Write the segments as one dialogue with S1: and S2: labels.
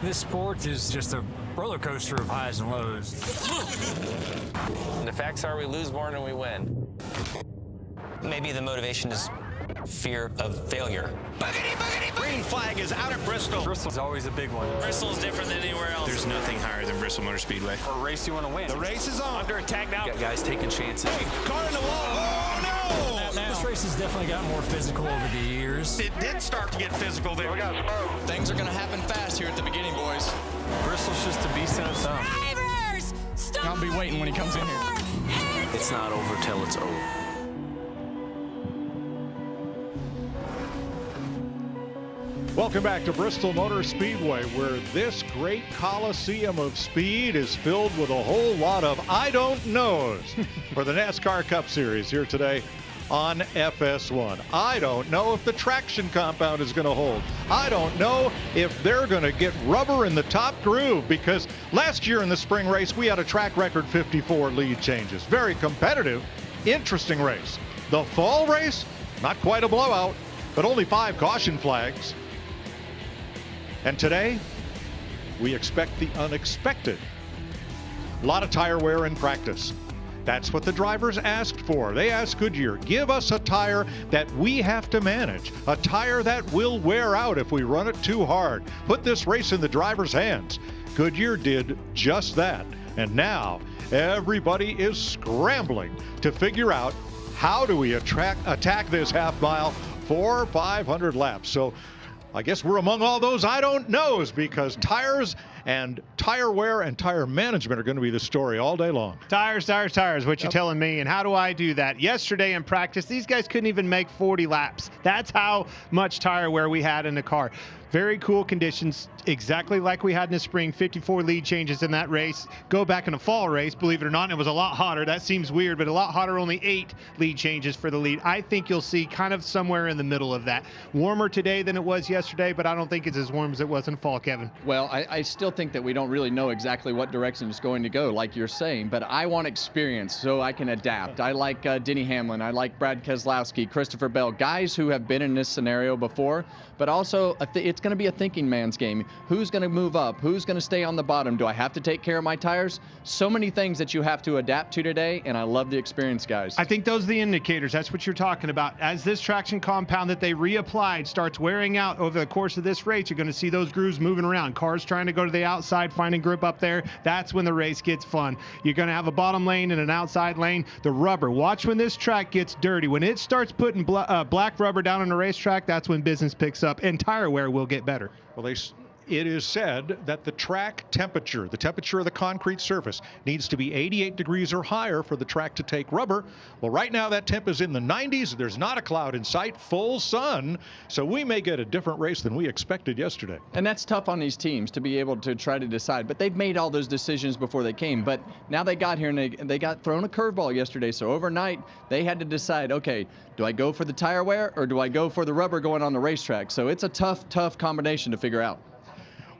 S1: This sport is just a roller coaster of highs and lows.
S2: And the facts are we lose more than we win.
S3: Maybe the motivation is fear of failure.
S4: Boogity, boogity, boogity. Green flag is out at Bristol.
S1: Bristol's always a big one.
S2: Bristol's different than anywhere else.
S5: There's nothing higher than Bristol Motor Speedway.
S1: For a race you want to win.
S4: The race is on.
S2: Under attack now.
S5: Got guys taking chances.
S4: Car in the wall. Oh, no!
S1: This race has definitely gotten more physical over the years.
S4: It did start to get physical there.
S6: Things are going to happen fast here at the beginning, boys.
S1: Bristol's just a beast in itself.
S7: Drivers, stop!
S6: I'll be waiting when he comes in here.
S5: It's not over till it's over.
S8: Welcome back to Bristol Motor Speedway, where this great coliseum of speed is filled with a whole lot of I don't knows for the NASCAR Cup Series here today on FS1. I don't know if the traction compound is going to hold. I don't know if they're going to get rubber in the top groove, because last year in the spring race we had a track record 54 lead changes. Very competitive, interesting race. The fall race, not quite a blowout, but only 5 caution flags. And today, we expect the unexpected. A lot of tire wear in practice. That's what the drivers asked for. They asked Goodyear, give us a tire that we have to manage, a tire that will wear out if we run it too hard. Put this race in the driver's hands. Goodyear did just that. And now, everybody is scrambling to figure out how do we attack this half mile for 500 laps. So I guess we're among all those I don't knows, because tires and tire wear and tire management are going to be the story all day long.
S9: Tires, tires, tires, what you telling me, and how do I do that? Yesterday in practice, these guys couldn't even make 40 laps. That's how much tire wear we had in the car. Very cool conditions, exactly like we had in the spring, 54 lead changes in that race. Go back in the fall race, believe it or not, it was a lot hotter. That seems weird, but a lot hotter, only 8 lead changes for the lead. I think you'll see kind of somewhere in the middle of that. Warmer today than it was yesterday, but I don't think it's as warm as it was in fall, Kevin.
S6: Well, I still think that we don't really know exactly what direction it's going to go, like you're saying, but I want experience so I can adapt. I like Denny Hamlin. I like Brad Keselowski, Christopher Bell, guys who have been in this scenario before, but also it's going to be a thinking man's game. Who's going to move up? Who's going to stay on the bottom? Do I have to take care of my tires? So many things that you have to adapt to today, and I love the experience, guys.
S9: I think those are the indicators. That's what you're talking about. As this traction compound that they reapplied starts wearing out over the course of this race, you're going to see those grooves moving around. Cars trying to go to the outside, finding grip up there. That's when the race gets fun. You're going to have a bottom lane and an outside lane. The rubber. Watch when this track gets dirty. When it starts putting black rubber down on the racetrack, that's when business picks up, and tire wear will get better.
S8: Well, it is said that the track temperature, the temperature of the concrete surface, needs to be 88 degrees or higher for the track to take rubber. Well, right now that temp is in the 90s. There's not a cloud in sight, full sun. So we may get a different race than we expected yesterday.
S6: And that's tough on these teams to be able to try to decide. But they've made all those decisions before they came. But now they got here and they got thrown a curveball yesterday. So overnight, they had to decide, okay, do I go for the tire wear or do I go for the rubber going on the racetrack? So it's a tough combination to figure out.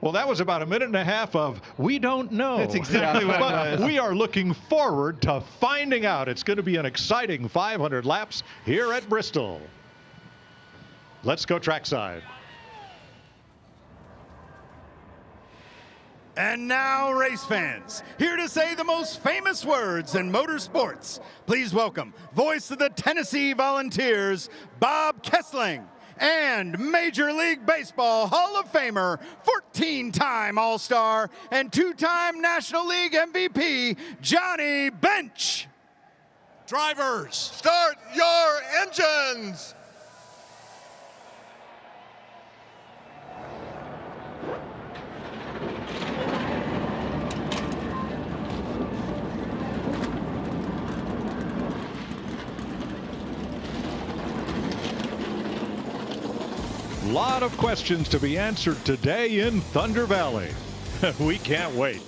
S8: Well, that was about a minute and a half of we don't know.
S9: That's exactly what it was.
S8: We are looking forward to finding out. It's going to be an exciting 500 laps here at Bristol. Let's go trackside.
S4: And now, race fans, here to say the most famous words in motorsports. Please welcome voice of the Tennessee Volunteers, Bob Kesling, and Major League Baseball Hall of Famer, 14-time All-Star, and 2-time National League MVP, Johnny Bench.
S10: Drivers, start your engines!
S8: A lot of questions to be answered today in Thunder Valley. We can't wait.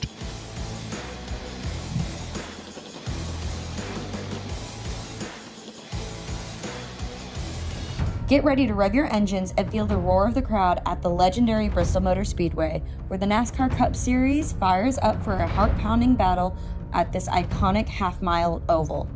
S11: Get ready to rev your engines and feel the roar of the crowd at the legendary Bristol Motor Speedway, where the NASCAR Cup Series fires up for a heart-pounding battle at this iconic half-mile oval.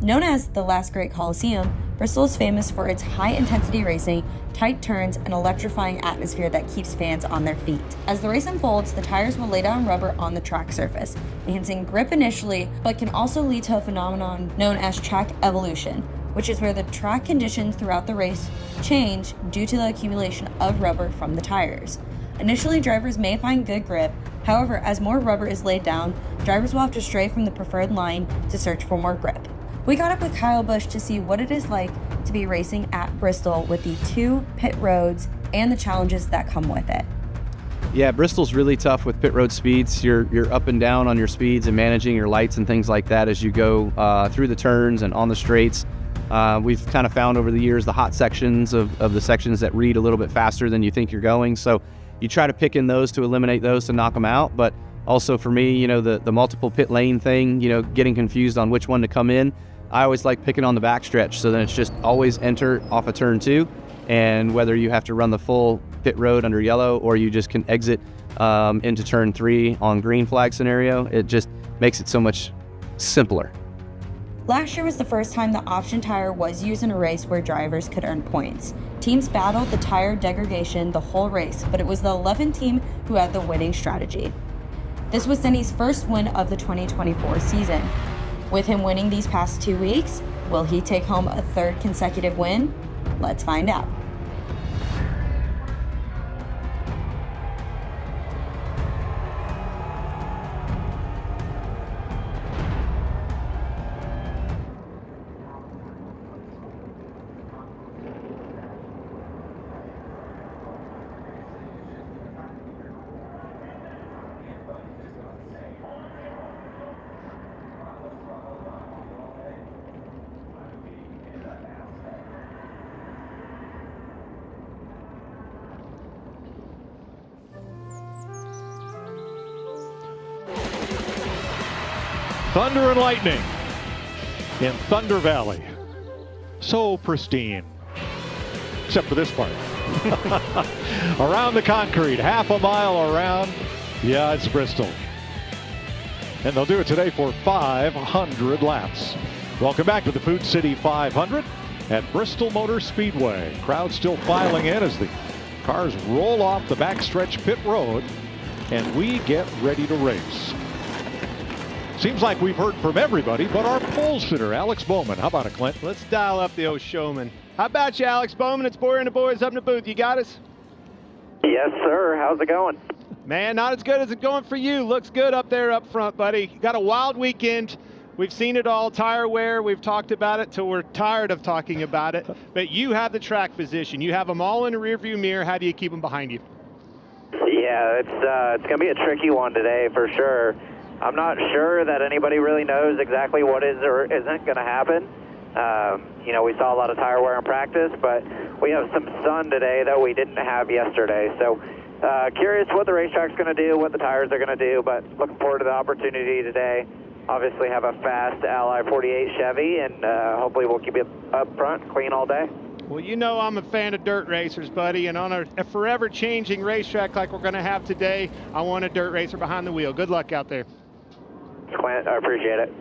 S11: Known as the Last Great Coliseum, Bristol is famous for its high-intensity racing, tight turns, and electrifying atmosphere that keeps fans on their feet. As the race unfolds, the tires will lay down rubber on the track surface, enhancing grip initially, but can also lead to a phenomenon known as track evolution, which is where the track conditions throughout the race change due to the accumulation of rubber from the tires. Initially, drivers may find good grip. However, as more rubber is laid down, drivers will have to stray from the preferred line to search for more grip. We got up with Kyle Busch to see what it is like to be racing at Bristol with the 2 pit roads and the challenges that come with it.
S7: Yeah, Bristol's really tough with pit road speeds. You're up and down on your speeds and managing your lights and things like that as you go through the turns and on the straights. We've kind of found over the years the hot sections of the sections that read a little bit faster than you think you're going. So you try to pick in those to eliminate those to knock them out. But also for me, the multiple pit lane thing, getting confused on which one to come in. I always like picking on the backstretch, so then it's just always enter off of turn 2, and whether you have to run the full pit road under yellow or you just can exit into turn 3 on green flag scenario, it just makes it so much simpler.
S11: Last year was the first time the option tire was used in a race where drivers could earn points. Teams battled the tire degradation the whole race, but it was the 11th team who had the winning strategy. This was Denny's first win of the 2024 season. With him winning these past 2 weeks, will he take home a 3rd consecutive win? Let's find out.
S8: Thunder and lightning in Thunder Valley. So pristine. Except for this part. Around the concrete, half a mile around. Yeah, it's Bristol. And they'll do it today for 500 laps. Welcome back to the Food City 500 at Bristol Motor Speedway. Crowd still filing in as the cars roll off the backstretch pit road and we get ready to race. Seems like we've heard from everybody but our pole sitter, Alex Bowman. How about it, Clint?
S12: Let's dial up the old showman. How about you, Alex Bowman? It's Boyer and the boys up in the booth. You got us?
S13: Yes, sir. How's it going?
S12: Man, not as good as it's going for you. Looks good up there up front, buddy. Got a wild weekend. We've seen it all, tire wear. We've talked about it till we're tired of talking about it. But you have the track position. You have them all in the rearview mirror. How do you keep them behind you?
S13: Yeah, it's going to be a tricky one today for sure. I'm not sure that anybody really knows exactly what is or isn't going to happen. We saw a lot of tire wear in practice, but we have some sun today that we didn't have yesterday. So curious what the racetrack's going to do, what the tires are going to do, but looking forward to the opportunity today. Obviously have a fast Ally 48 Chevy, and hopefully we'll keep it up front, clean all day.
S12: Well, you know I'm a fan of dirt racers, buddy, and on a forever changing racetrack like we're going to have today, I want a dirt racer behind the wheel. Good luck out there.
S13: Clint, I appreciate it.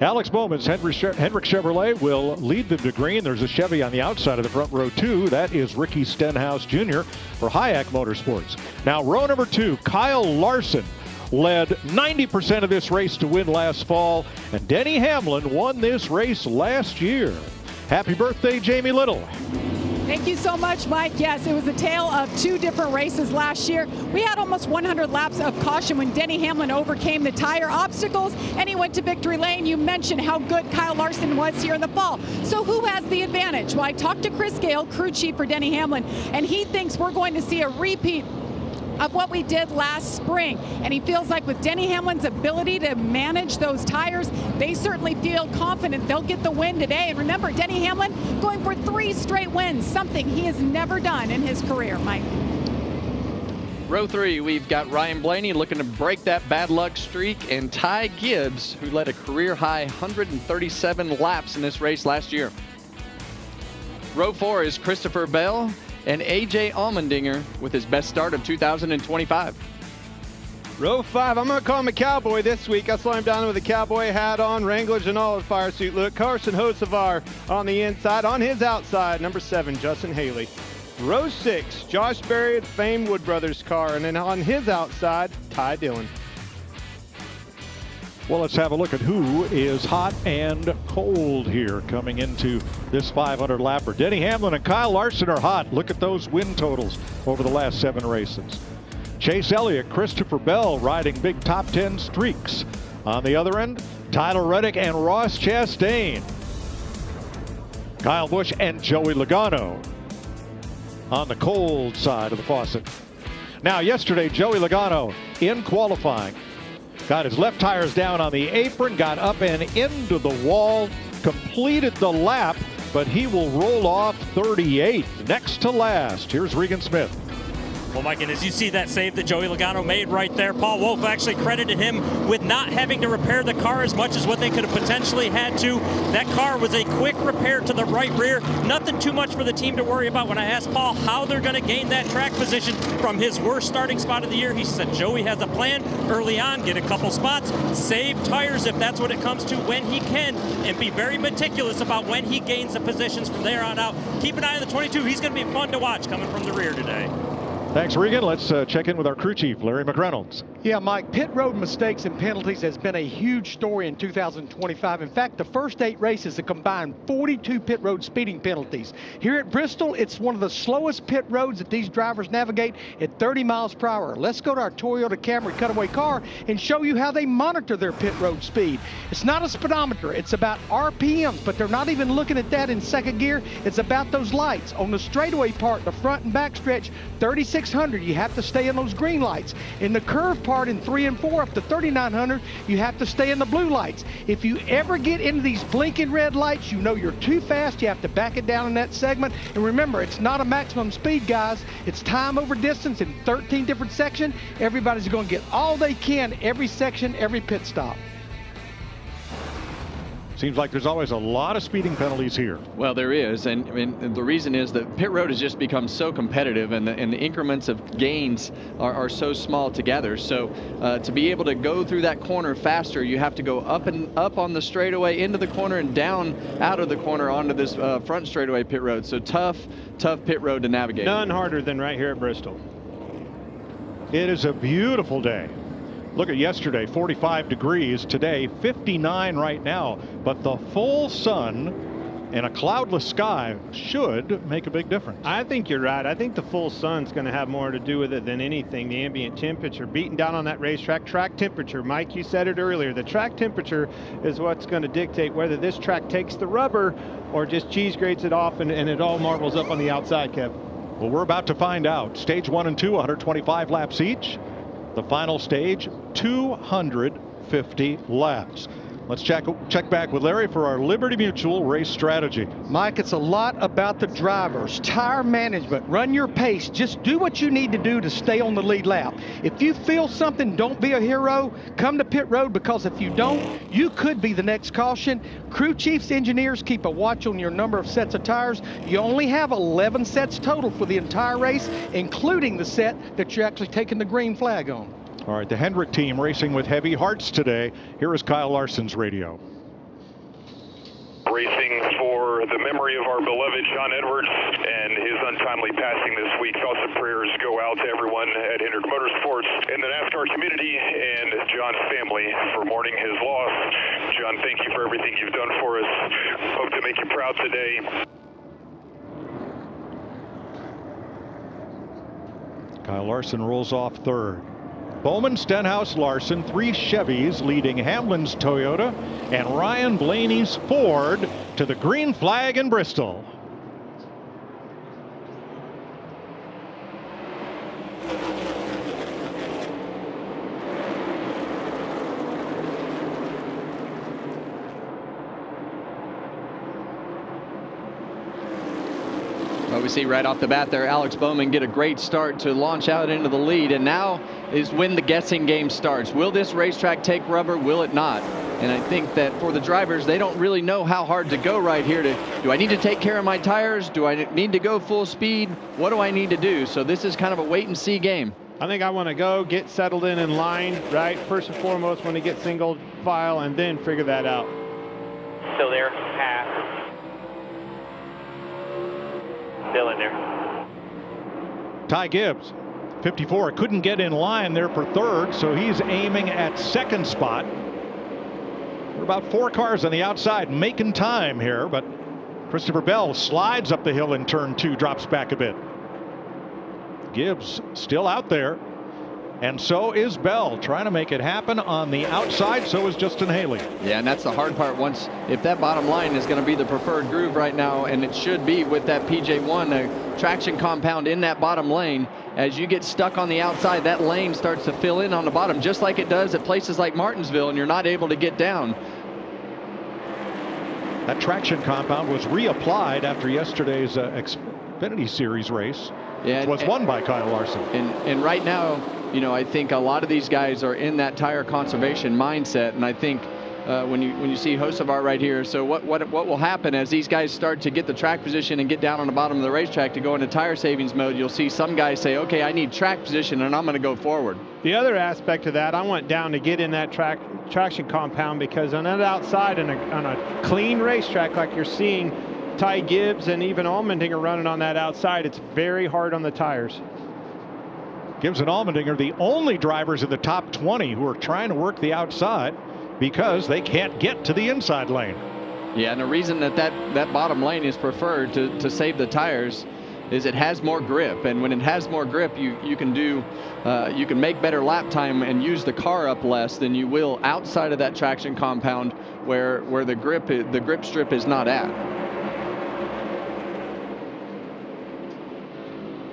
S8: Alex Bowman's Hendrick Chevrolet will lead them to green. There's a Chevy on the outside of the front row, too. That is Ricky Stenhouse Jr. for Hayek Motorsports. Now, row number 2, Kyle Larson led 90% of this race to win last fall, and Denny Hamlin won this race last year. Happy birthday, Jamie Little.
S14: Thank you so much, Mike. Yes, it was a tale of 2 different races last year. We had almost 100 laps of caution when Denny Hamlin overcame the tire obstacles and he went to victory lane. You mentioned how good Kyle Larson was here in the fall. So who has the advantage? Well, I talked to Chris Gale, crew chief for Denny Hamlin, and he thinks we're going to see a repeat of what we did last spring. And he feels like with Denny Hamlin's ability to manage those tires, they certainly feel confident they'll get the win today. And remember, Denny Hamlin going for 3 straight wins, something he has never done in his career, Mike.
S6: Row 3, we've got Ryan Blaney looking to break that bad luck streak, and Ty Gibbs, who led a career-high 137 laps in this race last year. Row 4 is Christopher Bell and A.J. Allmendinger with his best start of 2025.
S12: Row 5, I'm going to call him a cowboy this week. I saw him down with a cowboy hat on, Wranglers and all, the fire suit look. Carson Hocevar on the inside. On his outside, number 7, Justin Haley. Row 6, Josh Berry, the famed Wood Brothers car. And then on his outside, Ty Dillon.
S8: Well, let's have a look at who is hot and cold here coming into this 500 lapper. Denny Hamlin and Kyle Larson are hot. Look at those win totals over the last 7 races. Chase Elliott, Christopher Bell riding big top 10 streaks. On the other end, Tyler Reddick and Ross Chastain. Kyle Busch and Joey Logano on the cold side of the faucet. Now, yesterday, Joey Logano in qualifying got his left tires down on the apron, got up and into the wall, completed the lap, but he will roll off 38th, next to last. Here's Regan Smith.
S15: Well, Mike, and as you see that save that Joey Logano made right there, Paul Wolf actually credited him with not having to repair the car as much as what they could have potentially had to. That car was a quick repair to the right rear. Nothing too much for the team to worry about. When I asked Paul how they're going to gain that track position from his worst starting spot of the year, he said Joey has a plan early on, get a couple spots, save tires if that's what it comes to when he can, and be very meticulous about when he gains the positions from there on out. Keep an eye on the 22. He's going to be fun to watch coming from the rear today.
S8: Thanks, Regan. Let's check in with our crew chief, Larry McReynolds.
S16: Yeah, Mike, pit road mistakes and penalties has been a huge story in 2025. In fact, the first 8 races have combined 42 pit road speeding penalties. Here at Bristol, it's one of the slowest pit roads that these drivers navigate at 30 miles per hour. Let's go to our Toyota Camry cutaway car and show you how they monitor their pit road speed. It's not a speedometer, it's about RPMs, but they're not even looking at that in second gear. It's about those lights. On the straightaway part, the front and back stretch, 3600, you have to stay in those green lights. In the curve part in 3 and 4 up to 3900, you have to stay in the blue lights. If you ever get into these blinking red lights, you know you're too fast, you have to back it down in that segment. And remember, it's not a maximum speed, guys. It's time over distance in 13 different sections. Everybody's going to get all they can every section, every pit stop.
S8: Seems like there's always a lot of speeding penalties here.
S6: Well, there is, and I mean, the reason is that pit road has just become so competitive, and the increments of gains are so small together. So to be able to go through that corner faster, you have to go up on the straightaway into the corner and down out of the corner onto this front straightaway pit road. So tough pit road to navigate.
S12: None harder than right here at Bristol.
S8: It is a beautiful day. Look at yesterday, 45 degrees. Today, 59 right now. But the full sun and a cloudless sky should make a big difference.
S12: I think you're right. I think the full sun's going to have more to do with it than anything. The ambient temperature beating down on that racetrack. Track temperature, Mike, you said it earlier. The track temperature is what's going to dictate whether this track takes the rubber or just cheese grates it off and it all marbles up on the outside, Kev.
S8: Well, we're about to find out. Stage 1 and 2, 125 laps each. The final stage, 250 laps. Let's check back with Larry for our Liberty Mutual race strategy.
S16: Mike, it's a lot about the drivers, tire management, run your pace. Just do what you need to do to stay on the lead lap. If you feel something, don't be a hero. Come to pit road, because if you don't, you could be the next caution. Crew chiefs, engineers, keep a watch on your number of sets of tires. You only have 11 sets total for the entire race, including the set that you're actually taking the green flag on.
S8: All right, the Hendrick team racing with heavy hearts today. Here is Kyle Larson's radio.
S17: Racing for the memory of our beloved John Edwards and his untimely passing this week. Thoughts and prayers go out to everyone at Hendrick Motorsports and the NASCAR community and John's family for mourning his loss. John, thank you for everything you've done for us. Hope to make you proud today.
S8: Kyle Larson rolls off third. Bowman, Stenhouse, Larson, 3 Chevys leading Hamlin's Toyota and Ryan Blaney's Ford to the green flag in Bristol.
S6: Well, we see right off the bat there, Alex Bowman get a great start to launch out into the lead, and now is when the guessing game starts. Will this racetrack take rubber? Will it not? And I think that for the drivers, they don't really know how hard to go right here. Do I need to take care of my tires? Do I need to go full speed? What do I need to do? So this is kind of a wait and see game.
S12: I think I want to go get settled in line, right? First and foremost, want to get single file and then figure that out.
S2: Still there, half. Still in there.
S8: Ty Gibbs, 54, couldn't get in line there for third, so he's aiming at second spot. We're about 4 cars on the outside making time here, but Christopher Bell slides up the hill in turn 2, drops back a bit. Gibbs still out there, and so is Bell, trying to make it happen on the outside. So is Justin Haley.
S6: Yeah, and that's the hard part. If that bottom line is going to be the preferred groove right now, and it should be with that PJ1 traction compound in that bottom lane, as you get stuck on the outside, that lane starts to fill in on the bottom, just like it does at places like Martinsville, and you're not able to get down.
S8: That traction compound was reapplied after yesterday's Xfinity Series race.
S6: Yeah,
S8: was won by Kyle Larson.
S6: And right now, you know, I think a lot of these guys are in that tire conservation mindset, and I think when you see Hocevar right here, so what will happen as these guys start to get the track position and get down on the bottom of the racetrack to go into tire savings mode, you'll see some guys say, okay, I need track position and I'm going to go forward.
S12: The other aspect of that, I went down to get in that traction compound, because on that outside on a clean racetrack like you're seeing Ty Gibbs and even Allmendinger running on that outside, it's very hard on the tires.
S8: Gibbs and Allmendinger, the only drivers in the top 20 who are trying to work the outside because they can't get to the inside lane.
S6: Yeah, and the reason that bottom lane is preferred to save the tires is it has more grip, and when it has more grip, you can make better lap time and use the car up less than you will outside of that traction compound where the grip strip is not at.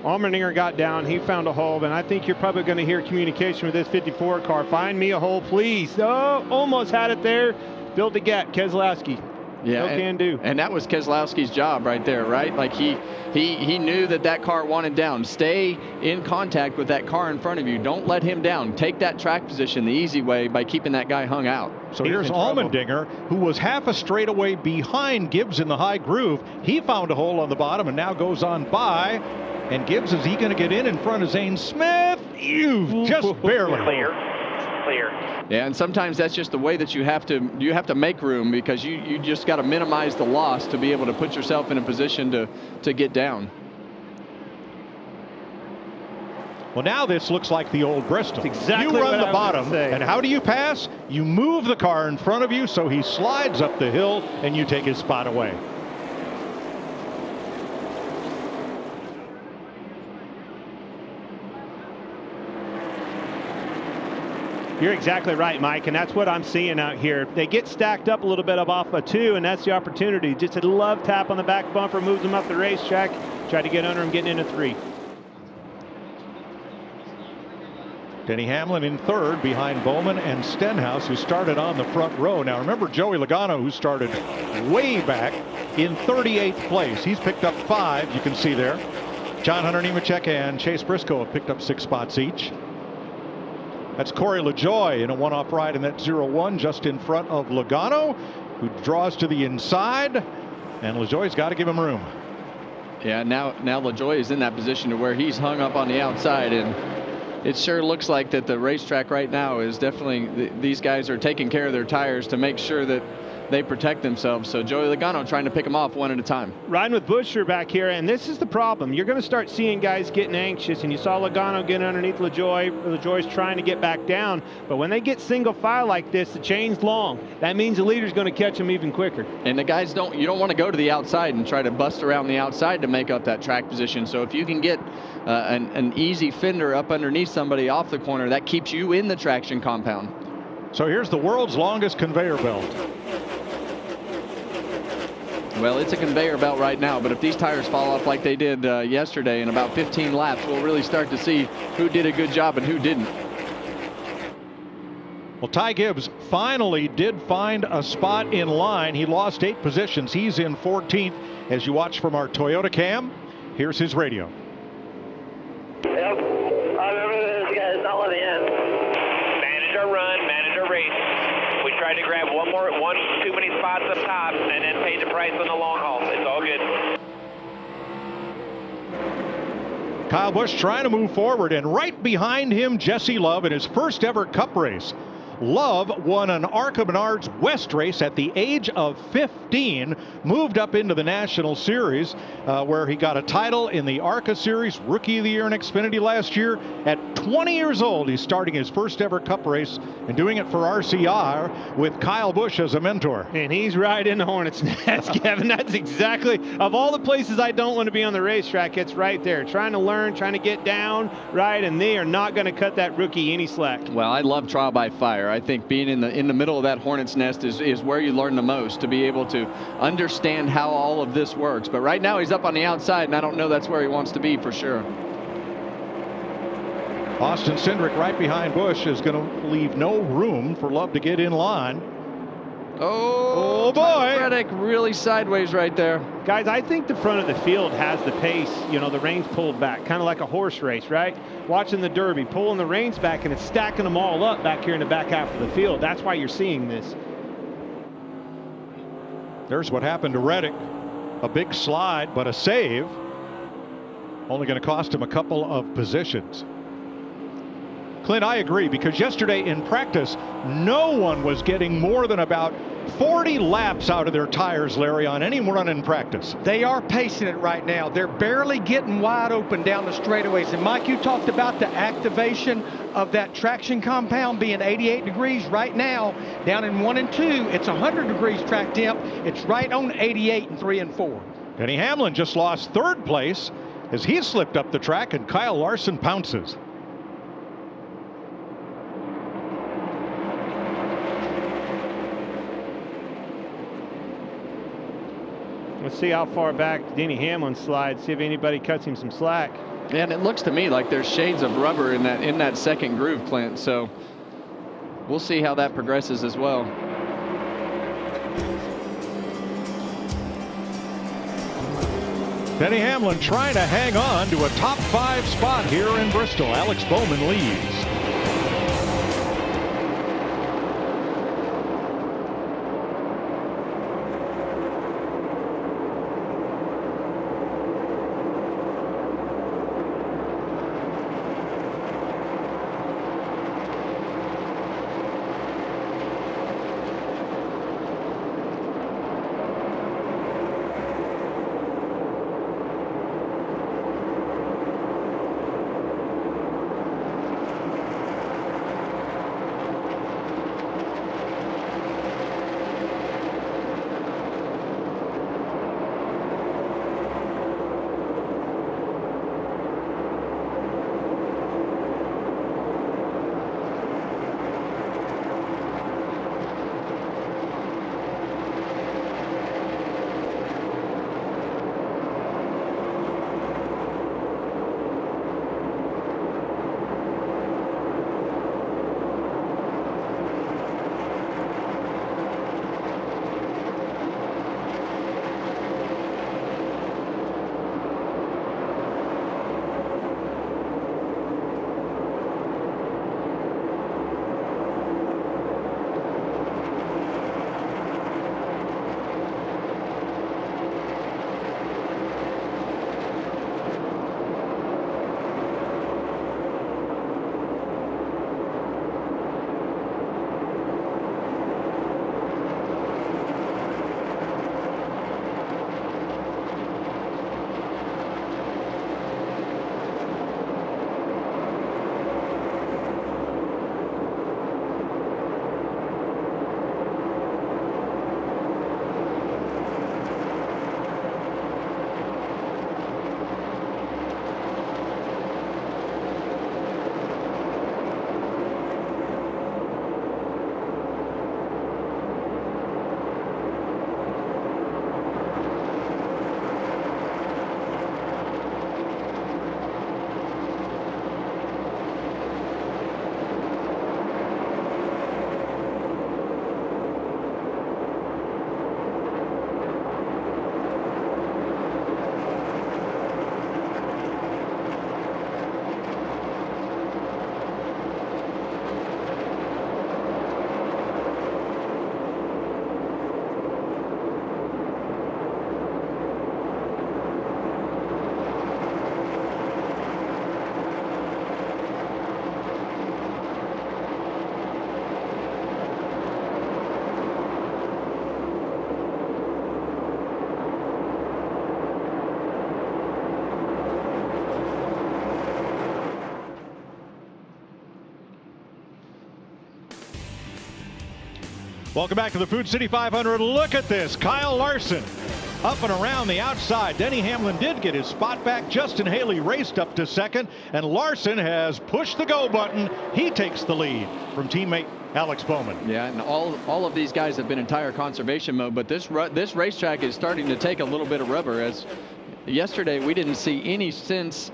S12: Allmendinger got down, he found a hole, and I think you're probably going to hear communication with this 54 car. Find me a hole, please. Oh, almost had it there. Build the gap, Keselowski.
S6: Yeah,
S12: no can do.
S6: And that was Keselowski's job right there, right? Like he knew that car wanted down. Stay in contact with that car in front of you. Don't let him down. Take that track position the easy way by keeping that guy hung out.
S8: So here's Allmendinger, who was half a straightaway behind Gibbs in the high groove. He found a hole on the bottom and now goes on by. And Gibbs, is he going to get in front of Zane Smith? Just barely.
S2: Clear.
S6: Yeah, and sometimes that's just the way that you have to make room, because you just got to minimize the loss to be able to put yourself in a position to get down.
S8: Well, now this looks like the old Bristol.
S12: That's exactly
S8: you run
S12: what
S8: the bottom, and how do you pass? You move the car in front of you so he slides up the hill and you take his spot away.
S12: You're exactly right, Mike, and that's what I'm seeing out here. They get stacked up a little bit off a 2, and that's the opportunity. Just a love tap on the back bumper, moves them up the racetrack, try to get under him, getting into 3.
S8: Denny Hamlin in third behind Bowman and Stenhouse, who started on the front row. Now remember Joey Logano, who started way back in 38th place. He's picked up 5, you can see there. John Hunter Nemechek and Chase Briscoe have picked up 6 spots each. That's Corey LaJoie in a one-off ride in that 0-1 just in front of Logano, who draws to the inside, and LaJoie's got to give him room.
S6: Yeah, now LaJoie is in that position to where he's hung up on the outside, and it sure looks like that the racetrack right now is definitely, these guys are taking care of their tires to make sure that they protect themselves. So Joey Logano trying to pick them off one at a time.
S12: Riding with Buescher back here, and this is the problem. You're going to start seeing guys getting anxious, and you saw Logano getting underneath LaJoie. LaJoie's trying to get back down, but when they get single file like this, the chain's long. That means the leader's going to catch them even quicker.
S6: And the guys you don't want to go to the outside and try to bust around the outside to make up that track position. So if you can get an easy fender up underneath somebody off the corner, that keeps you in the traction compound.
S8: So here's the world's longest conveyor belt.
S6: Well, it's a conveyor belt right now, but if these tires fall off like they did yesterday in about 15 laps, we'll really start to see who did a good job and who didn't.
S8: Well, Ty Gibbs finally did find a spot in line. He lost 8 positions. He's in 14th. As you watch from our Toyota cam, here's his radio.
S18: Yep, I remember this guy. It's not letting in.
S2: Manage our run, manage our race. We tried to grab one too many spots up top and then paid the price on the long haul. It's all good.
S8: Kyle Busch trying to move forward, and right behind him, Jesse Love in his first ever Cup race. Love won an ARCA Menards West race at the age of 15, moved up into the National Series, where he got a title in the ARCA Series, Rookie of the Year in Xfinity last year. At 20 years old, he's starting his first ever Cup race and doing it for RCR with Kyle Busch as a mentor.
S9: And he's right in the Hornets' nest, Kevin. That's exactly, of all the places I don't want to be on the racetrack, it's right there. Trying to learn, trying to get down, right, and they are not going to cut that rookie any slack.
S6: Well, I love trial by fire. I think being in the middle of that hornet's nest is where you learn the most, to be able to understand how all of this works. But right now he's up on the outside, and I don't know that's where he wants to be for sure.
S8: Austin Cindric right behind Busch is going to leave no room for Love to get in line.
S6: Oh boy! Reddick really sideways right there.
S9: Guys, I think the front of the field has the pace. You know, the reins pulled back, kind of like a horse race, right? Watching the Derby, pulling the reins back, and it's stacking them all up back here in the back half of the field. That's why you're seeing this.
S8: There's what happened to Reddick. A big slide, but a save. Only going to cost him a couple of positions. Clint, I agree, because yesterday in practice, no one was getting more than about 40 laps out of their tires, Larry, on any run in practice.
S16: They are pacing it right now. They're barely getting wide open down the straightaways. And Mike, you talked about the activation of that traction compound being 88 degrees right now. Down in 1 and 2, it's 100 degrees track temp. It's right on 88 in 3 and 4.
S8: Denny Hamlin just lost third place as he slipped up the track, and Kyle Larson pounces.
S9: Let's see how far back Denny Hamlin slides, see if anybody cuts him some slack.
S6: And it looks to me like there's shades of rubber in that second groove, Clint. So we'll see how that progresses as well.
S8: Denny Hamlin trying to hang on to a top 5 spot here in Bristol. Alex Bowman leads. Welcome back to the Food City 500. Look at this. Kyle Larson up and around the outside. Denny Hamlin did get his spot back. Justin Haley raced up to second, and Larson has pushed the go button. He takes the lead from teammate Alex Bowman.
S6: Yeah, and all of these guys have been in tire conservation mode, but this racetrack is starting to take a little bit of rubber. As yesterday we didn't see any sense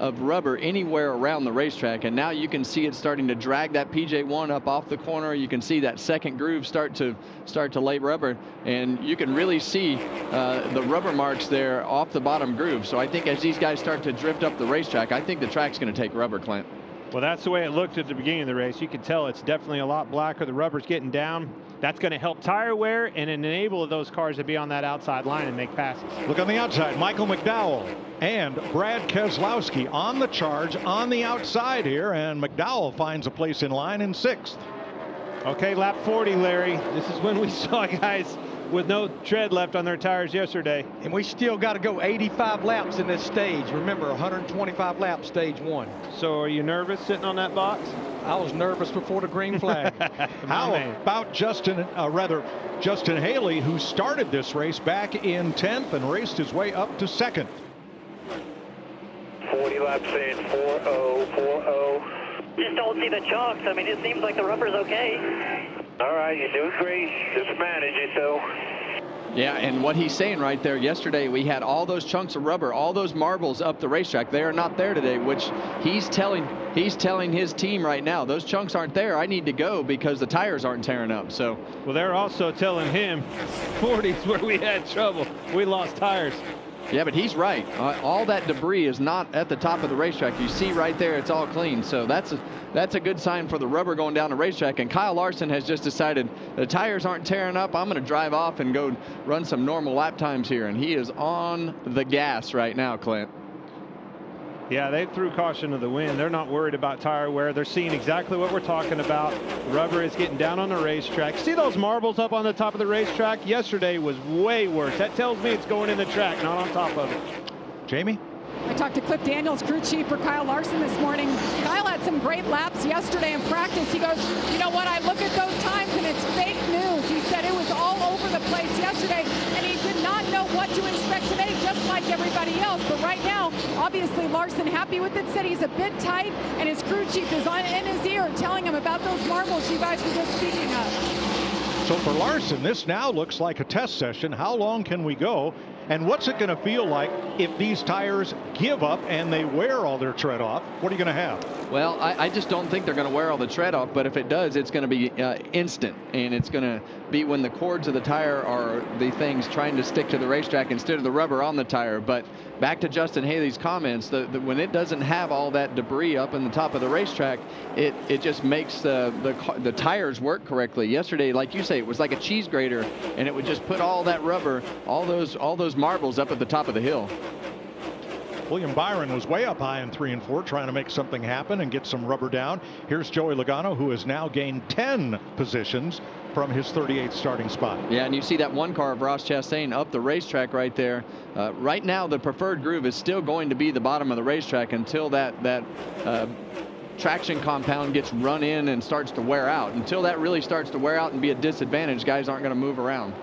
S6: of rubber anywhere around the racetrack, and now you can see it starting to drag that PJ1 up off the corner. You can see that second groove start to lay rubber, and you can really see the rubber marks there off the bottom groove. So I think as these guys start to drift up the racetrack, I think the track's going to take rubber, Clint.
S12: Well, that's the way it looked at the beginning of the race. You can tell it's definitely a lot blacker. The rubber's getting down. That's going to help tire wear and enable those cars to be on that outside line and make passes.
S8: Look on the outside. Michael McDowell and Brad Keselowski on the charge on the outside here, and McDowell finds a place in line in 6th.
S12: Okay, lap 40, Larry. This is when we saw guys with no tread left on their tires yesterday.
S16: And we still got to go 85 laps in this stage. Remember, 125 laps, stage 1.
S12: So are you nervous sitting on that box?
S16: I was nervous before the green flag.
S8: How about Justin Haley, who started this race back in 10th and raced his way up to 2nd?
S18: 40 laps in, 4-0. Just don't see the chunks. I mean, it seems like the rubber's okay. All right, you're doing great. Just manage it, though.
S6: Yeah, and what he's saying right there, yesterday we had all those chunks of rubber, all those marbles up the racetrack. They are not there today, which he's telling his team right now, those chunks aren't there. I need to go because the tires aren't tearing up. So,
S12: well, they're also telling him 40's where we had trouble. We lost tires.
S6: Yeah, but he's right. All that debris is not at the top of the racetrack. You see right there, it's all clean. So that's a good sign for the rubber going down the racetrack. And Kyle Larson has just decided the tires aren't tearing up. I'm going to drive off and go run some normal lap times here. And he is on the gas right now, Clint.
S12: Yeah, they threw caution to the wind. They're not worried about tire wear. They're seeing exactly what we're talking about. The rubber is getting down on the racetrack. See those marbles up on the top of the racetrack? Yesterday was way worse. That tells me it's going in the track, not on top of it.
S8: Jamie?
S14: I talked to Cliff Daniels, crew chief for Kyle Larson this morning. Kyle had some great laps yesterday in practice. He goes, you know what, I look at those times and it's fake news. He said it was all over the place yesterday, and he did not know what to expect today, just like everybody else. But right now, obviously Larson happy with it, said he's a bit tight, and his crew chief is in his ear telling him about those marbles you guys were just speaking of.
S8: So for Larson, this now looks like a test session. How long can we go? And what's it going to feel like if these tires give up and they wear all their tread off? What are you going to have?
S6: Well, I just don't think they're going to wear all the tread off, but if it does, it's going to be instant, and it's going to be when the cords of the tire are the things trying to stick to the racetrack instead of the rubber on the tire. But back to Justin Haley's comments, when it doesn't have all that debris up in the top of the racetrack, it just makes the tires work correctly. Yesterday, like you say, it was like a cheese grater, and it would just put all that rubber, all those marbles up at the top of the hill.
S8: William Byron was way up high in 3 and 4 trying to make something happen and get some rubber down. Here's Joey Logano, who has now gained 10 positions from his 38th starting spot.
S6: Yeah, and you see that one car of Ross Chastain up the racetrack right there. Right now, the preferred groove is still going to be the bottom of the racetrack until that traction compound gets run in and starts to wear out. Until that really starts to wear out and be a disadvantage, guys aren't going to move around.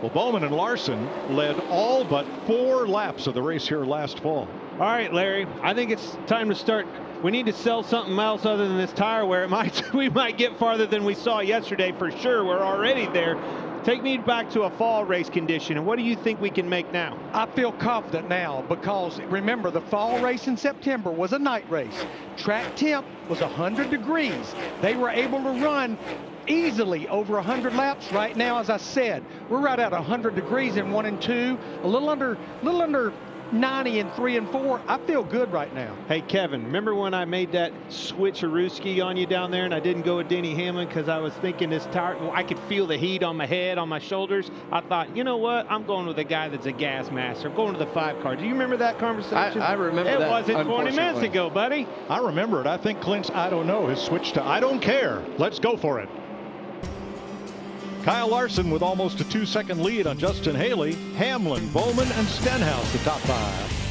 S8: Well, Bowman and Larson led all but 4 laps of the race here last fall.
S12: All right, Larry, I think it's time to start. We need to sell something else other than this tire wear. We might get farther than we saw yesterday for sure. We're already there. Take me back to a fall race condition, and what do you think we can make now?
S16: I feel confident now because, remember, the fall race in September was a night race. Track temp was 100 degrees. They were able to run easily over 100 laps. Right now, as I said, we're right at 100 degrees in 1 and 2, a little under 90 in 3 and 4. I feel good right now.
S12: Hey, Kevin, remember when I made that switcherooski on you down there and I didn't go with Denny Hamlin because I was thinking this tire, I could feel the heat on my head, on my shoulders. I thought, you know what? I'm going with a guy that's a gas master. I'm going to the 5 car. Do you remember that conversation?
S6: I remember
S12: it.
S6: That,
S12: wasn't 20 minutes ago, buddy.
S8: I remember it. I think Clint's I don't know has switched to I don't care. Let's go for it. Kyle Larson with almost a 2-second lead on Justin Haley, Hamlin, Bowman, and Stenhouse, the top 5.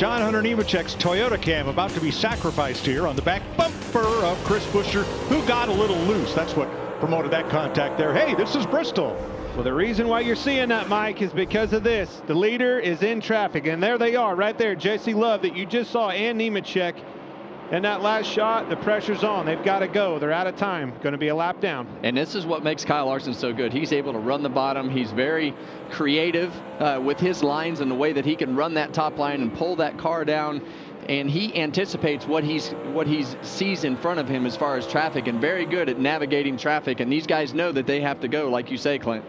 S8: John Hunter Nemechek's Toyota Cam about to be sacrificed here on the back bumper of Chris Buescher, who got a little loose. That's what promoted that contact there. Hey, this is Bristol.
S12: Well, the reason why you're seeing that, Mike, is because of this. The leader is in traffic, and there they are right there. J.C. Love that you just saw and Nemechek. And that last shot, the pressure's on. They've got to go. They're out of time. Going to be a lap down.
S6: And this is what makes Kyle Larson so good. He's able to run the bottom. He's very creative with his lines and the way that he can run that top line and pull that car down. And he anticipates what he sees in front of him as far as traffic, and very good at navigating traffic. And these guys know that they have to go, like you say, Clint.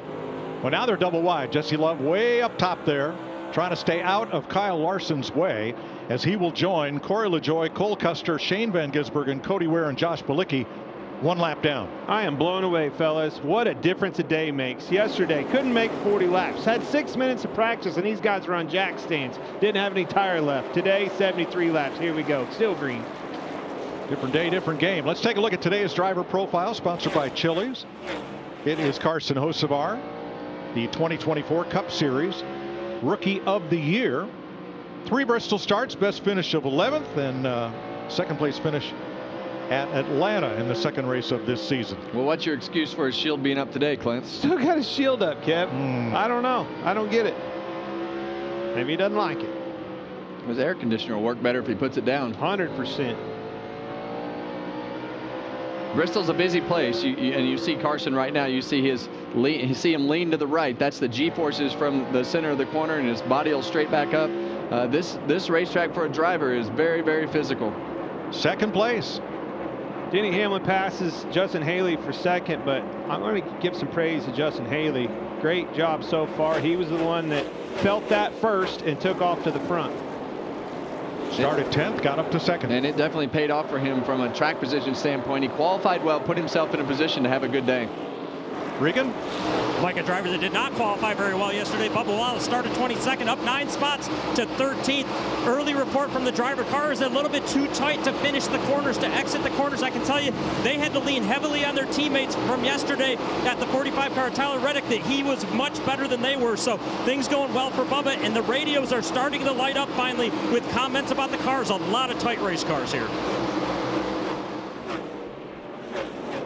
S8: Well, now they're double wide. Jesse Love way up top there, trying to stay out of Kyle Larson's way, as he will join Corey LaJoie, Cole Custer, Shane Van Gisbergen, and Cody Ware and Josh Bilicki, one lap down.
S12: I am blown away, fellas. What a difference a day makes. Yesterday, couldn't make 40 laps. Had 6 minutes of practice, and these guys were on jack stands. Didn't have any tire left. Today, 73 laps. Here we go. Still green.
S8: Different day, different game. Let's take a look at today's driver profile, sponsored by Chili's. It is Carson Hocevar, the 2024 Cup Series Rookie of the Year. 3 Bristol starts, best finish of 11th, and second place finish at Atlanta in the second race of this season.
S6: Well, what's your excuse for his shield being up today, Clint?
S12: Still got his shield up, Kev. I don't know. I don't get it. Maybe he doesn't like it.
S6: His air conditioner will work better if he puts it down.
S12: 100%.
S6: Bristol's a busy place, and you see Carson right now. You see him lean to the right. That's the G-forces from the center of the corner, and his body will straight back up. This racetrack for a driver is very, very physical.
S8: Second place.
S12: Denny Hamlin passes Justin Haley for second, but I'm going to give some praise to Justin Haley. Great job so far. He was the one that felt that first and took off to the front.
S8: Started 10th, got up to second.
S6: And it definitely paid off for him from a track position standpoint. He qualified well, put himself in a position to have a good day.
S8: Regan?
S15: Like a driver that did not qualify very well yesterday, Bubba Wallace started 22nd, up 9 spots to 13th. Early report from the driver, car is a little bit too tight to finish the corners, to exit the corners. I can tell you, they had to lean heavily on their teammates from yesterday at the 45 car, Tyler Reddick, that he was much better than they were. So things going well for Bubba, and the radios are starting to light up finally with comments about the cars. A lot of tight race cars here.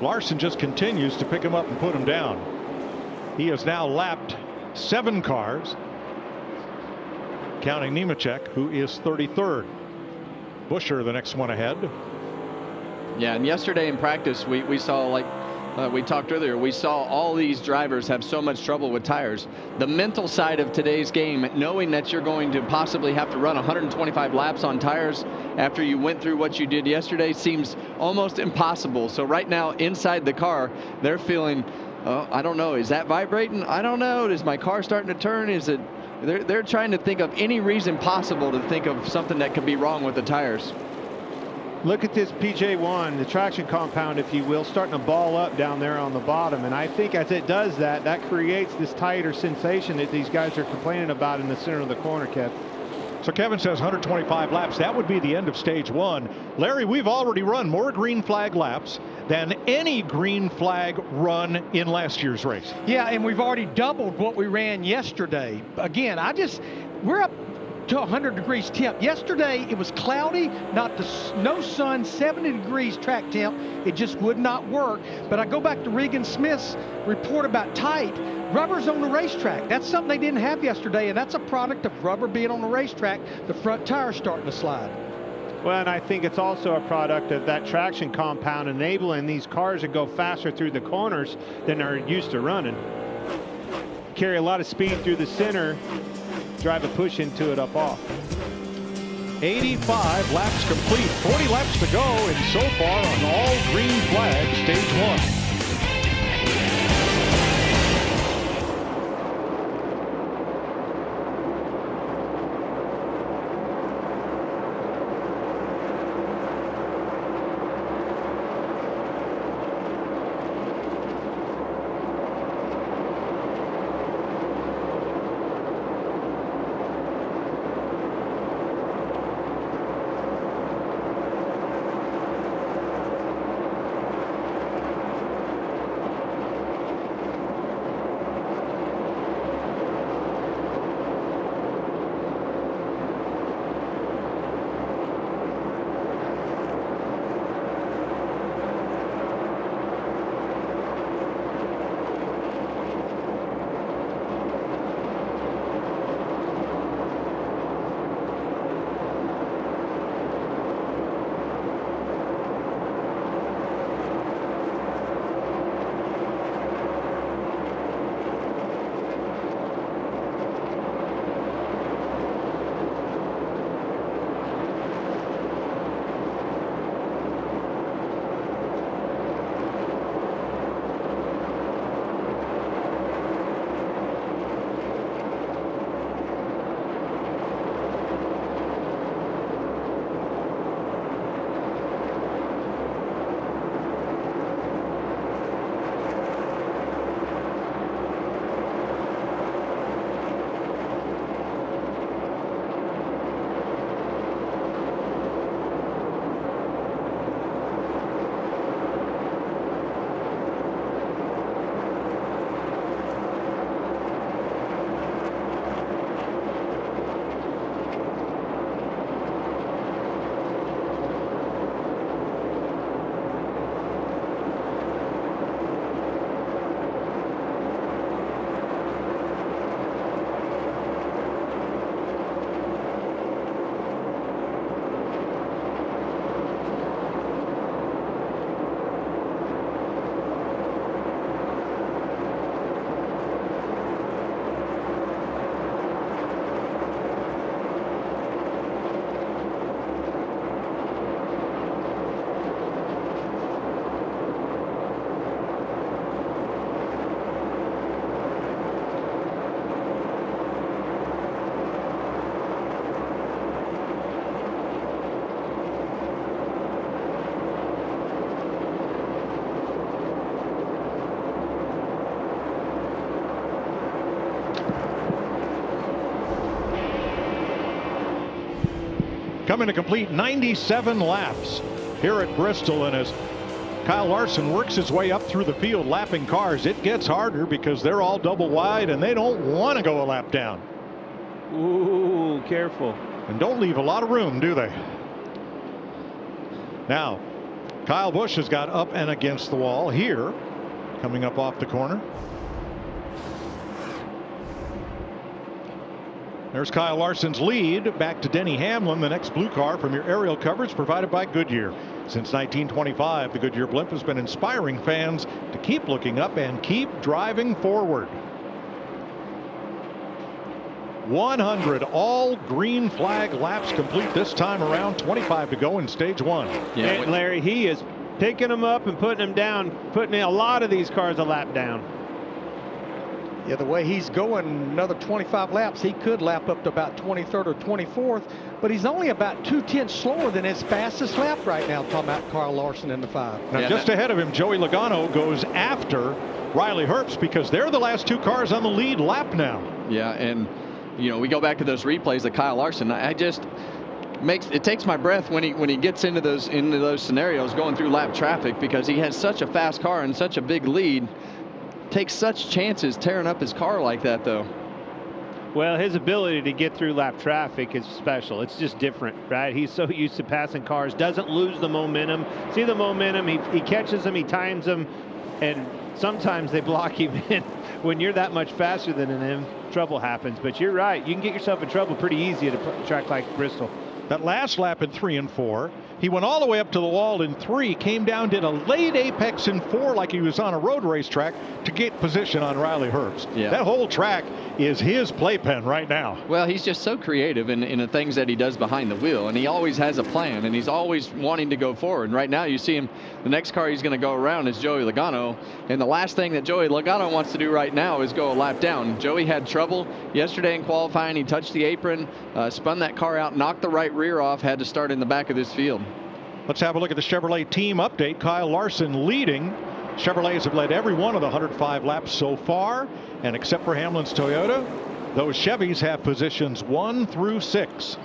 S8: Larson just continues to pick him up and put him down. He has now lapped 7 cars, counting Nemechek, who is 33rd. Buescher, the next one ahead.
S6: Yeah, and yesterday in practice, we saw, like we talked earlier, we saw all these drivers have so much trouble with tires. The mental side of today's game, knowing that you're going to possibly have to run 125 laps on tires after you went through what you did yesterday, seems almost impossible. So right now, inside the car, they're feeling, oh, I don't know, is that vibrating? I don't know. Is my car starting to turn? Is it? They're trying to think of any reason possible to think of something that could be wrong with the tires.
S12: Look at this PJ1, the traction compound, if you will, starting to ball up down there on the bottom. And I think as it does that, that creates this tighter sensation that these guys are complaining about in the center of the corner, Kev.
S8: So Kevin says 125 laps. That would be the end of stage 1. Larry, we've already run more green flag laps than any green flag run in last year's race.
S16: Yeah, and we've already doubled what we ran yesterday. Again, we're up to 100 degrees temp. Yesterday it was cloudy, no sun, 70 degrees track temp. It just would not work. But I go back to Regan Smith's report about tight. Rubber's on the racetrack. That's something they didn't have yesterday, and that's a product of rubber being on the racetrack. The front tire's starting to slide.
S12: Well, and I think it's also a product of that traction compound enabling these cars to go faster through the corners than they're used to running. Carry a lot of speed through the center, drive a push into it up off.
S8: 85 laps complete, 40 laps to go, and so far on all green flags, stage 1. coming to complete 97 laps here at Bristol. And as Kyle Larson works his way up through the field lapping cars, it gets harder because they're all double wide and they don't want to go a lap down.
S12: Ooh, careful.
S8: And don't leave a lot of room, do they? Now, Kyle Busch has got up and against the wall here, coming up off the corner. There's Kyle Larson's lead. Back to Denny Hamlin, the next blue car from your aerial coverage provided by Goodyear. Since 1925, the Goodyear blimp has been inspiring fans to keep looking up and keep driving forward. 100 all green flag laps complete this time around. 25 to go in stage 1.
S12: Yeah, and Larry, he is picking them up and putting them down, putting a lot of these cars a lap down.
S16: Yeah, the way he's going, another 25 laps, he could lap up to about 23rd or 24th, but he's only about 2/10 slower than his fastest lap right now, talking about Kyle Larson in the 5.
S8: Now, just ahead of him, Joey Logano goes after Riley Herbst because they're the last 2 cars on the lead lap now.
S6: Yeah, and you know, we go back to those replays of Kyle Larson. It takes my breath when he gets into those scenarios going through lap traffic, because he has such a fast car and such a big lead. Takes such chances tearing up his car like that, though.
S12: Well, his ability to get through lap traffic is special. It's just different, right? He's so used to passing cars, doesn't lose the momentum. See the momentum, he catches them, he times them, and sometimes they block him in. When you're that much faster than him, trouble happens. But you're right, you can get yourself in trouble pretty easy at a track like Bristol.
S8: That last lap in 3 and 4, he went all the way up to the wall in 3, came down, did a late apex in 4 like he was on a road racetrack to get position on Riley Herbst.
S6: Yeah.
S8: That whole track is his playpen right now.
S6: Well, he's just so creative in the things that he does behind the wheel, and he always has a plan, and he's always wanting to go forward. And right now you see him, the next car he's going to go around is Joey Logano, and the last thing that Joey Logano wants to do right now is go a lap down. Joey had trouble yesterday in qualifying. He touched the apron, spun that car out, knocked the right rear off, had to start in the back of this field.
S8: Let's have a look at the Chevrolet team update. Kyle Larson leading. Chevrolets have led every one of the 105 laps so far, and except for Hamlin's Toyota, those Chevys have positions 1 through 6.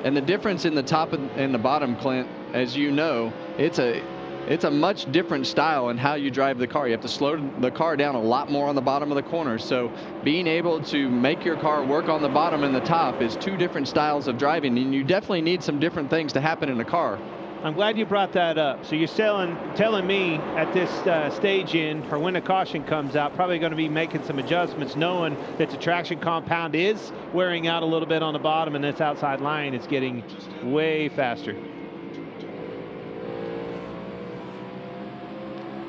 S6: And the difference in the top and the bottom, Clint, as you know, it's a much different style in how you drive the car. You have to slow the car down a lot more on the bottom of the corner. So being able to make your car work on the bottom and the top is 2 different styles of driving, and you definitely need some different things to happen in a car.
S12: I'm glad you brought that up. So you're telling me at this stage or when the caution comes out, probably going to be making some adjustments, knowing that the traction compound is wearing out a little bit on the bottom, and this outside line is getting way faster.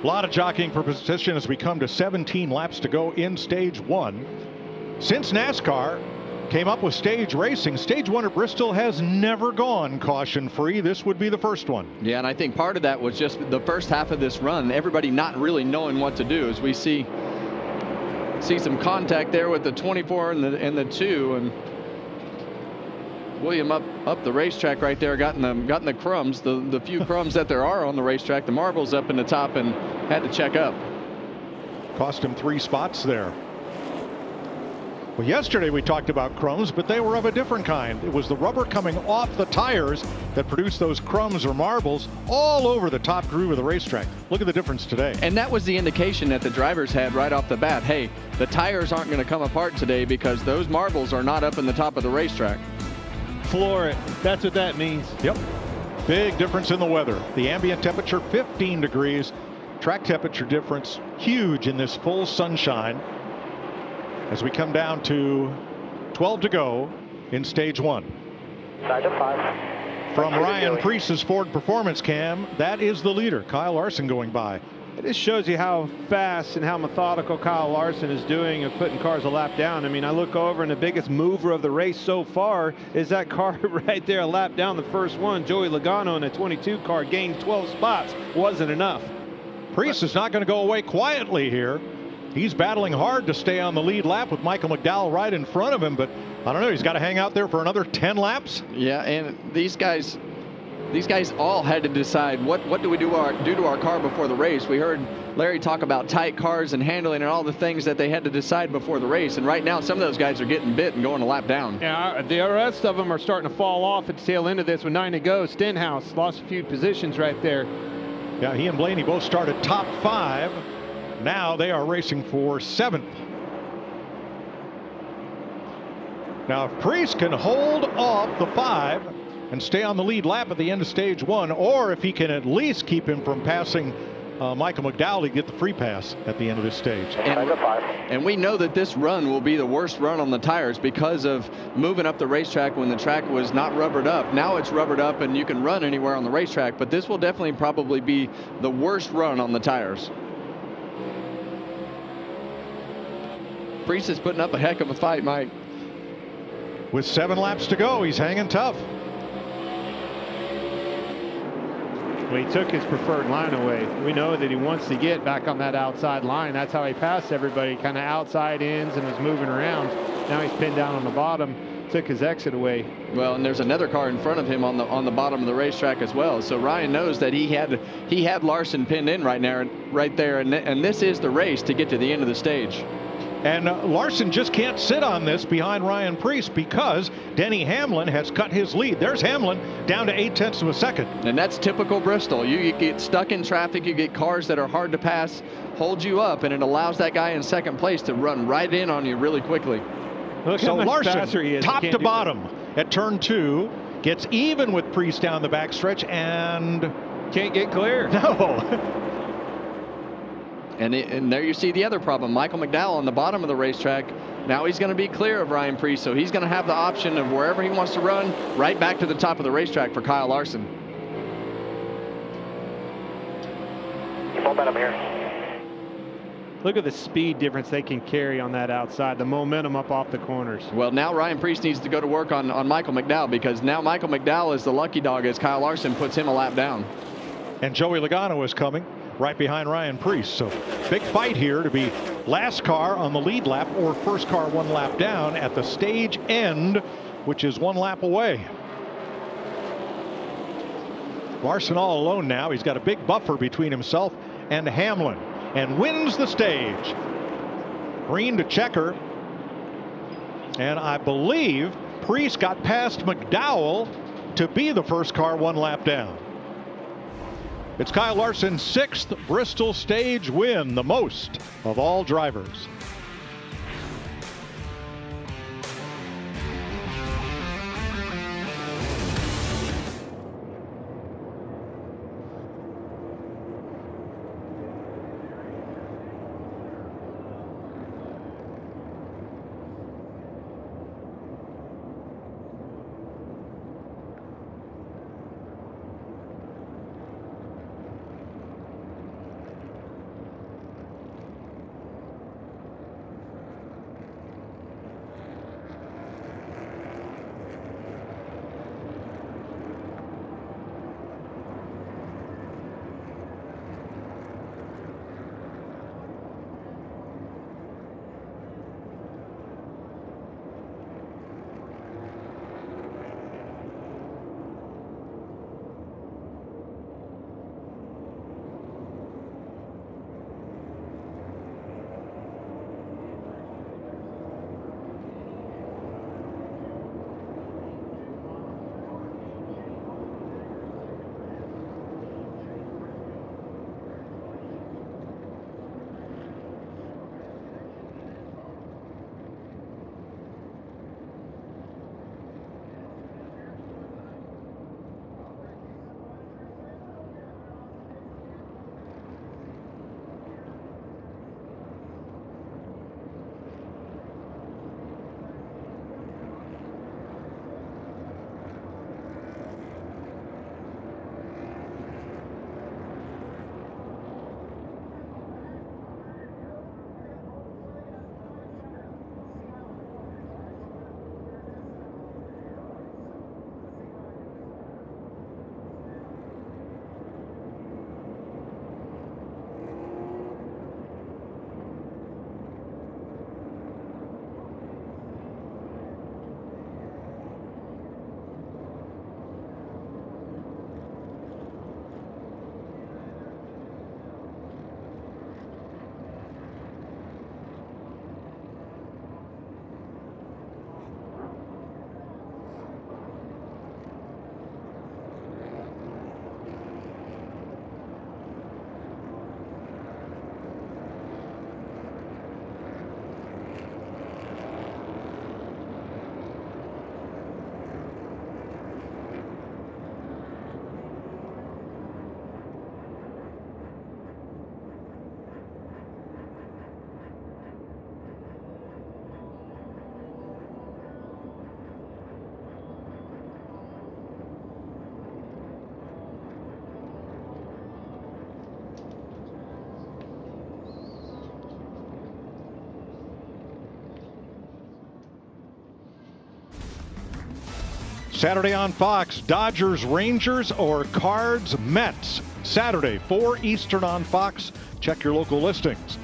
S8: A lot of jockeying for position as we come to 17 laps to go in stage 1. Since NASCAR came up with stage racing, stage 1 at Bristol has never gone caution free. This would be the first one.
S6: Yeah, and I think part of that was just the first half of this run, everybody not really knowing what to do, as we see some contact there with the 24 and the 2, and William up the racetrack right there, gotten the crumbs, the few crumbs that there are on the racetrack, the marbles up in the top, and had to check up.
S8: Cost him 3 spots there. Well, yesterday we talked about crumbs, but they were of a different kind. It was the rubber coming off the tires that produced those crumbs or marbles all over the top groove of the racetrack. Look at the difference today.
S6: And that was the indication that the drivers had right off the bat. Hey, the tires aren't going to come apart today because those marbles are not up in the top of the racetrack.
S12: Floor it. That's what that means.
S8: Yep. Big difference in the weather. The ambient temperature 15 degrees. Track temperature difference huge in this full sunshine. As we come down to 12 to go in stage 1.
S18: Side of 5.
S8: From Ryan Preece's Ford Performance Cam, that is the leader, Kyle Larson, going by.
S12: It just shows you how fast and how methodical Kyle Larson is doing of putting cars a lap down. I mean, I look over, and the biggest mover of the race so far is that car right there, a lap down, the first one. Joey Logano in a 22 car gained 12 spots. Wasn't enough.
S8: Preece is not going to go away quietly here. He's battling hard to stay on the lead lap with Michael McDowell right in front of him, but I don't know, he's got to hang out there for another 10 laps.
S6: Yeah, and these guys all had to decide what do we do to our car before the race. We heard Larry talk about tight cars and handling and all the things that they had to decide before the race. And right now, some of those guys are getting bit and going a lap down.
S12: Yeah, the rest of them are starting to fall off at the tail end of this with 9 to go. Stenhouse lost a few positions right there.
S8: Yeah, he and Blaney both started top 5. Now they are racing for 7th. Now, if Priest can hold off the 5 and stay on the lead lap at the end of stage 1, or if he can at least keep him from passing Michael McDowell to get the free pass at the end of this stage.
S6: And we know that this run will be the worst run on the tires because of moving up the racetrack when the track was not rubbered up. Now it's rubbered up and you can run anywhere on the racetrack, but this will definitely probably be the worst run on the tires. Priest is putting up a heck of a fight, Mike.
S8: With 7 laps to go, he's hanging tough.
S12: Well, he took his preferred line away. We know that he wants to get back on that outside line. That's how he passed everybody, kind of outside ins and was moving around. Now he's pinned down on the bottom, took his exit away.
S6: Well, and there's another car in front of him on the bottom of the racetrack as well. So Ryan knows that he had Larson pinned in right there, and this is the race to get to the end of the stage.
S8: And Larson just can't sit on this behind Ryan Priest because Denny Hamlin has cut his lead. There's Hamlin down to 0.8 of a second.
S6: And that's typical Bristol. You get stuck in traffic, you get cars that are hard to pass, hold you up, and it allows that guy in second place to run right in on you really quickly.
S12: Look
S8: So
S12: how much
S8: Larson,
S12: faster he is.
S8: top to bottom at turn 2, gets even with Priest down the backstretch and
S12: can't get clear.
S8: No.
S6: And there you see the other problem. Michael McDowell on the bottom of the racetrack. Now he's going to be clear of Ryan Priest, so he's going to have the option of wherever he wants to run, right back to the top of the racetrack for Kyle Larson.
S18: Momentum here.
S12: Look at the speed difference they can carry on that outside, the momentum up off the corners.
S6: Well, now Ryan Priest needs to go to work on Michael McDowell, because now Michael McDowell is the lucky dog as Kyle Larson puts him a lap down.
S8: And Joey Logano is coming right behind Ryan Priest. So big fight here to be last car on the lead lap or first car 1 lap down at the stage end, which is 1 lap away. Larson all alone now. He's got a big buffer between himself and Hamlin and wins the stage. Green to checker. And I believe Priest got past McDowell to be the first car 1 lap down. It's Kyle Larson's 6th Bristol stage win, the most of all drivers. Saturday on Fox, Dodgers, Rangers, or Cards, Mets. Saturday, 4 Eastern on Fox. Check your local listings.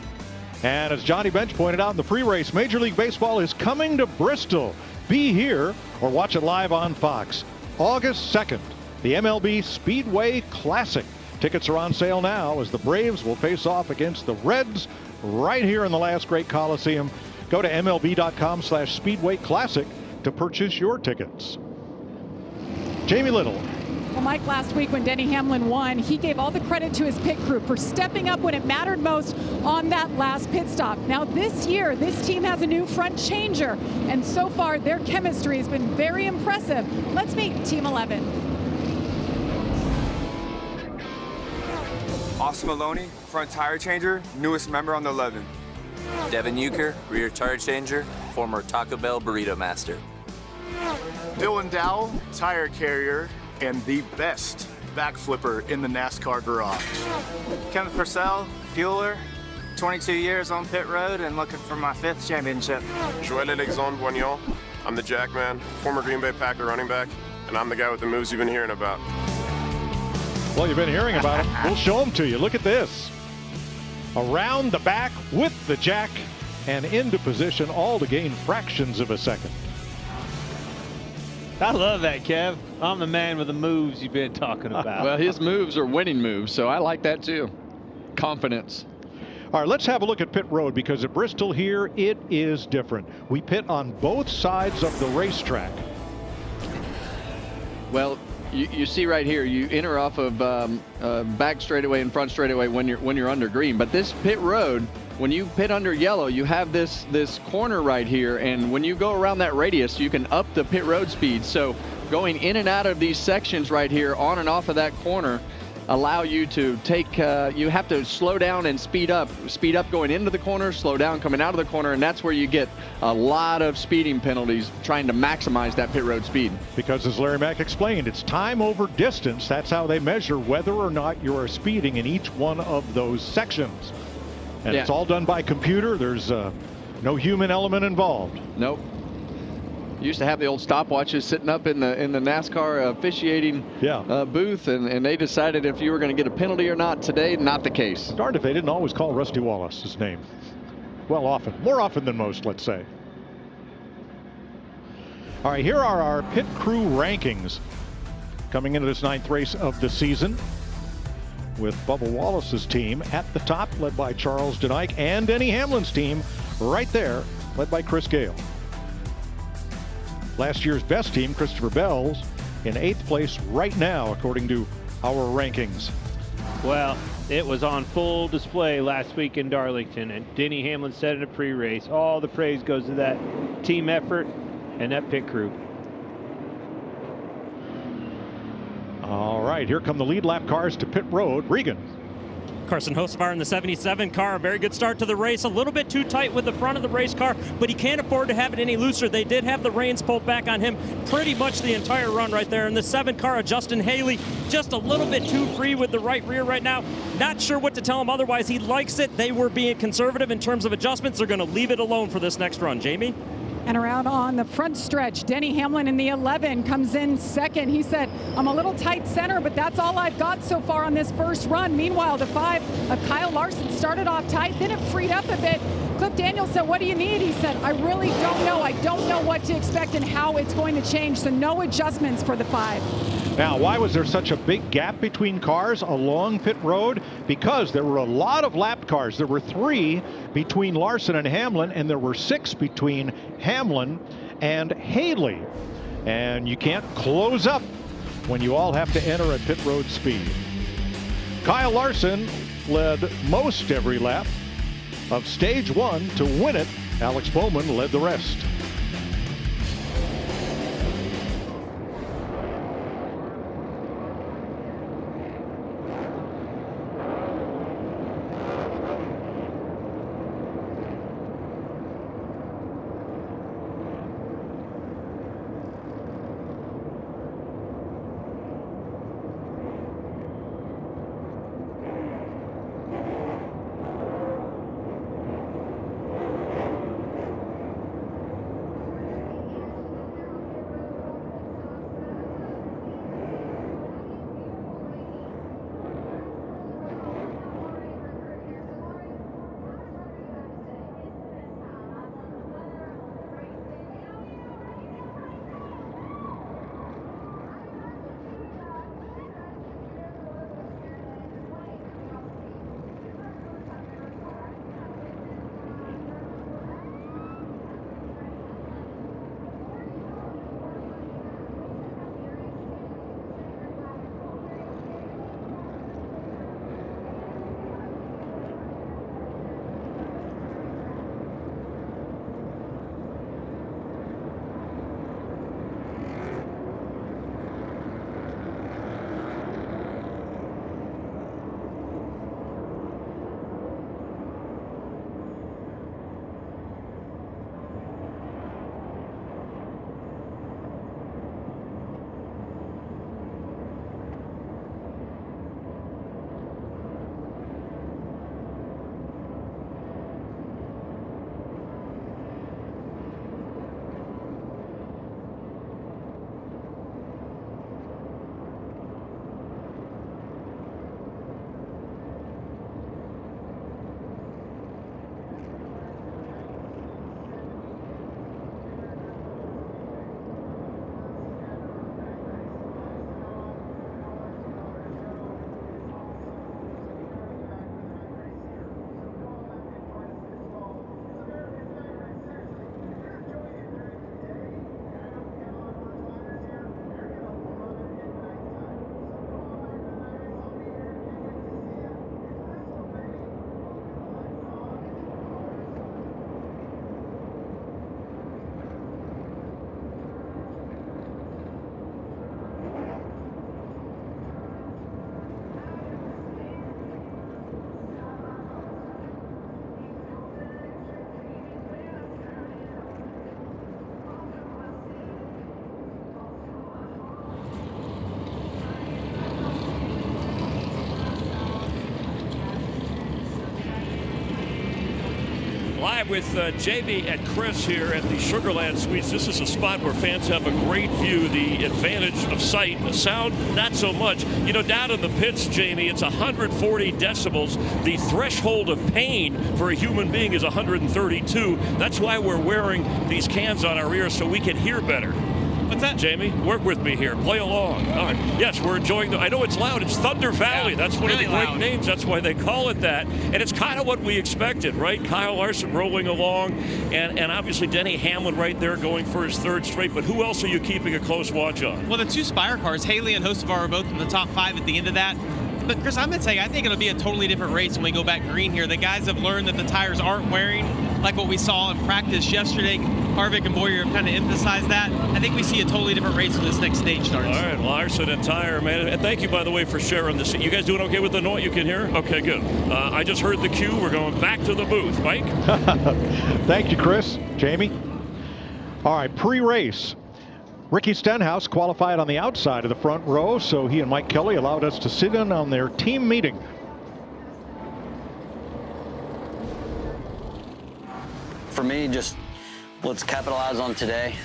S8: And as Johnny Bench pointed out in the pre-race, Major League Baseball is coming to Bristol. Be here or watch it live on Fox. August 2nd, the MLB Speedway Classic. Tickets are on sale now as the Braves will face off against the Reds right here in the last great Coliseum. Go to MLB.com/Speedway Classic to purchase your tickets. Jamie Little.
S14: Well, Mike, last week when Denny Hamlin won, he gave all the credit to his pit crew for stepping up when it mattered most on that last pit stop. Now this year, this team has a new front changer, and so far their chemistry has been very impressive. Let's meet Team 11.
S19: Austin Maloney, front tire changer, newest member on the 11.
S20: Devin Euchre, rear tire changer, former Taco Bell burrito master.
S21: Dylan Dowell, tire carrier, and the best backflipper in the NASCAR garage.
S22: Kevin Purcell, fueler, 22 years on pit road and looking for my 5th championship.
S23: Joel Alexandre Boignon, I'm the Jackman, former Green Bay Packer running back, and I'm the guy with the moves you've been hearing about.
S8: Well, you've been hearing about them. We'll show them to you. Look at this. Around the back with the jack and into position, all to gain fractions of a second.
S12: I love that, Kev. I'm the man with the moves you've been talking about.
S6: Well, his moves are winning moves, so I like that too. Confidence.
S8: All right, let's have a look at pit road, because at Bristol here, it is different. We pit on both sides of the racetrack.
S6: Well, you see right here, you enter off of back straightaway and front straightaway when you're under green. But this pit road, when you pit under yellow, you have this corner right here, and when you go around that radius, you can up the pit road speed. So going in and out of these sections right here, on and off of that corner, allow you to take, you have to slow down and speed up going into the corner, slow down coming out of the corner, and that's where you get a lot of speeding penalties trying to maximize that pit road speed.
S8: Because as Larry Mack explained, it's time over distance. That's how they measure whether or not you are speeding in each one of those sections. And it's all done by computer. There's no human element involved.
S6: Nope. Used to have the old stopwatches sitting up in the NASCAR officiating booth, and they decided if you were going to get a penalty or not. Today, not the case.
S8: Darned if they didn't always call Rusty Wallace his name. Well, often. More often than most, let's say. All right, here are our pit crew rankings coming into this 9th race of the season, with Bubba Wallace's team at the top, led by Charles Denike, and Denny Hamlin's team right there, led by Chris Gale. Last year's best team, Christopher Bell's, in 8th place right now, according to our rankings.
S12: Well, it was on full display last week in Darlington, and Denny Hamlin said in a pre-race, all the praise goes to that team effort and that pit crew.
S8: All right, here come the lead lap cars to pit road. Regan.
S15: Carson Hocemeyer in the 77 car, a very good start to the race. A little bit too tight with the front of the race car, but he can't afford to have it any looser. They did have the reins pulled back on him pretty much the entire run right there. In the 7 car of Justin Haley, just a little bit too free with the right rear right now. Not sure what to tell him otherwise. He likes it. They were being conservative in terms of adjustments. They're going to leave it alone for this next run. Jamie?
S14: And around on the front stretch, Denny Hamlin in the 11 comes in second. He said, I'm a little tight center, but that's all I've got so far on this first run. Meanwhile, the 5 of Kyle Larson started off tight, then it freed up a bit. Cliff Daniels said, what do you need? He said, I really don't know. I don't know what to expect and how it's going to change. So no adjustments for the 5.
S8: Now, why was there such a big gap between cars along pit road? Because there were a lot of lap cars. There were 3 between Larson and Hamlin, and there were 6 between Hamlin and Haley. And you can't close up when you all have to enter at pit road speed. Kyle Larson led most every lap of stage 1 to win it. Alex Bowman led the rest.
S1: Live with Jamie and Chris here at the Sugarland Suites. This is a spot where fans have a great view, the advantage of sight. Sound, not so much. You know, down in the pits, Jamie, it's 140 decibels. The threshold of pain for a human being is 132. That's why we're wearing these cans on our ears so we can hear better. What's that? Jamie, work with me here. Play along. All right. Yes, we're enjoying I know it's loud. It's Thunder Valley. That's one really of the great names. That's why they call it that. And it's kind of what we expected, right? Kyle Larson rolling along, and obviously Denny Hamlin right there going for his third straight. But who else are you keeping a close watch on?
S3: Well, the two Spire cars, Haley and Hocevar, are both in the top 5 at the end of that. But Chris, I'm going to tell you, I think it'll be a totally different race when we go back green here. The guys have learned that the tires aren't wearing like what we saw in practice yesterday. Harvick and Boyer have kind of emphasized that. I think we see a totally different race when this next stage starts. All
S1: right, Larson and Tire, man. And thank you, by the way, for sharing this. You guys doing okay with the noise you can hear? Okay, good. I just heard the cue. We're going back to the booth. Mike?
S8: Thank you, Chris. Jamie? All right, pre-race. Ricky Stenhouse qualified on the outside of the front row, so he and Mike Kelly allowed us to sit in on their team meeting.
S5: For me, just let's capitalize on today.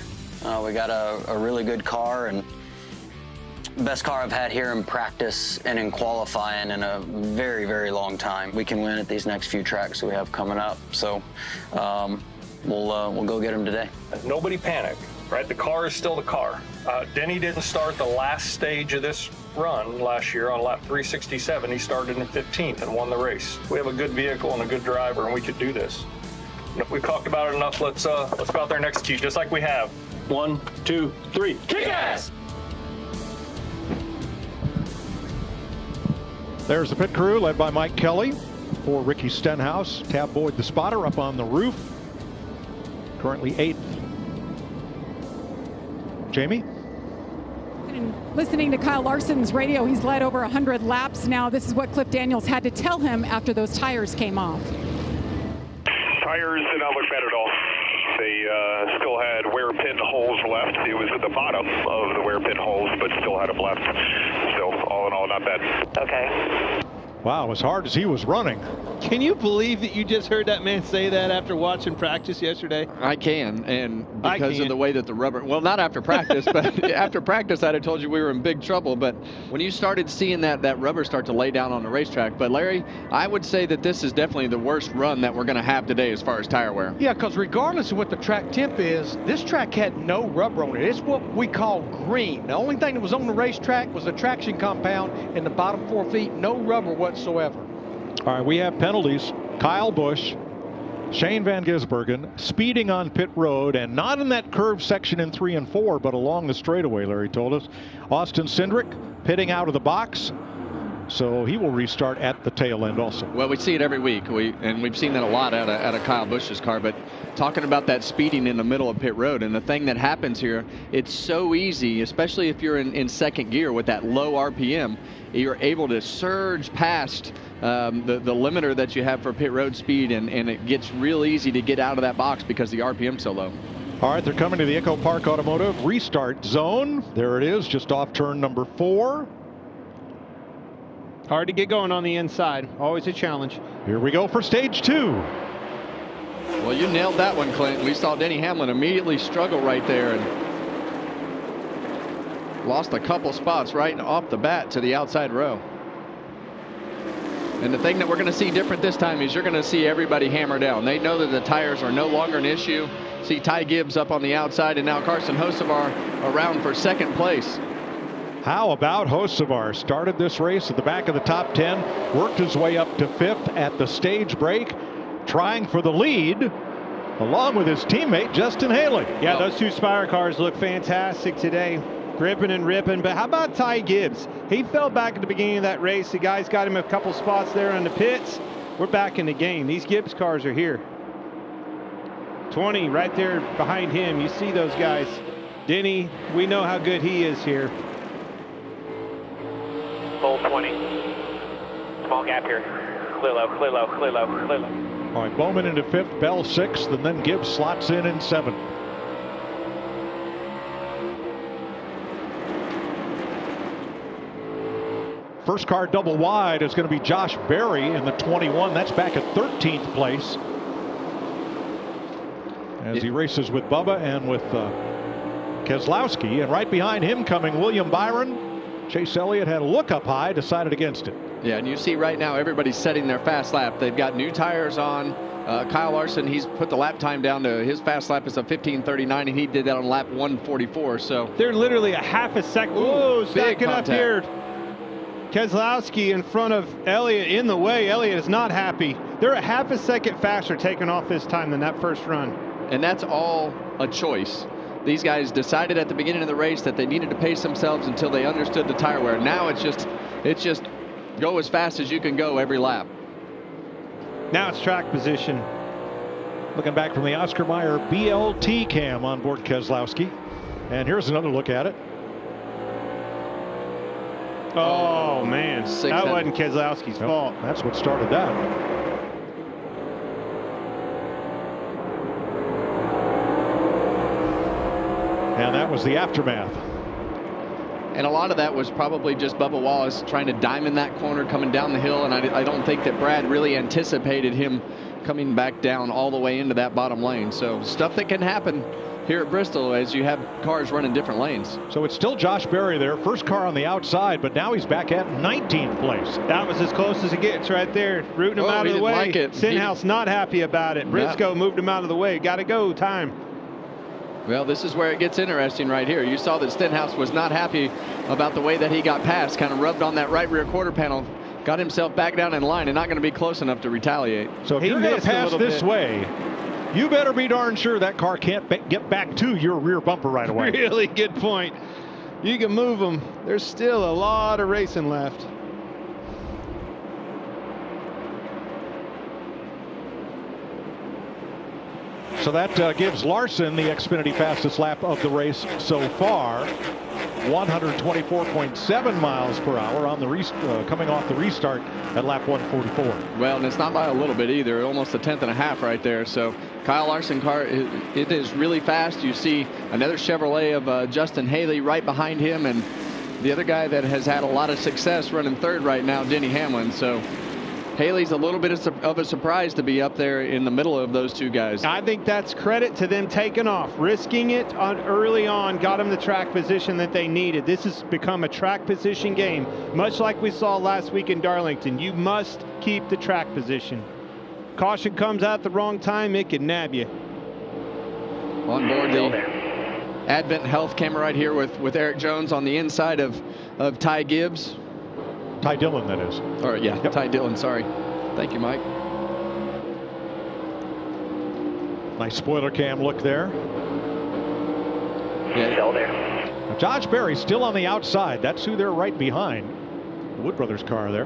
S5: We got a really good car and best car I've had here in practice and in qualifying in a very, very long time. We can win at these next few tracks we have coming up, so we'll go get them today.
S24: Nobody panic. Right, the car is still the car. Denny didn't start the last stage of this run last year on lap 367. He started in 15th and won the race. We have a good vehicle and a good driver, and we could do this. We've talked about it enough. Let's go out there and execute just like we have. 1, 2, 3, kick ass!
S8: There's the pit crew led by Mike Kelly for Ricky Stenhouse. Tab Boyd, the spotter, up on the roof. Currently 8th. Jamie?
S14: Listening to Kyle Larson's radio, he's led over 100 laps now. This is what Cliff Daniels had to tell him after those tires came off.
S17: Tires did not look bad at all. They still had wear pin holes left. It was at the bottom of the wear pin holes, but still had them left. So all in all, not bad.
S13: Okay.
S8: Wow, as hard as he was running.
S12: Can you believe that you just heard that man say that after watching practice yesterday?
S6: I can, and because of the way that the rubber, well, not after practice, but after practice I'd have told you we were in big trouble. But when you started seeing that rubber start to lay down on the racetrack, but Larry, I would say that this is definitely the worst run that we're going to have today as far as tire wear.
S16: Yeah, because regardless of what the track temp is, this track had no rubber on it. It's what we call green. The only thing that was on the racetrack was the traction compound in the bottom 4 feet, no rubber whatsoever.
S8: All right, we have penalties. Kyle Busch, Shane Van Gisbergen speeding on pit road, and not in that curved section in 3 and 4, but along the straightaway, Larry told us. Austin Cindric pitting out of the box, so he will restart at the tail end also.
S6: Well, we see it every week, and we've seen that a lot out of Kyle Busch's car. But talking about that speeding in the middle of pit road, and the thing that happens here, it's so easy, especially if you're in second gear with that low RPM. You're able to surge past the limiter that you have for pit road speed, and it gets real easy to get out of that box because the RPM's so low.
S8: All right, they're coming to the Echo Park Automotive restart zone. There it is, just off turn number 4.
S12: Hard to get going on the inside. Always a challenge.
S8: Here we go for stage 2.
S6: Well, you nailed that one, Clint. We saw Denny Hamlin immediately struggle right there and lost a couple spots right off the bat to the outside row. And the thing that we're going to see different this time is you're going to see everybody hammer down. They know that the tires are no longer an issue. See Ty Gibbs up on the outside, and now Carson Hocevar around for second place.
S8: How about Hocevar? Started this race at the back of the top 10, worked his way up to 5th at the stage break, trying for the lead, along with his teammate Justin Haley.
S12: Yeah, those two Spire cars look fantastic today. Gripping and ripping. But how about Ty Gibbs? He fell back at the beginning of that race. The guys got him a couple spots there on the pits. We're back in the game. These Gibbs cars are here. 20 right there behind him. You see those guys. Denny, we know how good he is here.
S2: Full 20. Small gap here. Clear low, clear low, clear low, clear low.
S8: All right, Bowman into 5th, Bell 6th, and then Gibbs slots in 7th. First car double wide is going to be Josh Berry in the 21. That's back at 13th place. as he races with Bubba and with Keselowski. And right behind him coming William Byron. Chase Elliott had a look up high, decided against it.
S6: Yeah, and you see right now everybody's setting their fast lap. They've got new tires on. Kyle Larson, he's put the lap time down to his fast lap is a 15:39, and he did that on lap 144. So
S9: they're literally a half a second. Whoa, stacking up here. Keselowski in front of Elliott in the way. Elliott is not happy. They're a half a second faster taking off this time than that first run.
S6: And that's all a choice. These guys decided at the beginning of the race that they needed to pace themselves until they understood the tire wear. Now it's just go as fast as you can go every lap.
S9: Now it's track position.
S8: Looking back from the Oscar Mayer BLT cam on board Keselowski. And here's another look at it.
S9: Oh, man. That wasn't Keselowski's fault.
S8: That's what started that. And that was the aftermath.
S6: And a lot of that was probably just Bubba Wallace trying to diamond that corner coming down the hill. And I don't think that Brad really anticipated him coming back down all the way into that bottom lane. So stuff that can happen here at Bristol as you have cars running different lanes.
S8: So it's still Josh Berry there, first car on the outside, but now he's back at 19th place.
S9: That was as close as it gets right there, rooting him out of the way.
S6: Like it.
S9: Stenhouse not happy about it. Briscoe moved him out of the way. Got to go, time.
S6: Well, this is where it gets interesting right here. You saw that Stenhouse was not happy about the way that he got past, kind of rubbed on that right rear quarter panel, got himself back down in line and not going to be close enough to retaliate.
S8: So if you're going to pass this way, you better be darn sure that car can't get back to your rear bumper right away.
S9: Really good point. You can move them. There's still a lot of racing left.
S8: So that gives Larson the Xfinity fastest lap of the race so far. 124.7 miles per hour on the coming off the restart at lap 144.
S6: Well, and it's not by a little bit either, almost a tenth and a half right there. So Kyle Larson car, it is really fast. You see another Chevrolet of Justin Haley right behind him, and the other guy that has had a lot of success running third right now, Denny Hamlin. So Haley's a little bit of a surprise to be up there in the middle of those two guys.
S9: I think that's credit to them taking off, risking it early on, got them the track position that they needed. This has become a track position game, much like we saw last week in Darlington. You must keep the track position. Caution comes out at the wrong time, it can nab you.
S6: On board the Advent Health camera right here with Eric Jones on the inside of Ty Gibbs.
S8: Ty Dillon, that is.
S6: All right, yeah, yep. Ty Dillon, sorry. Thank you, Mike.
S8: Nice spoiler cam look there.
S6: Yeah.
S18: Still there.
S8: Now, Josh Berry still on the outside. That's who they're right behind. The Wood Brothers car there.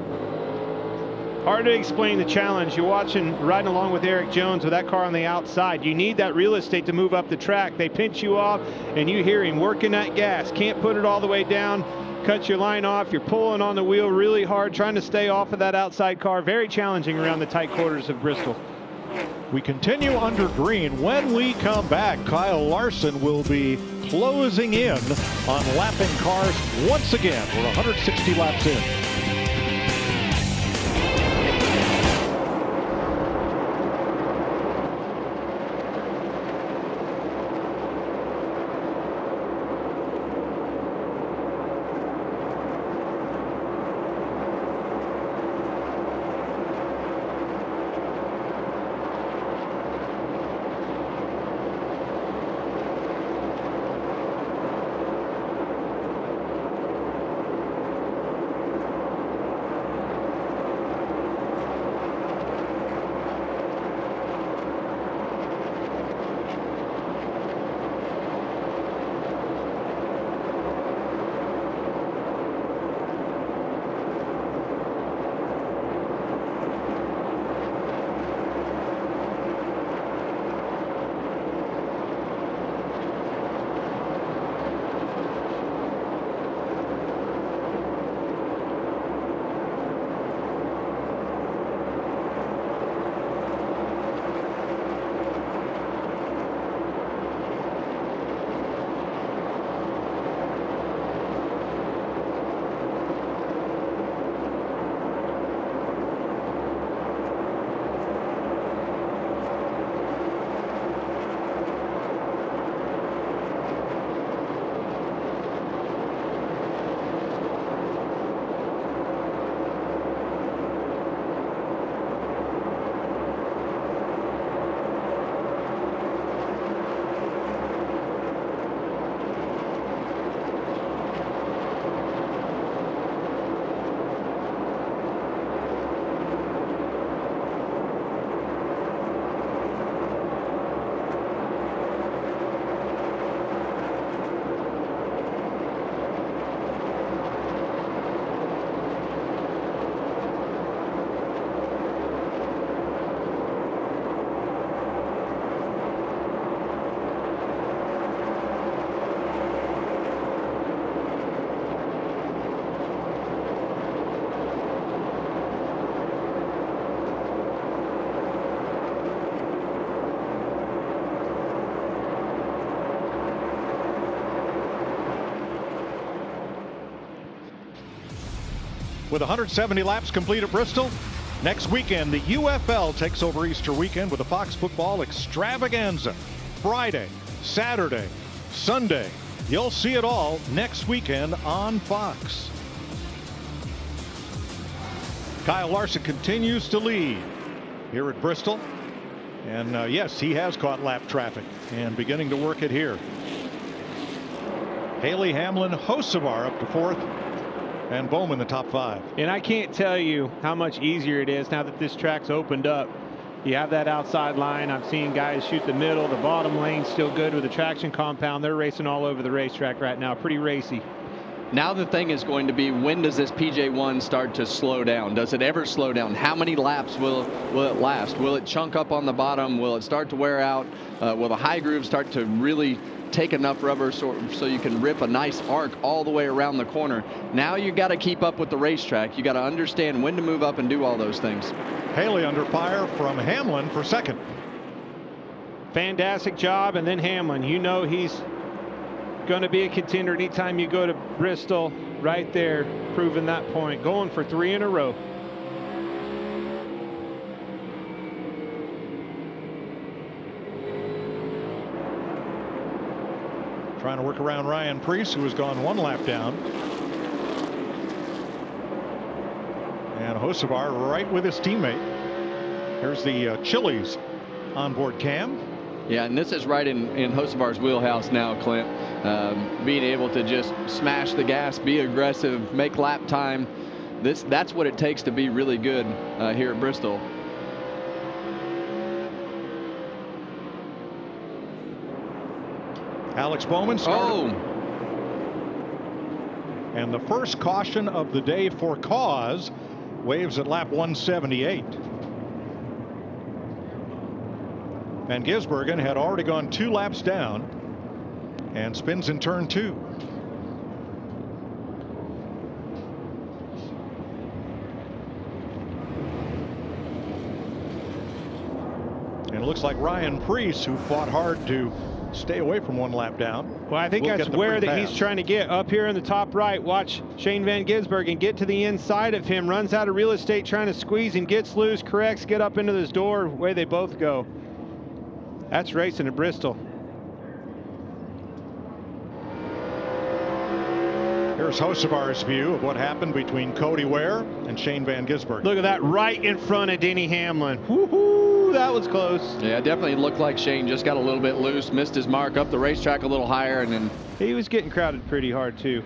S9: Hard to explain the challenge. You're riding along with Eric Jones with that car on the outside. You need that real estate to move up the track. They pinch you off, and you hear him working that gas. Can't put it all the way down. Cut your line off. You're pulling on the wheel really hard, trying to stay off of that outside car. Very challenging around the tight quarters of Bristol.
S8: We continue under green. When we come back, Kyle Larson will be closing in on lapping cars once again. We're 160 laps in. with 170 laps complete at Bristol. Next weekend, the UFL takes over Easter weekend with a Fox football extravaganza. Friday, Saturday, Sunday. You'll see it all next weekend on Fox. Kyle Larson continues to lead here at Bristol. And yes, he has caught lap traffic and beginning to work it here. Haley, Hamlin, Hocevar up to 4th, and Bowman the top 5.
S12: And I can't tell you how much easier it is now that this track's opened up. You have that outside line. I'm seeing guys shoot the middle. The bottom lane's still good with the traction compound. They're racing all over the racetrack right now. Pretty racy.
S6: Now the thing is going to be, when does this PJ1 start to slow down? Does it ever slow down? How many laps will it last? Will it chunk up on the bottom? Will it start to wear out? Will the high groove start to really take enough rubber so you can rip a nice arc all the way around the corner? Now you got to keep up with the racetrack. You got to understand when to move up and do all those things.
S8: Haley under fire from Hamlin for 2nd.
S12: Fantastic job. And then Hamlin, you know he's going to be a contender anytime you go to Bristol. Right there, proving that point, going for 3 in a row.
S8: Trying to work around Ryan Preece, who has gone 1 lap down. And Hocevar right with his teammate. Here's the Chili's onboard cam.
S6: Yeah, and this is right in Hocevar's wheelhouse now, Clint. Being able to just smash the gas, be aggressive, make lap time. That's what it takes to be really good here at Bristol.
S8: Alex Bowman started. And the first caution of the day for cause waves at lap 178. Van Gisbergen had already gone 2 laps down and spins in turn 2. And it looks like Ryan Preece, who fought hard to stay away from 1 lap down.
S12: Well, I think that's where that he's trying to get up here in the top right. Watch Shane Van Gisbergen get to the inside of him, runs out of real estate trying to squeeze him, gets loose, corrects, get up into this door. Way they both go. That's racing at Bristol.
S8: Here's Hocevar's view of what happened between Cody Ware and Shane Van Gisbergen.
S12: Look at that, right in front of Denny Hamlin. Woohoo, that was close.
S6: Yeah, it definitely looked like Shane just got a little bit loose, missed his mark up the racetrack a little higher, and then
S12: he was getting crowded pretty hard too.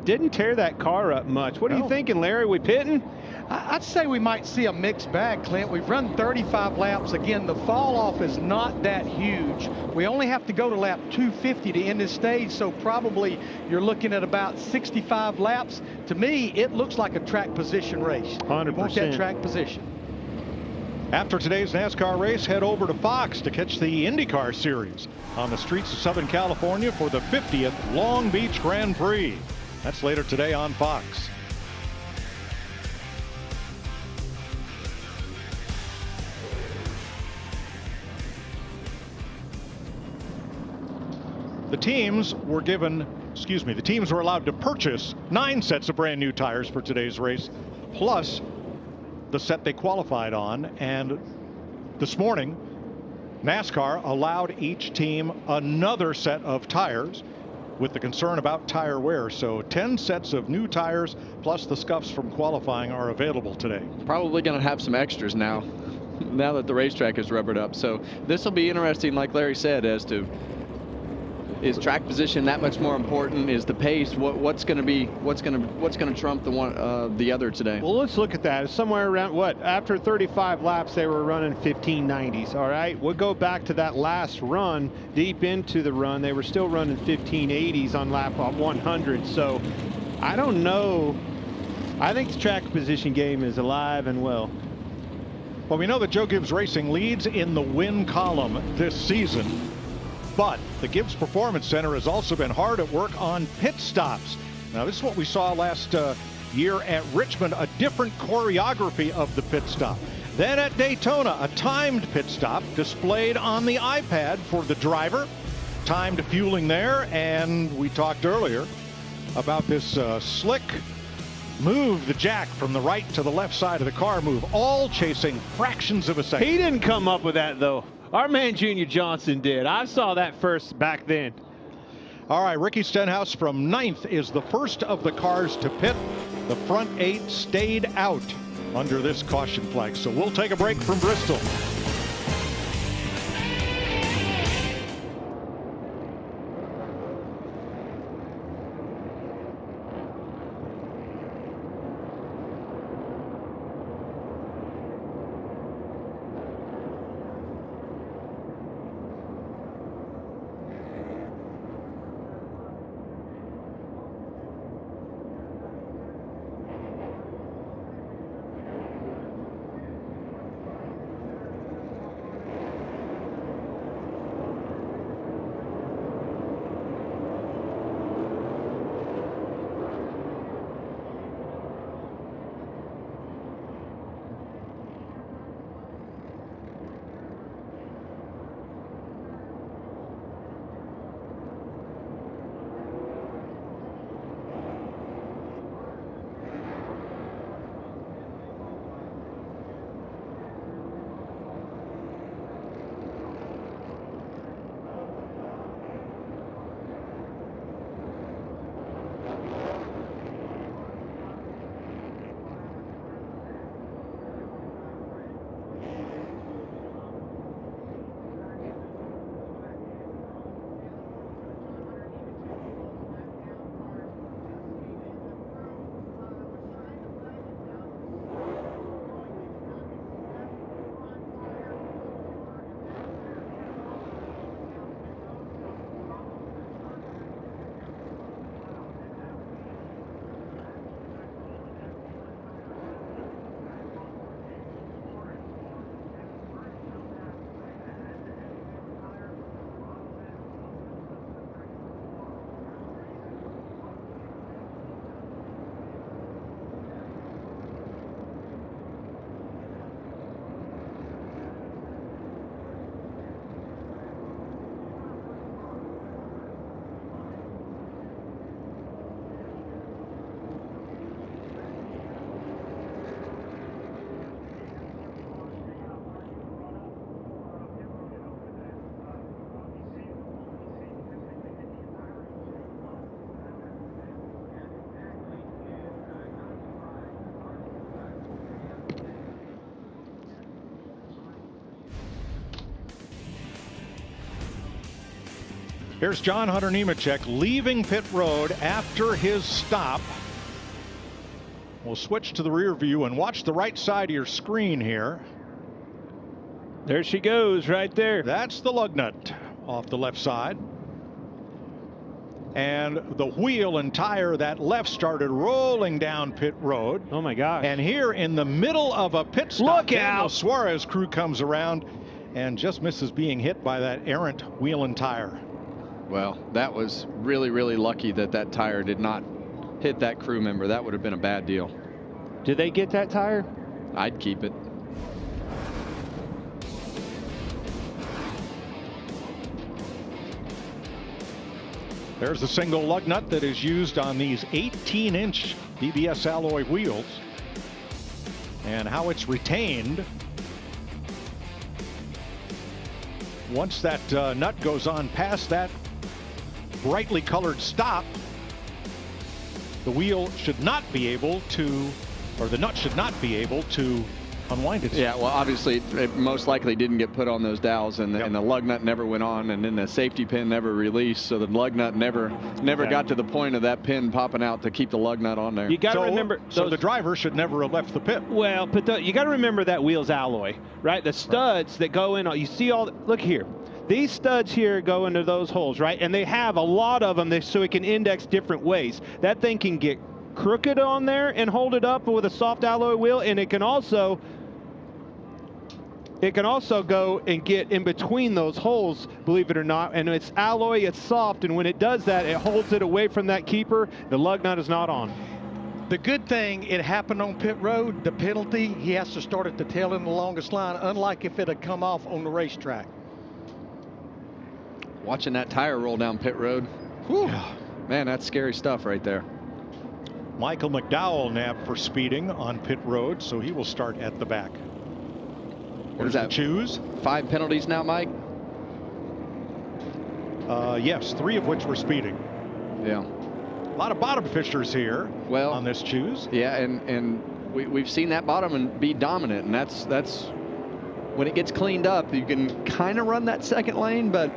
S12: Didn't tear that car up much. What are you thinking, Larry? We pitting?
S16: I'd say we might see a mixed bag, Clint. We've run 35 laps. Again, the fall off is not that huge. We only have to go to lap 250 to end this stage, so probably you're looking at about 65 laps. To me, it looks like a track position race.
S12: 100%.
S16: You want that track position.
S8: After today's NASCAR race, head over to Fox to catch the IndyCar Series on the streets of Southern California for the 50th Long Beach Grand Prix. That's later today on Fox. The teams were allowed to purchase 9 sets of brand new tires for today's race, plus the set they qualified on. And this morning, NASCAR allowed each team another set of tires with the concern about tire wear. So 10 sets of new tires plus the scuffs from qualifying are available today.
S6: Probably going to have some extras now that the racetrack is rubbered up. So this will be interesting, like Larry said, as to is track position that much more important? Is the pace what's going to trump the other today?
S12: Well, let's look at that. It's somewhere around after 35 laps they were running 1590s. All right, we'll go back to that last run. Deep into the run, they were still running 1580s on lap 100. So I don't know. I think the track position game is alive and well.
S8: Well, we know that Joe Gibbs Racing leads in the win column this season. But the Gibbs Performance Center has also been hard at work on pit stops. Now, this is what we saw last year at Richmond, a different choreography of the pit stop. Then at Daytona, a timed pit stop displayed on the iPad for the driver. timed fueling there, and we talked earlier about this slick move, the jack from the right to the left side of the car move, all chasing fractions of a second.
S12: He didn't come up with that, though. Our man Junior Johnson did. I saw that first back then.
S8: All right, Ricky Stenhouse from 9th is the first of the cars to pit. The front 8 stayed out under this caution flag. So we'll take a break from Bristol. Here's John Hunter Nemechek leaving pit road after his stop. We'll switch to the rear view and watch the right side of your screen here.
S12: There she goes right there.
S8: That's the lug nut off the left side. And the wheel and tire, that left, started rolling down pit road.
S12: Oh my gosh.
S8: And here in the middle of a pit stop,
S12: Look out!
S8: Daniel Suarez crew comes around and just misses being hit by that errant wheel and tire.
S6: Well, that was really, really lucky that that tire did not hit that crew member. That would have been a bad deal.
S12: Did they get that tire?
S6: I'd keep it.
S8: There's the single lug nut that is used on these 18-inch BBS alloy wheels. And how it's retained. Once that nut goes on past that brightly colored stop, the wheel should not be able to, or the nut should not be able to unwind itself.
S6: Yeah, well, obviously, it most likely didn't get put on those dowels, and the lug nut never went on, and then the safety pin never released, so the lug nut never got to the point of that pin popping out to keep the lug nut on there.
S12: You got to remember.
S8: So the driver should never have left the pit.
S12: Well, but you got to remember that wheel's alloy, right? The studs that go in, you see all, look here. These studs here go into those holes, right? And they have a lot of them so it can index different ways. That thing can get crooked on there and hold it up with a soft alloy wheel, and it can also go and get in between those holes, believe it or not. And it's alloy, it's soft, and when it does that, it holds it away from that keeper. The lug nut is not on.
S16: The good thing, it happened on pit road. The penalty, he has to start at the tail end of the longest line, unlike if it had come off on the racetrack.
S6: Watching that tire roll down pit road. Whew. Yeah. Man, that's scary stuff right there.
S8: Michael McDowell nabbed for speeding on pit road, so he will start at the back.
S6: What does that choose? 5 penalties now, Mike?
S8: Yes, 3 of which were speeding.
S6: Yeah.
S8: A lot of bottom fishers here on this choose.
S6: Yeah, and we've seen that bottom and be dominant, and that's when it gets cleaned up, you can kind of run that second lane, but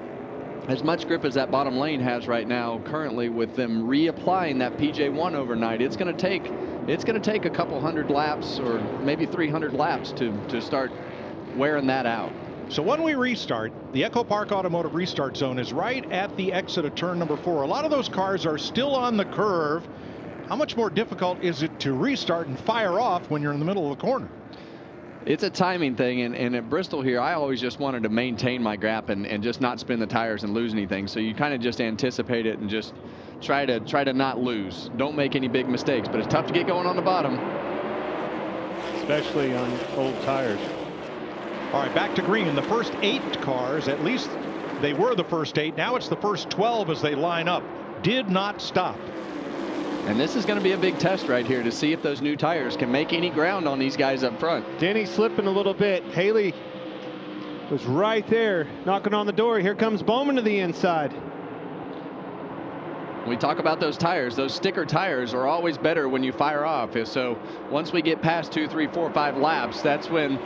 S6: as much grip as that bottom lane has right now, currently with them reapplying that PJ1 overnight, it's going to take a couple hundred laps or maybe 300 laps to start wearing that out.
S8: So when we restart, the Echo Park Automotive Restart Zone is right at the exit of turn number 4. A lot of those cars are still on the curve. How much more difficult is it to restart and fire off when you're in the middle of the corner?
S6: It's a timing thing, and at Bristol here, I always just wanted to maintain my gap and just not spin the tires and lose anything. So you kind of just anticipate it and just try to not lose. Don't make any big mistakes, but it's tough to get going on the bottom.
S12: Especially on old tires.
S8: All right, back to green. The first 8 cars, at least they were the first 8. Now it's the first 12 as they line up. Did not stop.
S6: And this is going to be a big test right here to see if those new tires can make any ground on these guys up front.
S12: Denny slipping a little bit. Haley was right there knocking on the door. Here comes Bowman to the inside.
S6: We talk about those tires. Those sticker tires are always better when you fire off. So once we get past 2, 3, 4, 5 laps, that's when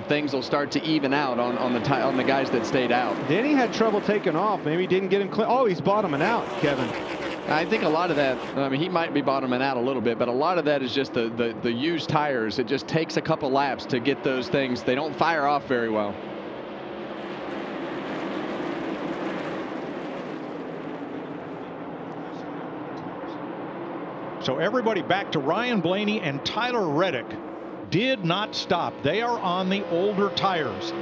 S6: things will start to even out on the guys that stayed out.
S12: Denny had trouble taking off. Maybe didn't get him clear. Oh, he's bottoming out, Kevin.
S6: I think a lot of that, I mean, he might be bottoming out a little bit, but a lot of that is just the used tires. It just takes a couple laps to get those things. They don't fire off very well.
S8: So everybody back to Ryan Blaney and Tyler Reddick did not stop. They are on the older tires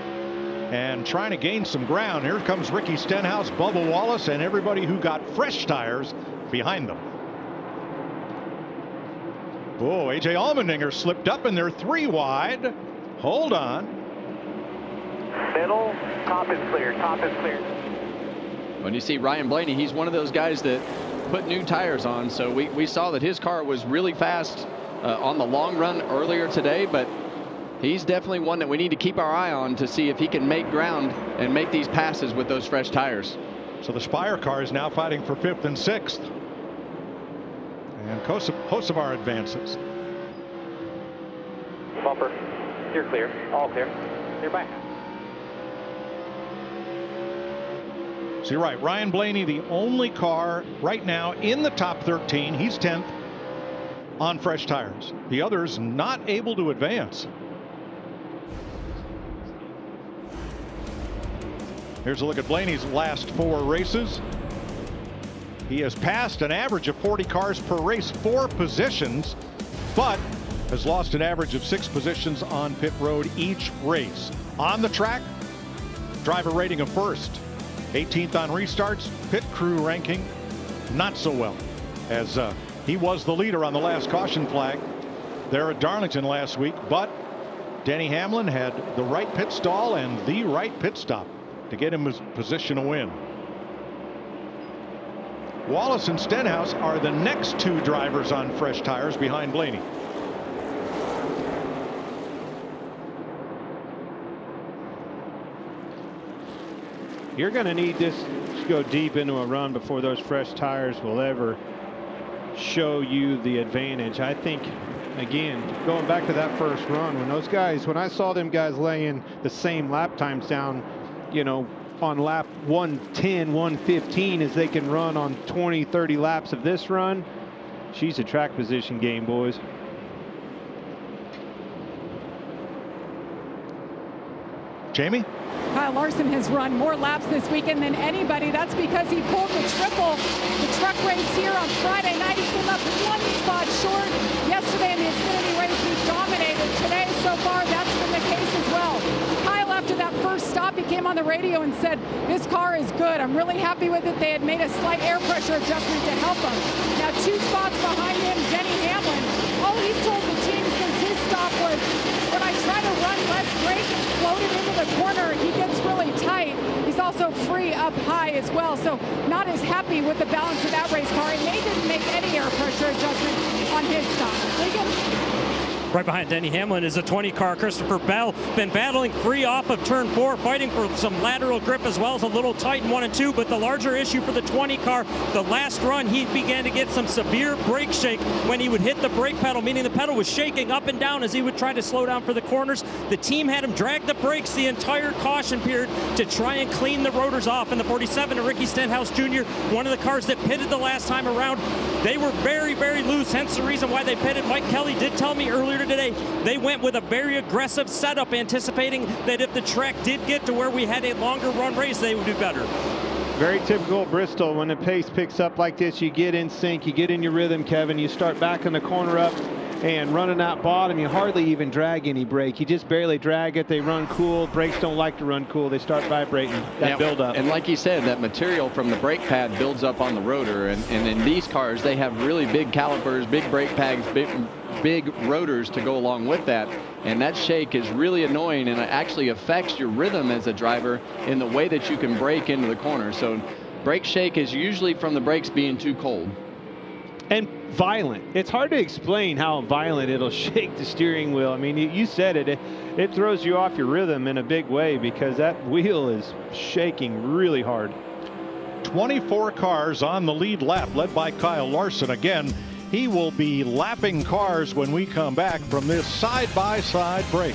S8: and trying to gain some ground. Here comes Ricky Stenhouse, Bubba Wallace, and everybody who got fresh tires behind them. Oh, AJ Allmendinger slipped up and they're 3 wide. Hold on.
S18: Middle, top is clear, top is clear.
S6: When you see Ryan Blaney, he's one of those guys that put new tires on. So we saw that his car was really fast on the long run earlier today, but he's definitely one that we need to keep our eye on to see if he can make ground and make these passes with those fresh tires.
S8: So the Spire car is now fighting for 5th and 6th. And Kosovar advances.
S18: Bumper, you're clear, all clear. You're back.
S8: So you're right, Ryan Blaney, the only car right now in the top 13. He's 10th on fresh tires. The others not able to advance. Here's a look at Blaney's last 4 races. He has passed an average of 40 cars per race, 4 positions, but has lost an average of 6 positions on pit road each race. On the track, driver rating of 1st. 18th on restarts, pit crew ranking not so well, as he was the leader on the last caution flag there at Darlington last week, but Denny Hamlin had the right pit stall and the right pit stop to get him his position to win. Wallace and Stenhouse are the next 2 drivers on fresh tires behind Blaney.
S12: You're going to need this to go deep into a run before those fresh tires will ever show you the advantage. I think, again, going back to that first run, when I saw them guys laying the same lap times down, you know, on lap 110, 115 as they can run on 20, 30 laps of this run, she's a track position game, boys.
S8: Jamie?
S14: Kyle Larson has run more laps this weekend than anybody. That's because he pulled the triple. The truck race here on Friday night, he came up 1 spot short. Yesterday in the Xfinity race, he dominated. Today, so far, that's been the case as well. Kyle, after that first stop, he came on the radio and said, this car is good. I'm really happy with it. They had made a slight air pressure adjustment to help him. Now 2 spots behind him, Denny Hamlin. All he's told the team since his stop was, when I try to run less brake and float it into the corner, he gets really tight. He's also free up high as well, so not as happy with the balance of that race car. And they didn't make any air pressure adjustment on his stop. Regan?
S15: Right behind Denny Hamlin is a 20 car, Christopher Bell. Been battling free off of turn 4, fighting for some lateral grip as well as a little tight in 1 and 2. But the larger issue for the 20 car, the last run, he began to get some severe brake shake when he would hit the brake pedal, meaning the pedal was shaking up and down as he would try to slow down for the corners. The team had him drag the brakes the entire caution period to try and clean the rotors off. And the 47 of Ricky Stenhouse Jr., one of the cars that pitted the last time around, they were very, very loose, hence the reason why they pitted. Mike Kelly did tell me earlier today they went with a very aggressive setup, anticipating that if the track did get to where we had a longer run race, they would do better.
S12: Very typical Bristol. When the pace picks up like this, you get in sync, you get in your rhythm, Kevin. You start backing the corner up and running out bottom. You hardly even drag any brake. You just barely drag it. They run cool. Brakes don't like to run cool. They start vibrating. That build up.
S6: And like you said, that material from the brake pad builds up on the rotor. And in these cars, they have really big calipers, big brake pads, big rotors to go along with that. And that shake is really annoying, and it actually affects your rhythm as a driver in the way that you can brake into the corner. So brake shake is usually from the brakes being too cold.
S12: And violent. It's hard to explain how violent it'll shake the steering wheel. I mean, you said it. It throws you off your rhythm in a big way because that wheel is shaking really hard.
S8: 24 cars on the lead lap, led by Kyle Larson. Again, he will be lapping cars when we come back from this side-by-side break.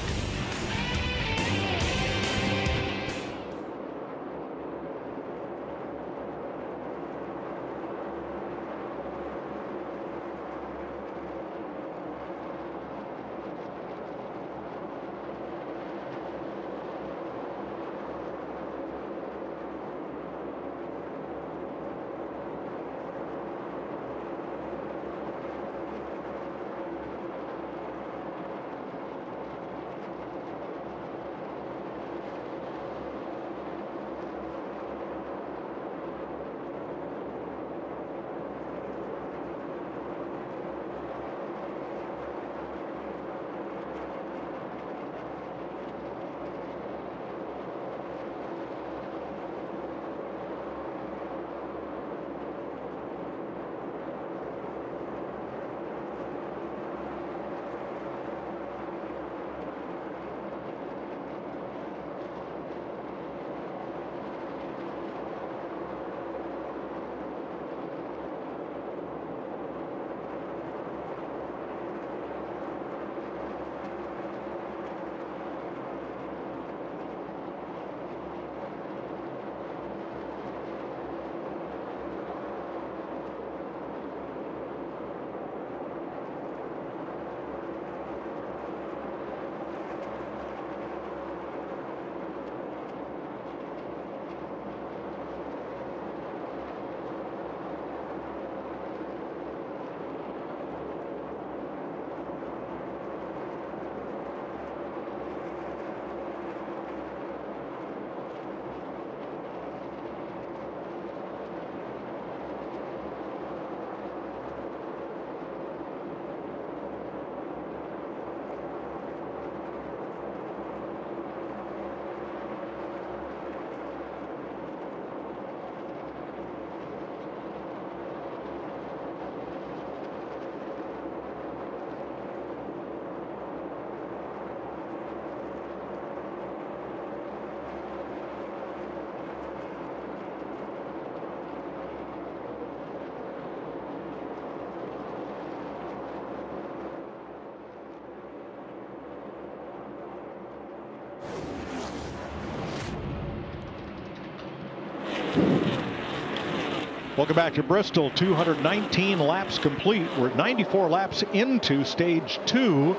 S8: Welcome back to Bristol. 219 laps complete. We're 94 laps into stage 2,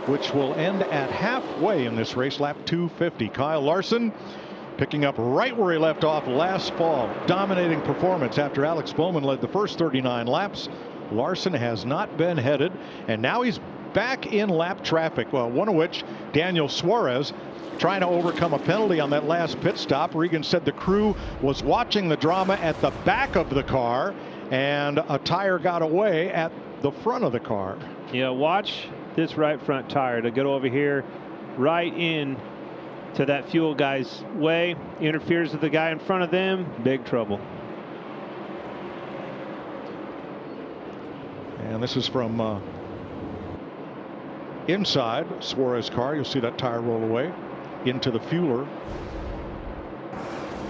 S8: which will end at halfway in this race, lap 250. Kyle Larson picking up right where he left off last fall. Dominating performance after Alex Bowman led the first 39 laps. Larson has not been headed, and now he's back in lap traffic. Well, one of which, Daniel Suarez, trying to overcome a penalty on that last pit stop. Regan said the crew was watching the drama at the back of the car, and a tire got away at the front of the car.
S12: Yeah, watch this right front tire to get over here right in to that fuel guy's way, interferes with the guy in front of them, big trouble.
S8: And this is from inside Suarez's car. You'll see that tire roll away into the fueler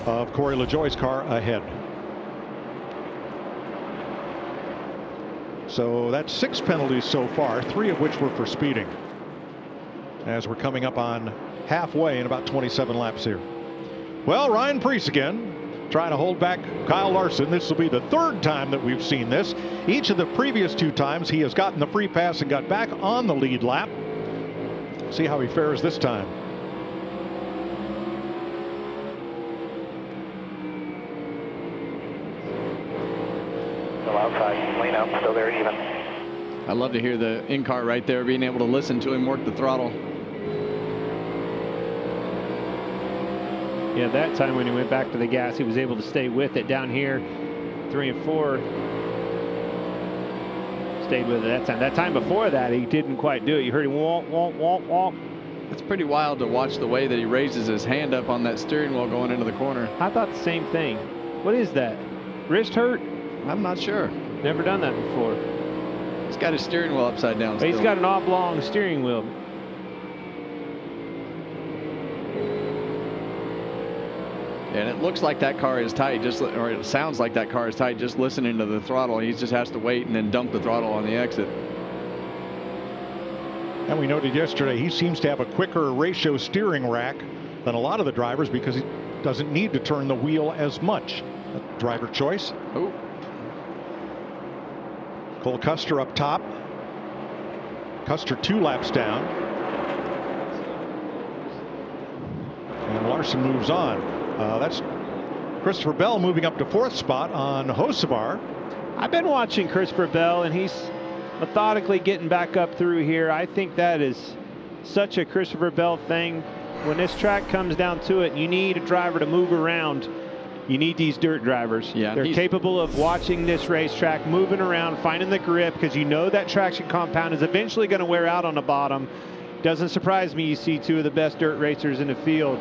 S8: of Corey LaJoie's car ahead. So that's 6 penalties so far, 3 of which were for speeding, as we're coming up on halfway in about 27 laps here. Well, Ryan Preece again trying to hold back Kyle Larson. This will be the 3rd time that we've seen this. Each of the previous 2 times he has gotten the free pass and got back on the lead lap. See how he fares this time.
S13: Still outside, clean up, still there even.
S6: I love to hear the in-car right there, being able to listen to him work the throttle.
S12: Yeah, that time when he went back to the gas, he was able to stay with it. Down here, 3 and 4, stayed with it that time. That time before that, he didn't quite do it. You heard him womp, womp, womp, womp.
S6: It's pretty wild to watch the way that he raises his hand up on that steering wheel going into the corner.
S12: I thought the same thing. What is that? Wrist hurt?
S6: I'm not sure.
S12: Never done that before.
S6: He's got his steering wheel upside down
S12: He's got an oblong steering wheel.
S6: And it looks like that car is tight, or it sounds like that car is tight just listening to the throttle. He just has to wait and then dump the throttle on the exit.
S8: And we noted yesterday he seems to have a quicker ratio steering rack than a lot of the drivers because he doesn't need to turn the wheel as much. A driver choice.
S6: Oh.
S8: Cole Custer up top. Custer 2 laps down. And Larson moves on. That's Christopher Bell moving up to 4th spot on Hocevar.
S12: I've been watching Christopher Bell, and he's methodically getting back up through here. I think that is such a Christopher Bell thing. When this track comes down to it, you need a driver to move around. You need these dirt drivers.
S6: Yeah,
S12: they're capable of watching this racetrack, moving around, finding the grip, because you know that traction compound is eventually going to wear out on the bottom. Doesn't surprise me you see 2 of the best dirt racers in the field,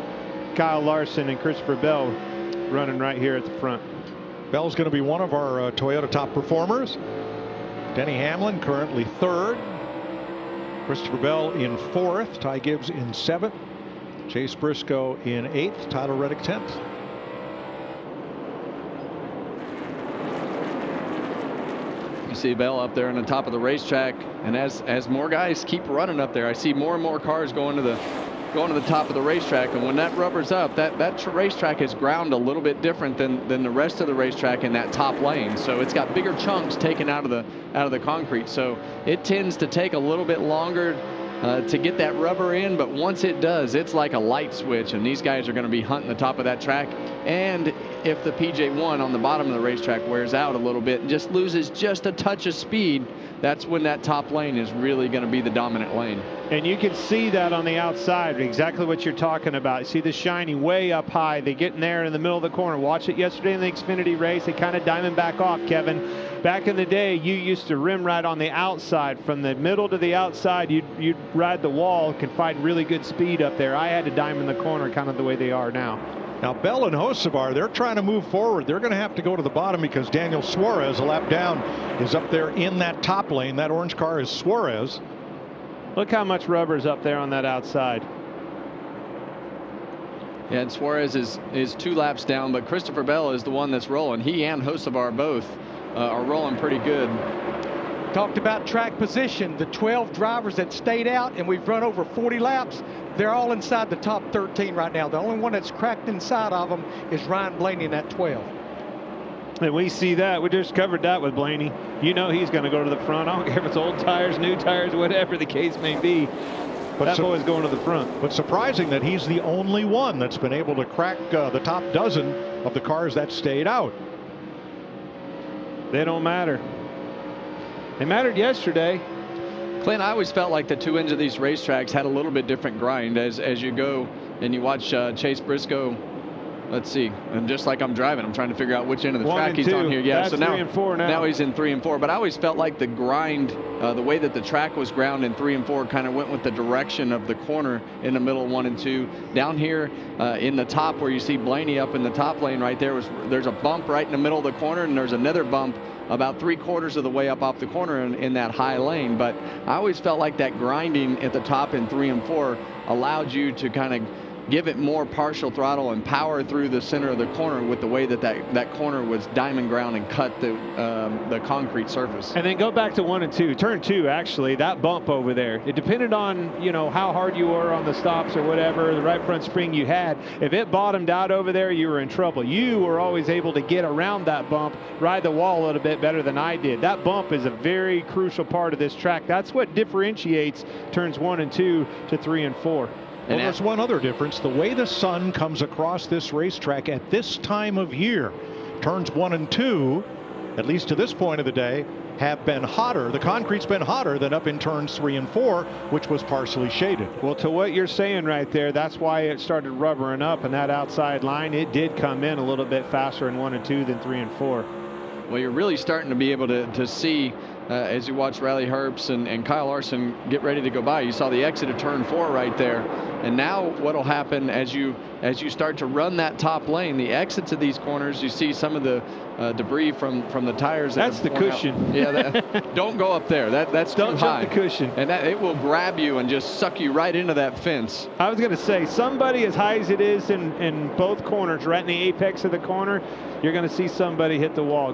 S12: Kyle Larson and Christopher Bell, running right here at the front.
S8: Bell's going to be one of our Toyota top performers. Denny Hamlin currently 3rd. Christopher Bell in 4th. Ty Gibbs in 7th. Chase Briscoe in 8th. Tyler Reddick 10th.
S6: You see Bell up there on the top of the racetrack, and as more guys keep running up there, I see more and more cars going to the top of the racetrack. And when that rubber's up, that racetrack is ground a little bit different than the rest of the racetrack in that top lane. So it's got bigger chunks taken out of the concrete. So it tends to take a little bit longer to get that rubber in, but once it does, it's like a light switch, and these guys are going to be hunting the top of that track. And if the PJ1 on the bottom of the racetrack wears out a little bit and just loses just a touch of speed, that's when that top lane is really going to be the dominant lane.
S12: And you can see that on the outside, exactly what you're talking about. You see the shiny way up high. They get in there in the middle of the corner. Watch it yesterday in the Xfinity race. They kind of diamond back off, Kevin. Back in the day, you used to rim ride on the outside. From the middle to the outside, you'd ride the wall, can find really good speed up there. I had to diamond the corner kind of the way they are now.
S8: Now Bell and Hocevar, they're trying to move forward. They're going to have to go to the bottom because Daniel Suarez, a lap down, is up there in that top lane. That orange car is Suarez.
S12: Look how much rubber's up there on that outside.
S6: Yeah, and Suarez is 2 laps down, but Christopher Bell is the one that's rolling. He and Hocevar both are rolling pretty good.
S16: Talked about track position. The 12 drivers that stayed out, and we've run over 40 laps, they're all inside the top 13 right now. The only one that's cracked inside of them is Ryan Blaney in that 12.
S12: And we see that. We just covered that with Blaney. You know he's going to go to the front. I don't care if it's old tires, new tires, whatever the case may be. But that boy's going to the front.
S8: But surprising that he's the only one that's been able to crack the top dozen of the cars that stayed out.
S12: They don't matter. They mattered yesterday.
S6: Clint, I always felt like the 2 ends of these racetracks had a little bit different grind as you go and you watch Chase Briscoe Let's see. And just like I'm driving, I'm trying to figure out which end of the
S12: 1
S6: track
S12: and
S6: he's
S12: 2.
S6: on here. Yeah,
S12: That's
S6: so now
S12: 3 and 4 now.
S6: Now he's in 3 and 4. But I always felt like the grind, the way that the track was ground in 3 and 4, kind of went with the direction of the corner in the middle of 1 and 2. Down here in the top, where you see Blaney up in the top lane, right there's a bump right in the middle of the corner, and there's another bump about 3/4 of the way up off the corner in that high lane. But I always felt like that grinding at the top in 3 and 4 allowed you to kind of give it more partial throttle and power through the center of the corner with the way that corner was diamond ground and cut the concrete surface.
S12: And then go back to 1 and 2. Turn 2, actually, that bump over there. It depended on, you know, how hard you were on the stops or whatever, the right front spring you had. If it bottomed out over there, you were in trouble. You were always able to get around that bump, ride the wall a little bit better than I did. That bump is a very crucial part of this track. That's what differentiates turns 1 and 2 to 3 and 4.
S8: Well, there's one other difference. The way the sun comes across this racetrack at this time of year, turns 1 and 2, at least to this point of the day, have been hotter. The concrete's been hotter than up in turns 3 and 4, which was partially shaded.
S12: Well, to what you're saying right there, that's why it started rubbering up, and that outside line, it did come in a little bit faster in 1 and 2 than 3 and 4.
S6: Well, you're really starting to be able to see as you watch Riley Herbst and Kyle Larson get ready to go by. You saw the exit of turn 4 right there. And now what'll happen as you start to run that top lane, the exits of these corners, you see some of the debris from the tires.
S12: That's the cushion.
S6: Out. Yeah, don't go up there. That's
S12: don't
S6: too high.
S12: Jump the cushion.
S6: And it will grab you and just suck you right into that fence.
S12: I was going to say, somebody as high as it is in both corners, right in the apex of the corner, you're going to see somebody hit the wall,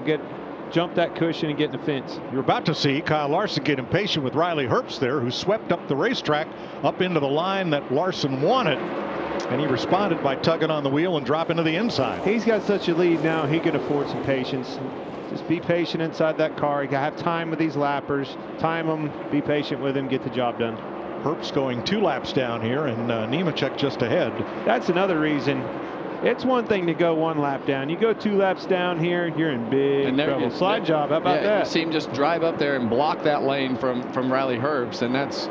S12: jump that cushion and get in the fence.
S8: You're about to see Kyle Larson get impatient with Riley Herbst there, who swept up the racetrack up into the line that Larson wanted. And he responded by tugging on the wheel and dropping to the inside.
S12: He's got such a lead now, he can afford some patience. Just be patient inside that car. You got to have time with these lappers. Time them, be patient with them, get the job done.
S8: Herbst going 2 laps down here, and Nemechek just ahead.
S12: That's another reason. It's one thing to go 1 lap down. You go 2 laps down here, you're in big trouble. Slide job, how about that?
S6: You see him just drive up there and block that lane from Riley Herbst, and that's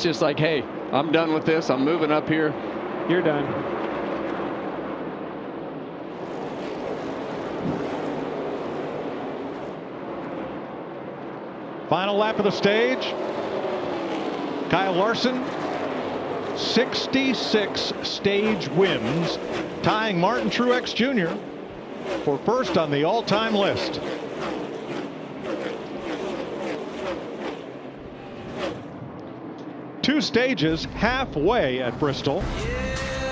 S6: just like, hey, I'm done with this. I'm moving up here.
S12: You're done.
S8: Final lap of the stage. Kyle Larson, 66 stage wins, tying Martin Truex Jr. for first on the all-time list. Two stages halfway at Bristol,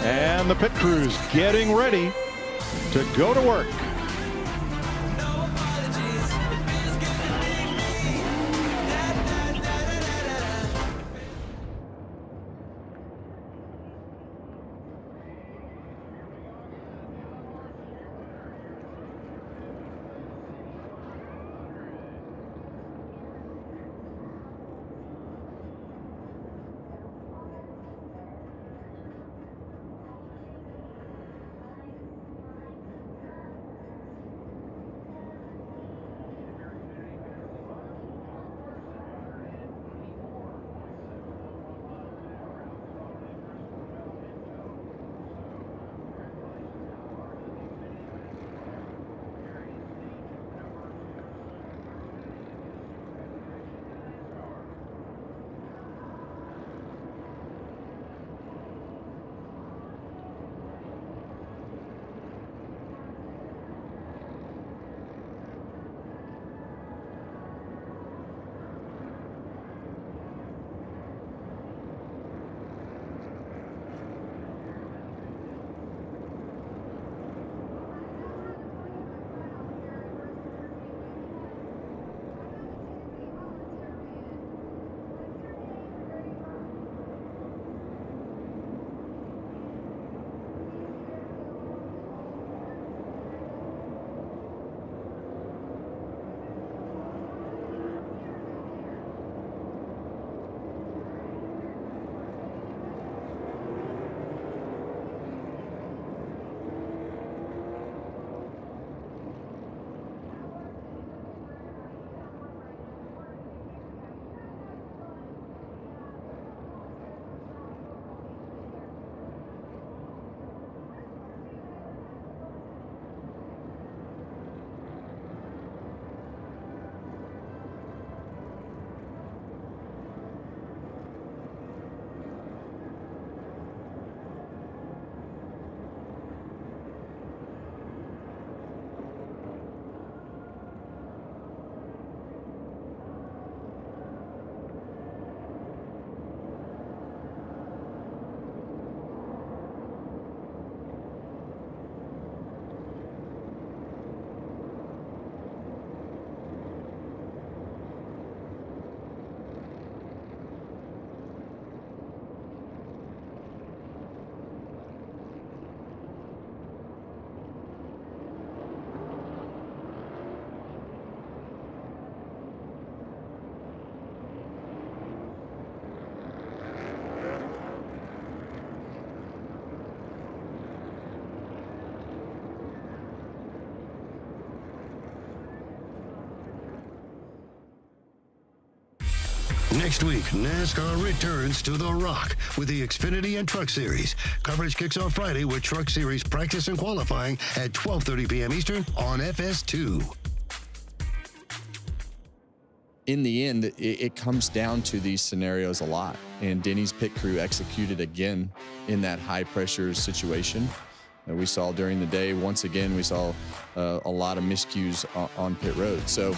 S8: and the pit crew's getting ready to go to work.
S4: Next week, NASCAR returns to The Rock with the Xfinity and Truck Series. Coverage kicks off Friday with Truck Series practice and qualifying at 12:30 p.m. Eastern on FS2.
S6: In the end, it comes down to these scenarios a lot. And Denny's pit crew executed again in that high-pressure situation. We saw during the day, once again, we saw a lot of miscues on pit road. So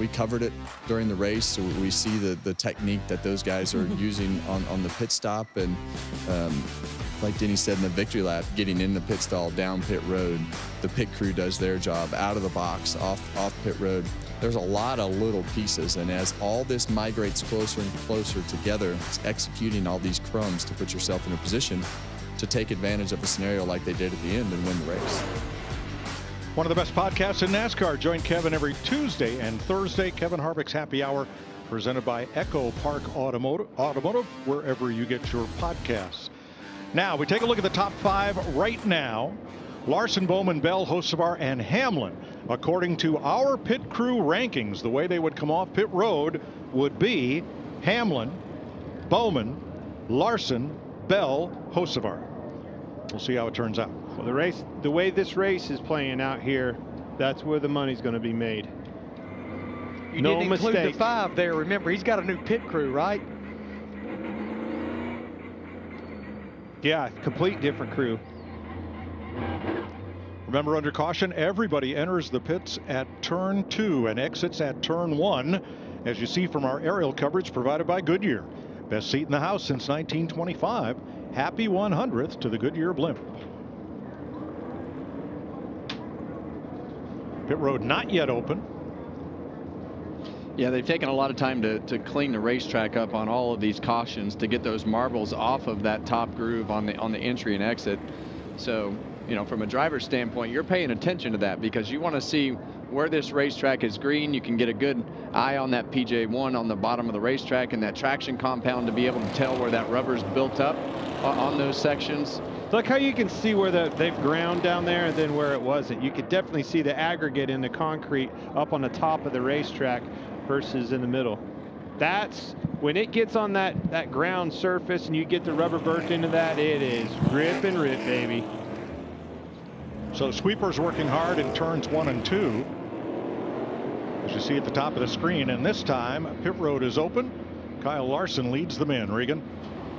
S6: we covered it during the race. So we see the technique that those guys are using on the pit stop. And like Denny said in the victory lap, getting in the pit stall, down pit road, the pit crew does their job, out of the box, off pit road. There's a lot of little pieces, and as all this migrates closer and closer together, it's executing all these crumbs to put yourself in a position to take advantage of a scenario like they did at the end and win the race.
S8: One of the best podcasts in NASCAR. Join Kevin every Tuesday and Thursday. Kevin Harvick's Happy Hour, presented by Echo Park Automotive, wherever you get your podcasts. Now, we take a look at the top 5 right now. Larson, Bowman, Bell, Hocevar, and Hamlin. According to our pit crew rankings, the way they would come off pit road would be Hamlin, Bowman, Larson, Bell, Hocevar. We'll see how it turns out.
S9: Well, the way this race is playing out here, that's where the money's going to be made.
S16: You
S9: No
S16: didn't include
S9: mistakes.
S16: the 5 there. Remember, he's got a new pit crew, right?
S9: Yeah, complete different crew.
S8: Remember, under caution, everybody enters the pits at turn 2 and exits at turn 1, as you see from our aerial coverage provided by Goodyear. Best seat in the house since 1925. Happy 100th to the Goodyear blimp. Pit road not yet open.
S6: Yeah, they've taken a lot of time to clean the racetrack up on all of these cautions to get those marbles off of that top groove on the entry and exit. So, you know, from a driver's standpoint, you're paying attention to that because you want to see where this racetrack is green. You can get a good eye on that PJ1 on the bottom of the racetrack and that traction compound to be able to tell where that rubber's built up on those sections.
S9: Look how you can see where they've ground down there and then where it wasn't. You could definitely see the aggregate in the concrete up on the top of the racetrack versus in the middle. That's when it gets on that ground surface and you get the rubber burst into that, it is rip and rip, baby.
S8: So sweepers working hard in turns 1 and 2. As you see at the top of the screen, and this time pit road is open. Kyle Larson leads them in. Regan.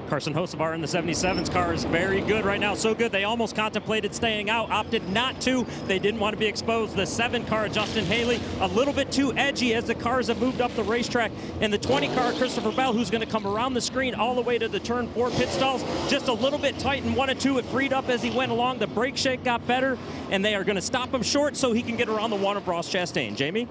S15: Carson Hocevar in the 77's car is very good right now. So good, they almost contemplated staying out, opted not to. They didn't want to be exposed. The 7 car, Justin Haley, a little bit too edgy as the cars have moved up the racetrack. And the 20 car, Christopher Bell, who's going to come around the screen all the way to the turn 4 pit stalls, just a little bit tight in 1 and 2. It freed up as he went along. The brake shake got better, and they are going to stop him short so he can get around the one of Ross Chastain. Jamie?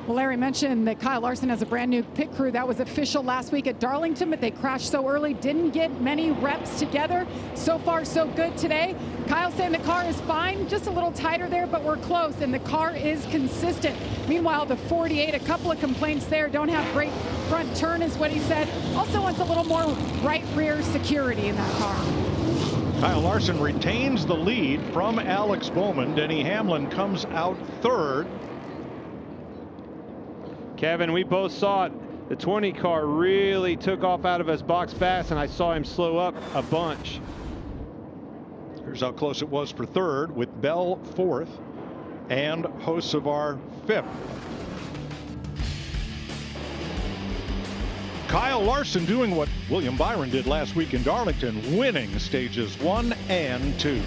S14: Well, Larry mentioned that Kyle Larson has a brand new pit crew. That was official last week at Darlington, but they crashed so early, didn't get many reps together. So far, so good today. Kyle saying the car is fine, just a little tighter there, but we're close, and the car is consistent. Meanwhile, the 48, a couple of complaints there, don't have great front turn is what he said. Also wants a little more right rear security in that car.
S8: Kyle Larson retains the lead from Alex Bowman. Denny Hamlin comes out 3rd.
S9: Kevin, we both saw it. The 20 car really took off out of his box fast, and I saw him slow up a bunch.
S8: Here's how close it was for 3rd, with Bell 4th and Hocevar 5th. Kyle Larson doing what William Byron did last week in Darlington, winning stages 1 and 2.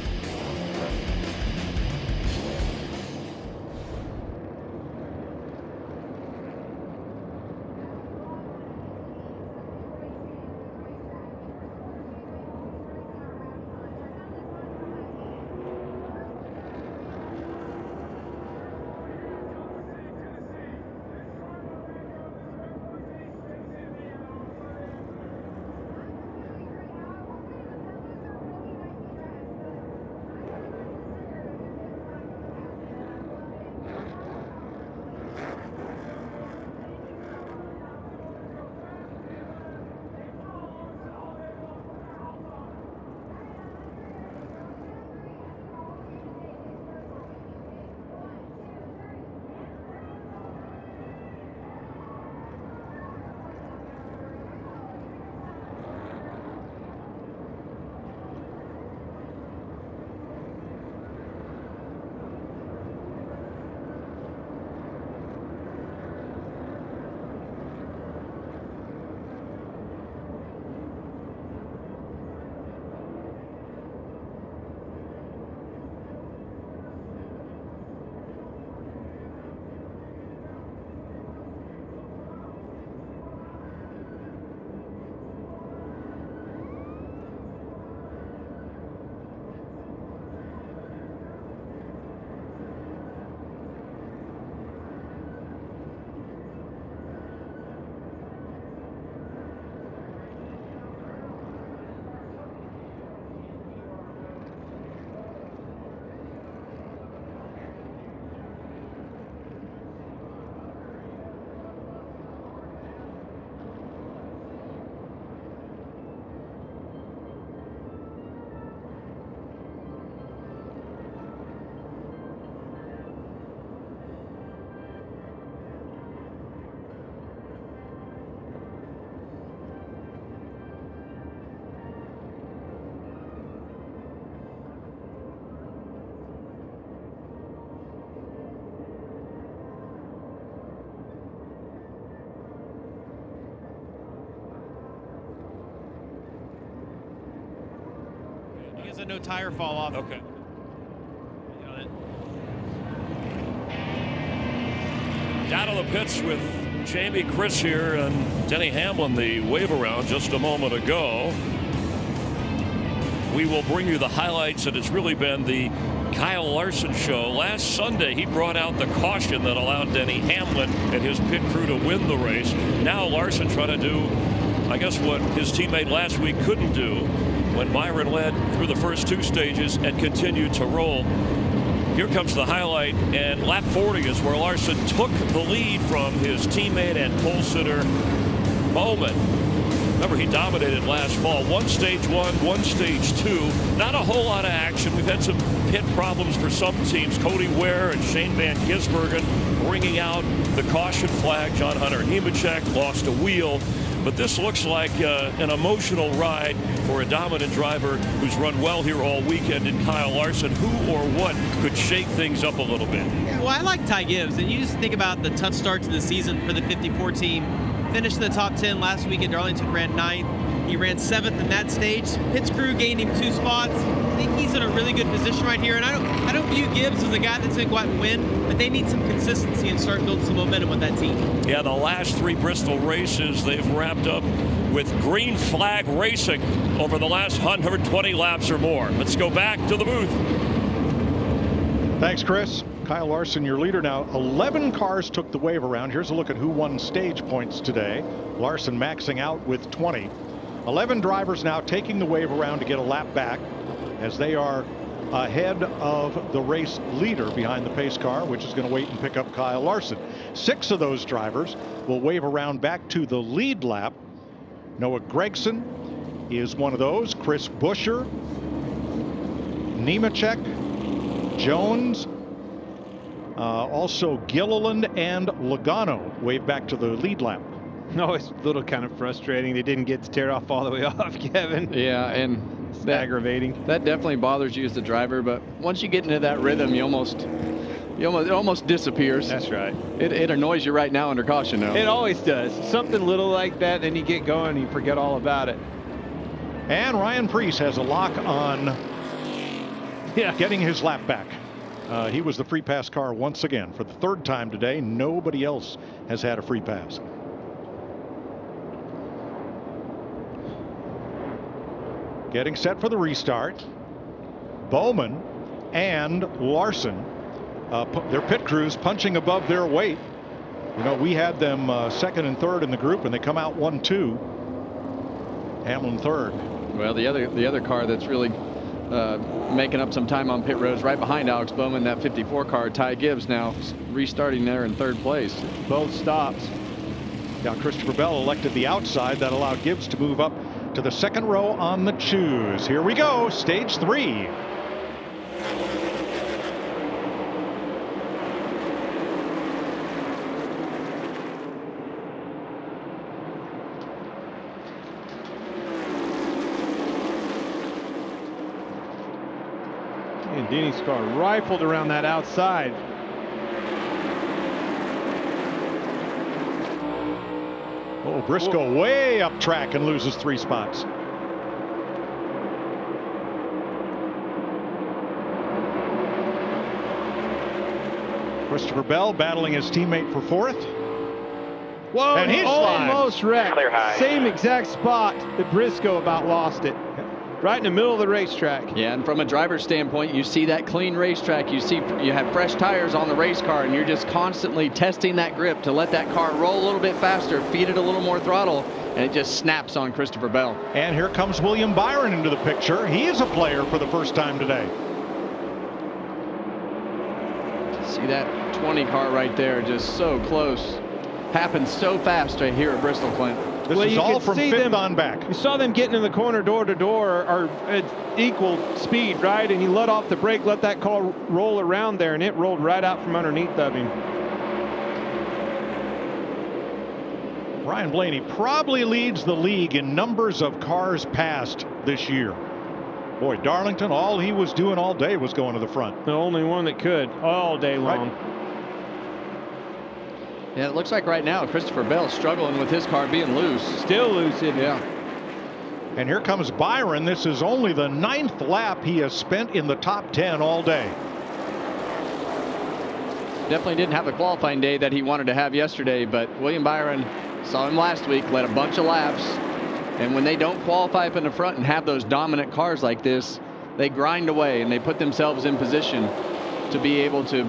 S3: He has a no tire fall off.
S1: Okay. Down to the pits with Jamie, Chris here, and Denny Hamlin, the wave around just a moment ago. We will bring you the highlights, and it's really been the Kyle Larson show. Last Sunday, he brought out the caution that allowed Denny Hamlin and his pit crew to win the race. Now Larson trying to do, I guess, what his teammate last week couldn't do when Byron led through the first 2 stages and continued to roll. Here comes the highlight, and lap 40 is where Larson took the lead from his teammate and pole sitter Bowman. Remember, he dominated last fall. One stage 1, one stage 2. Not a whole lot of action. We've had some pit problems for some teams. Cody Ware and Shane Van Gisbergen bringing out the caution flag. John Hunter Nemechek lost a wheel. But this looks like an emotional ride for a dominant driver who's run well here all weekend in Kyle Larson. Who or what could shake things up a little bit?
S3: Yeah, well, I like Ty Gibbs, and you just think about the tough start to the season for the 54 team. Finished in the top 10 last week in Darlington, ran 9th. He ran 7th in that stage. Pitts crew gained him 2 spots. I think he's in a really good position right here, and I don't view Gibbs as a guy that's going to go out and win, but they need some consistency and start building some momentum with that team.
S1: Yeah, the last 3 Bristol races they've wrapped up with green flag racing over the last 120 laps or more. Let's go back to the booth.
S8: Thanks, Chris. Kyle Larson, your leader now. 11 cars took the wave around. Here's a look at who won stage points today. Larson maxing out with 20. 11 drivers now taking the wave around to get a lap back as they are ahead of the race leader behind the pace car, which is going to wait and pick up Kyle Larson. 6 of those drivers will wave around back to the lead lap. Noah Gregson is one of those. Chris Buescher, Nemechek, Jones, also Gilliland and Logano wave back to the lead lap.
S9: No, it's a little kind of frustrating. They didn't get to tear off all the way off, Kevin.
S6: Yeah, and
S9: it's aggravating.
S6: That definitely bothers you as the driver, but once you get into that rhythm, it almost disappears.
S9: That's right.
S6: It annoys you right now under caution, though.
S9: It always does. Something little like that, then you get going and you forget all about it.
S8: And Ryan Preece has a lock on getting his lap back. He was the free pass car once again for the 3rd time today. Nobody else has had a free pass. Getting set for the restart. Bowman and Larson, their pit crews punching above their weight. You know, we had them 2nd and 3rd in the group, and they come out 1-2. Hamlin 3rd.
S6: Well, the other car that's really making up some time on pit roads right behind Alex Bowman, that 54 car, Ty Gibbs, now restarting there in 3rd place.
S9: Both stops.
S8: Now Christopher Bell elected the outside. That allowed Gibbs to move up to the 2nd row on the choose. Here we go, stage 3.
S9: And Denny's car rifled around that outside.
S8: Oh, Briscoe way up track and loses 3 spots. Christopher Bell battling his teammate for 4th.
S9: Whoa,
S8: and he's
S9: almost wrecked.
S2: Clear high.
S9: Same exact spot that Briscoe about lost it. Right in the middle of the racetrack.
S6: Yeah, and from a driver's standpoint, you see that clean racetrack. You have fresh tires on the race car, and you're just constantly testing that grip to let that car roll a little bit faster, feed it a little more throttle, and it just snaps on Christopher Bell.
S8: And here comes William Byron into the picture. He is a player for the first time today.
S6: See that 20 car right there, just so close. Happens so fast right here at Bristol, Clint.
S8: This is all from 5th on back.
S9: You saw them getting in the corner door to door or at equal speed, right? And he let off the brake, let that car roll around there, and it rolled right out from underneath of him.
S8: Ryan Blaney probably leads the league in numbers of cars passed this year. Boy, Darlington, all he was doing all day was going to the front.
S9: The only one that could all day long.
S8: Right.
S6: Yeah, it looks like right now Christopher Bell struggling with his car being loose.
S9: Still loose, isn't it?
S6: Yeah.
S8: And here comes Byron. This is only the 9th lap he has spent in the top 10 all day.
S6: Definitely didn't have the qualifying day that he wanted to have yesterday, but William Byron, saw him last week, led a bunch of laps. And when they don't qualify up in the front and have those dominant cars like this, they grind away and they put themselves in position to be able to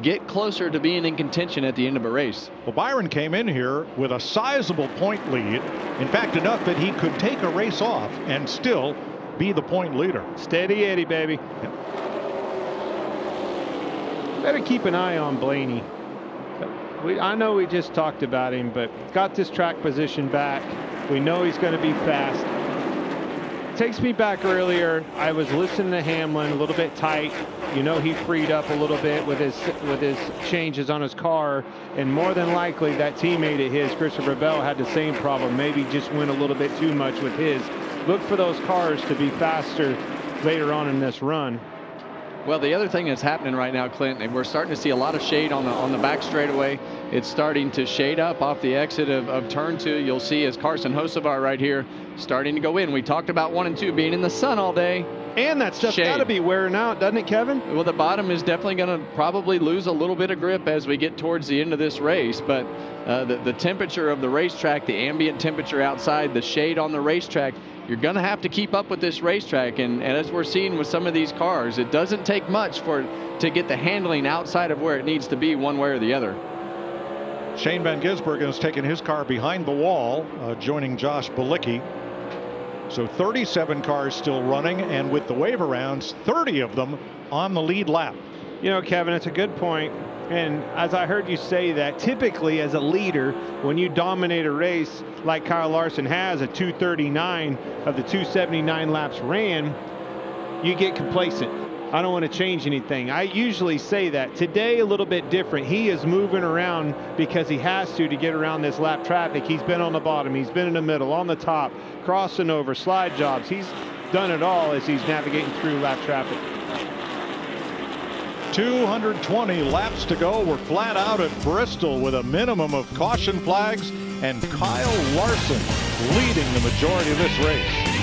S6: get closer to being in contention at the end of a race.
S8: Well, Byron came in here with a sizable point lead. In fact, enough that he could take a race off and still be the point leader.
S12: Steady Eddie, baby.
S8: Yep.
S12: Better keep an eye on Blaney. I know we just talked about him, but got this track position back. We know he's going to be fast. Takes me back earlier. I was listening to Hamlin, a little bit tight. You know, he freed up a little bit with his changes on his car, and more than likely that teammate of his, Christopher Bell, had the same problem. Maybe just went a little bit too much with his. Look for those cars to be faster later on in this run.
S6: Well, the other thing that's happening right now, Clint, and we're starting to see a lot of shade on the back straightaway. It's starting to shade up off the exit of turn 2. You'll see as Carson Hocevar right here starting to go in. We talked about 1 and 2 being in the sun all day.
S12: And that stuff's got to be wearing out, doesn't it, Kevin?
S6: Well, the bottom is definitely going to probably lose a little bit of grip as we get towards the end of this race. But the temperature of the racetrack, the ambient temperature outside, the shade on the racetrack, you're going to have to keep up with this racetrack. And as we're seeing with some of these cars, it doesn't take much to get the handling outside of where it needs to be one way or the other.
S8: Shane Van Gisbergen has taken his car behind the wall, joining Josh Bilicki. So 37 cars still running, and with the wave arounds, 30 of them on the lead lap.
S12: You know, Kevin, it's a good point. And as I heard you say that, typically as a leader, when you dominate a race like Kyle Larson has, a 239 of the 279 laps ran, you get complacent. I don't want to change anything. I usually say that. Today, a little bit different. He is moving around because he has to get around this lap traffic. He's been on the bottom. He's been in the middle, on the top, crossing over, slide jobs. He's done it all as he's navigating through lap traffic.
S8: 220 laps to go. We're flat out at Bristol with a minimum of caution flags, and Kyle Larson leading the majority of this race.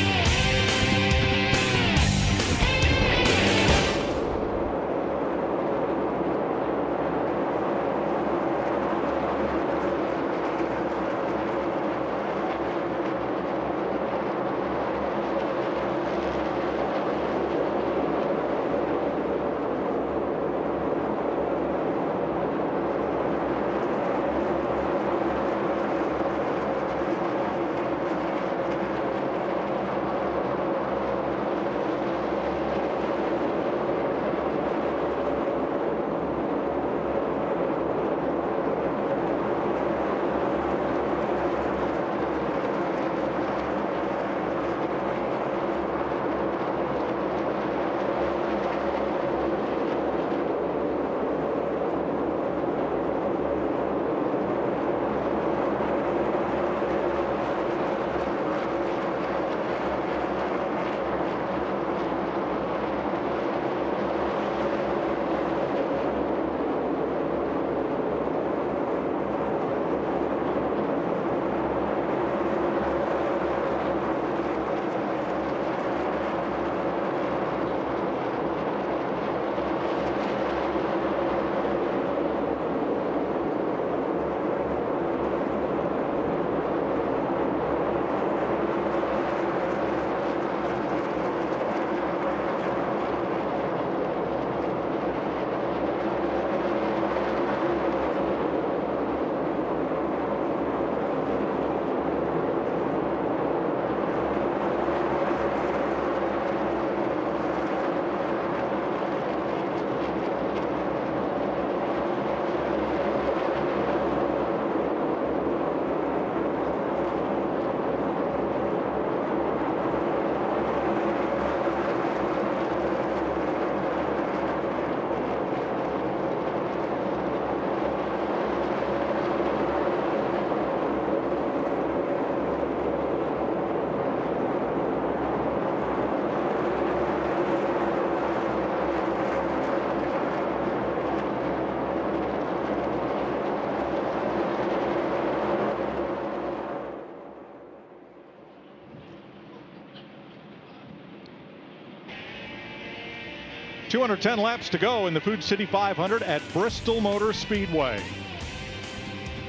S8: 210 laps to go in the Food City 500 at Bristol Motor Speedway.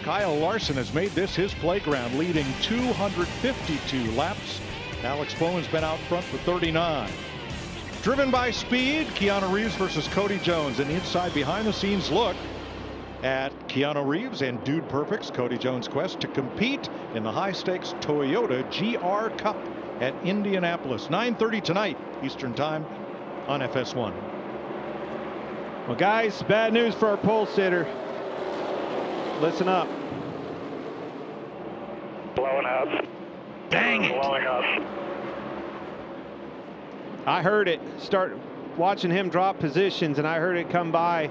S8: Kyle Larson has made this his playground, leading 252 laps. Alex Bowman's been out front for 39. Driven by speed, Keanu Reeves versus Cody Jones. An inside behind-the-scenes look at Keanu Reeves and Dude Perfect's Cody Jones' quest to compete in the high-stakes Toyota GR Cup at Indianapolis. 9:30 tonight, Eastern Time on FS1.
S12: Well, guys, bad news for our pole sitter. Listen up.
S18: Blowing up.
S12: Dang it.
S18: Blowing up.
S12: I heard it. Start watching him drop positions, and I heard it come by.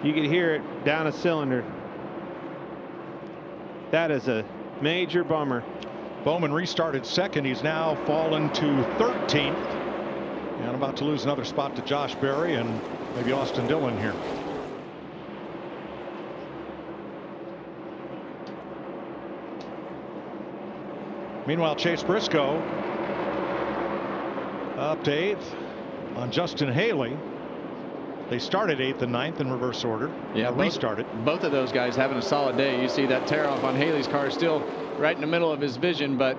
S12: You could hear it down a cylinder. That is a major bummer.
S8: Bowman restarted second. He's now fallen to 13th. And about to lose another spot to Josh Berry and maybe Austin Dillon here. Meanwhile, Chase Briscoe up to 8th on Justin Haley. They started 8th and 9th in reverse order.
S6: Yeah,
S8: restarted.
S6: Both of those guys having a solid day. You see that tear off on Haley's car still right in the middle of his vision, but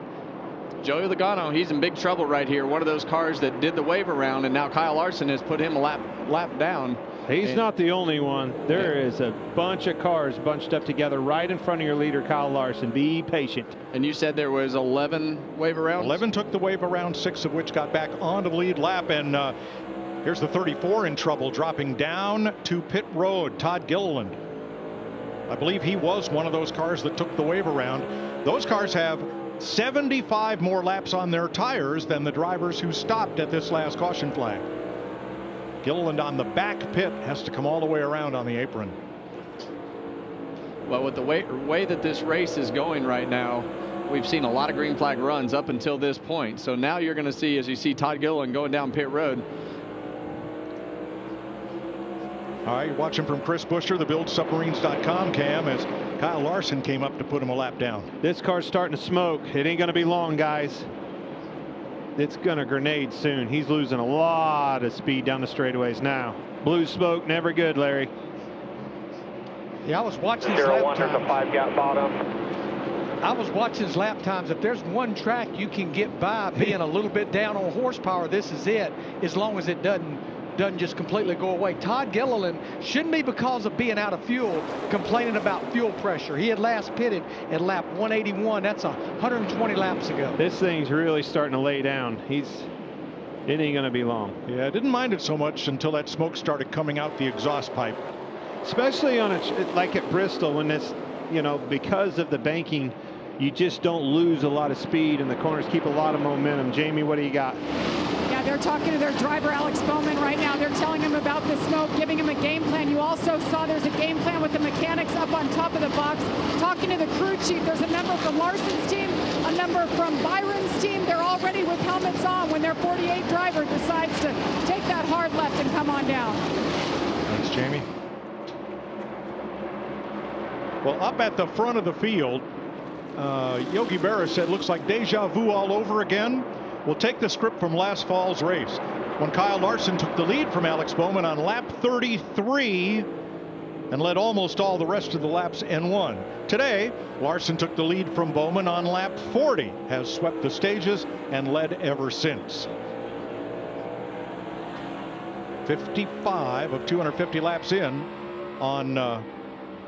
S6: Joey Logano, he's in big trouble right here. One of those cars that did the wave around, and now Kyle Larson has put him a lap down.
S12: He's not the only one. There is a bunch of cars bunched up together right in front of your leader, Kyle Larson. Be patient.
S6: And you said there was 11 wave arounds?
S8: 11 took the wave around, 6 of which got back onto the lead lap. And here's the 34 in trouble, dropping down to pit road. Todd Gilliland. I believe he was one of those cars that took the wave around. Those cars have 75 more laps on their tires than the drivers who stopped at this last caution flag. Gilliland on the back pit has to come all the way around on the apron.
S6: Well, with the way that this race is going right now, we've seen a lot of green flag runs up until this point. So now you're going to see, as you see Todd Gilliland going down pit road.
S8: All right, watching from Chris Buescher, the BuildSubmarines.com cam, as Kyle Larson came up to put him a lap down.
S12: This car's starting to smoke. It ain't going to be long, guys. It's going to grenade soon. He's losing a lot of speed down the straightaways now. Blue smoke, never good, Larry.
S16: Yeah, I was watching his lap times.
S18: The 5 gap bottom.
S16: I was watching his lap times. If there's one track you can get by being a little bit down on horsepower, this is it, as long as it doesn't just completely go away. Todd Gilliland shouldn't be, because of being out of fuel, complaining about fuel pressure. He had last pitted at lap 181. That's 120 laps ago.
S12: This thing's really starting to lay down. It ain't going to be long.
S8: Yeah, I didn't mind it so much until that smoke started coming out the exhaust pipe.
S12: Especially on like at Bristol, when it's, because of the banking, you just don't lose a lot of speed and the corners keep a lot of momentum. Jamie, what do you got?
S14: Yeah, they're talking to their driver, Alex Bowman, right now. They're telling him about the smoke, giving him a game plan. You also saw there's a game plan with the mechanics up on top of the box. Talking to the crew chief, there's a member from Larson's team, a member from Byron's team. They're already with helmets on when their 48 driver decides to take that hard left and come on down.
S8: Thanks, Jamie. Well, up at the front of the field, Yogi Berra said, looks like deja vu all over again. We'll take the script from last fall's race, when Kyle Larson took the lead from Alex Bowman on lap 33 and led almost all the rest of the laps and won. Today, Larson took the lead from Bowman on lap 40, has swept the stages and led ever since. 55 of 250 laps in on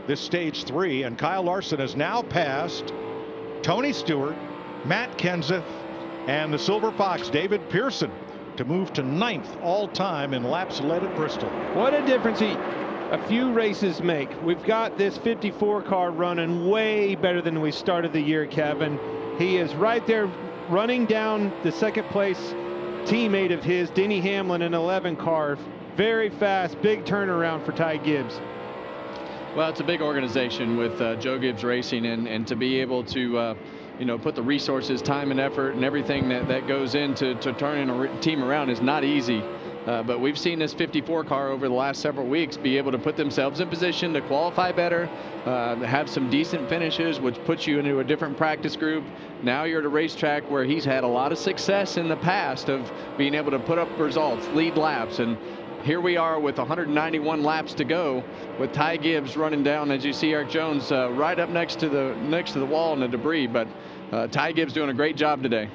S8: this stage 3, and Kyle Larson has now passed Tony Stewart, Matt Kenseth, and the Silver Fox, David Pearson, to move to 9th all-time in laps led at Bristol.
S12: What a difference a few races make. We've got this 54 car running way better than we started the year, Kevin. He is right there running down the second place teammate of his, Denny Hamlin, in 11 car. Very fast, big turnaround for Ty Gibbs.
S6: Well, it's a big organization with Joe Gibbs Racing, and to be able to put the resources, time and effort and everything that goes into turning a team around is not easy. But we've seen this 54 car over the last several weeks be able to put themselves in position to qualify better, have some decent finishes, which puts you into a different practice group. Now you're at a racetrack where he's had a lot of success in the past of being able to put up results, lead laps, and here we are with 191 laps to go, with Ty Gibbs running down, as you see Eric Jones right up next to the wall and the debris. But Ty Gibbs doing a great job today.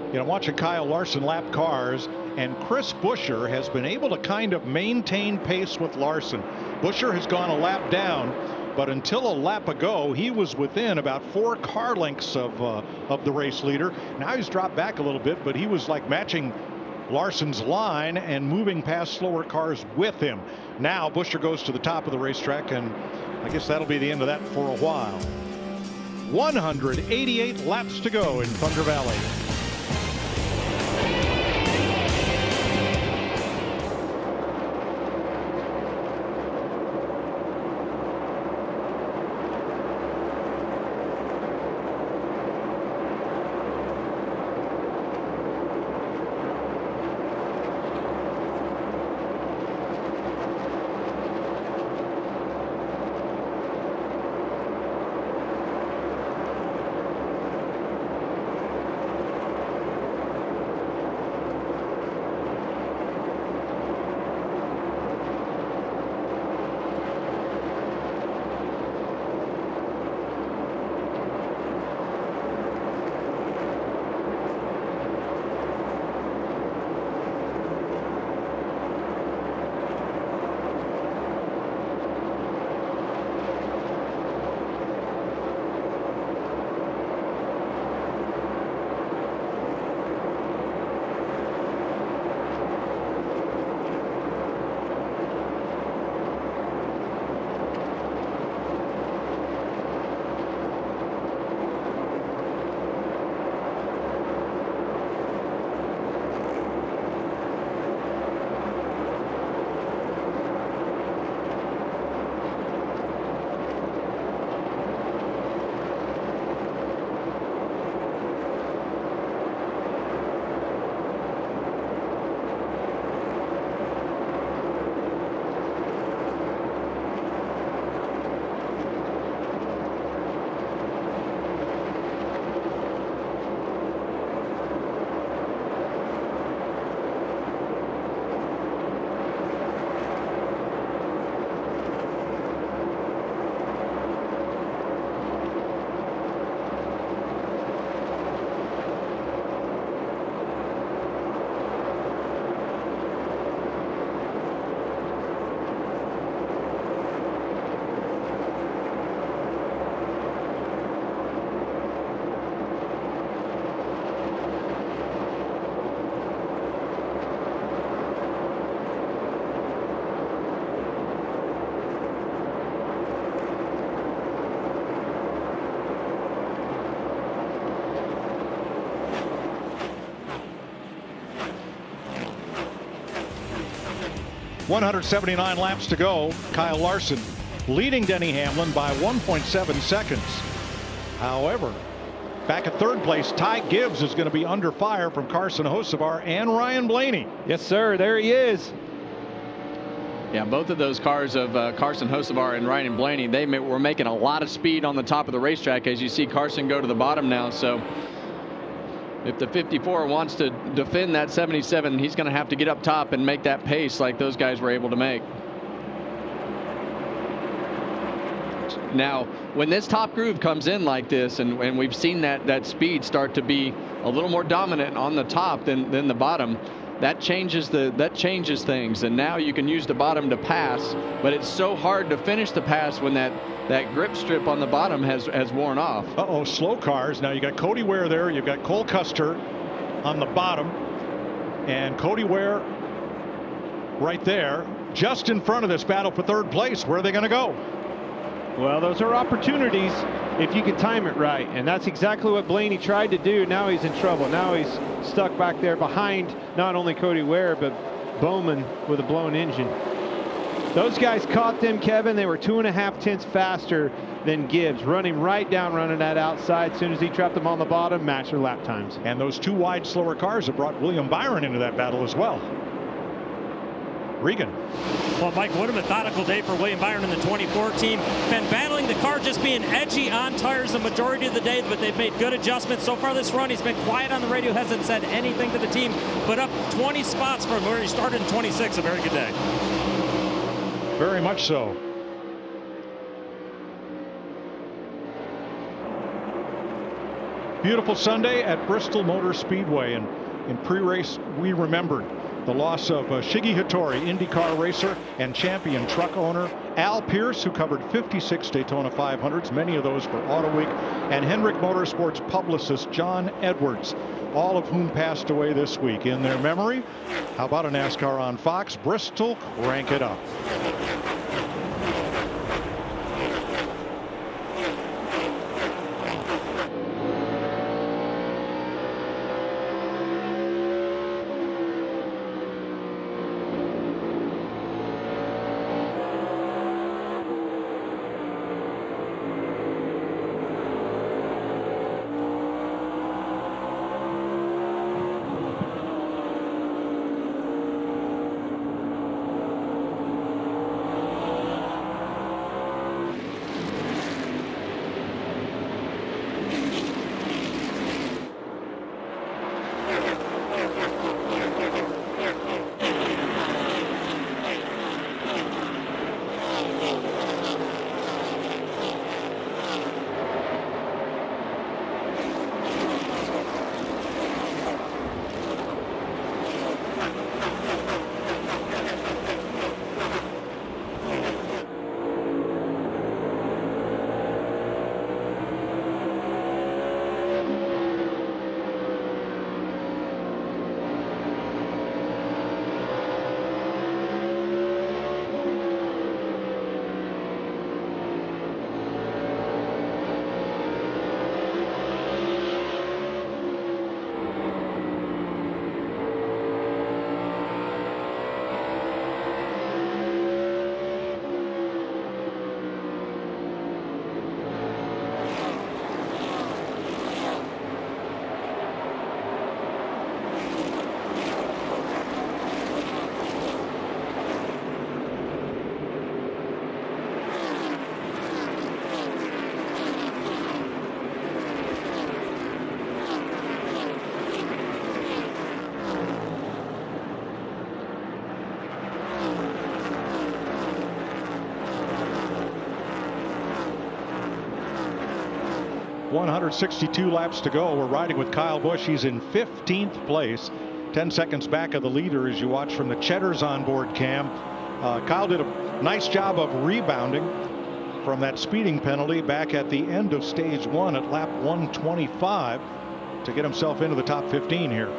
S8: You know, watching Kyle Larson lap cars, and Chris Buescher has been able to kind of maintain pace with Larson. Buescher has gone a lap down, but until a lap ago, he was within about 4 car lengths of the race leader. Now he's dropped back a little bit, but he was like matching Larson's line and moving past slower cars with him. Now Buescher goes to the top of the racetrack, and I guess that'll be the end of that for a while. 188 laps to go in Thunder Valley. .179 laps to go. Kyle Larson leading Denny Hamlin by 1.7 seconds. However, back at third place, Ty Gibbs is going to be under fire from Carson Hocevar and Ryan Blaney.
S12: Yes, sir. There he is.
S6: Yeah, both of those cars of Carson Hocevar and Ryan Blaney, they were making a lot of speed on the top of the racetrack, as you see Carson go to the bottom now. So if the 54 wants to defend that 77, he's going to have to get up top and make that pace like those guys were able to make. Now, when this top groove comes in like this, and we've seen that speed start to be a little more dominant on the top than the bottom, that changes things. And now you can use the bottom to pass, but it's so hard to finish the pass when that grip strip on the bottom has worn off.
S8: Uh-oh, slow cars. Now you got Cody Ware there. You've got Cole Custer on the bottom. And Cody Ware right there, just in front of this battle for third place. Where are they going to go?
S12: Well, those are opportunities if you can time it right. And that's exactly what Blaney tried to do. Now he's in trouble. Now he's stuck back there behind not only Cody Ware, but Bowman with a blown engine. Those guys caught them, Kevin. They were 2.5 tenths faster than Gibbs, running that outside. As soon as he trapped them on the bottom, matched their lap times.
S8: And those two wide, slower cars have brought William Byron into that battle as well. Regan.
S15: Well, Mike, what a methodical day for William Byron and the 24 team. Been battling the car, just being edgy on tires the majority of the day, but they've made good adjustments. So far this run, he's been quiet on the radio, hasn't said anything to the team, but up 20 spots from where he started in 26. A very good day.
S8: Very much so. Beautiful Sunday at Bristol Motor Speedway, and in pre-race we remembered the loss of Shiggy Hattori, IndyCar racer and champion truck owner, Al Pierce, who covered 56 Daytona 500s, many of those for Auto Week, and Hendrick Motorsports publicist John Edwards, all of whom passed away this week. In their memory, how about a NASCAR on Fox? Bristol, crank it up. .162 laps to go. We're riding with Kyle Busch. He's in 15th place, 10 seconds back of the leader as you watch from the Cheddar's onboard cam. Kyle did a nice job of rebounding from that speeding penalty back at the end of stage 1 at lap 125 to get himself into the top 15 here.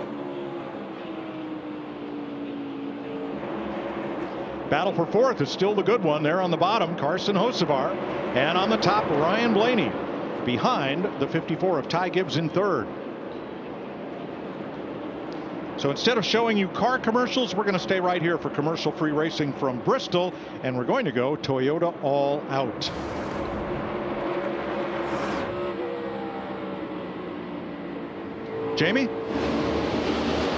S8: Battle for fourth is still the good one. There on the bottom, Carson Hocevar, and on the top, Ryan Blaney, behind the 54 of Ty Gibbs in third. So instead of showing you car commercials, we're going to stay right here for commercial-free racing from Bristol, and we're going to go Toyota All Out. Jamie?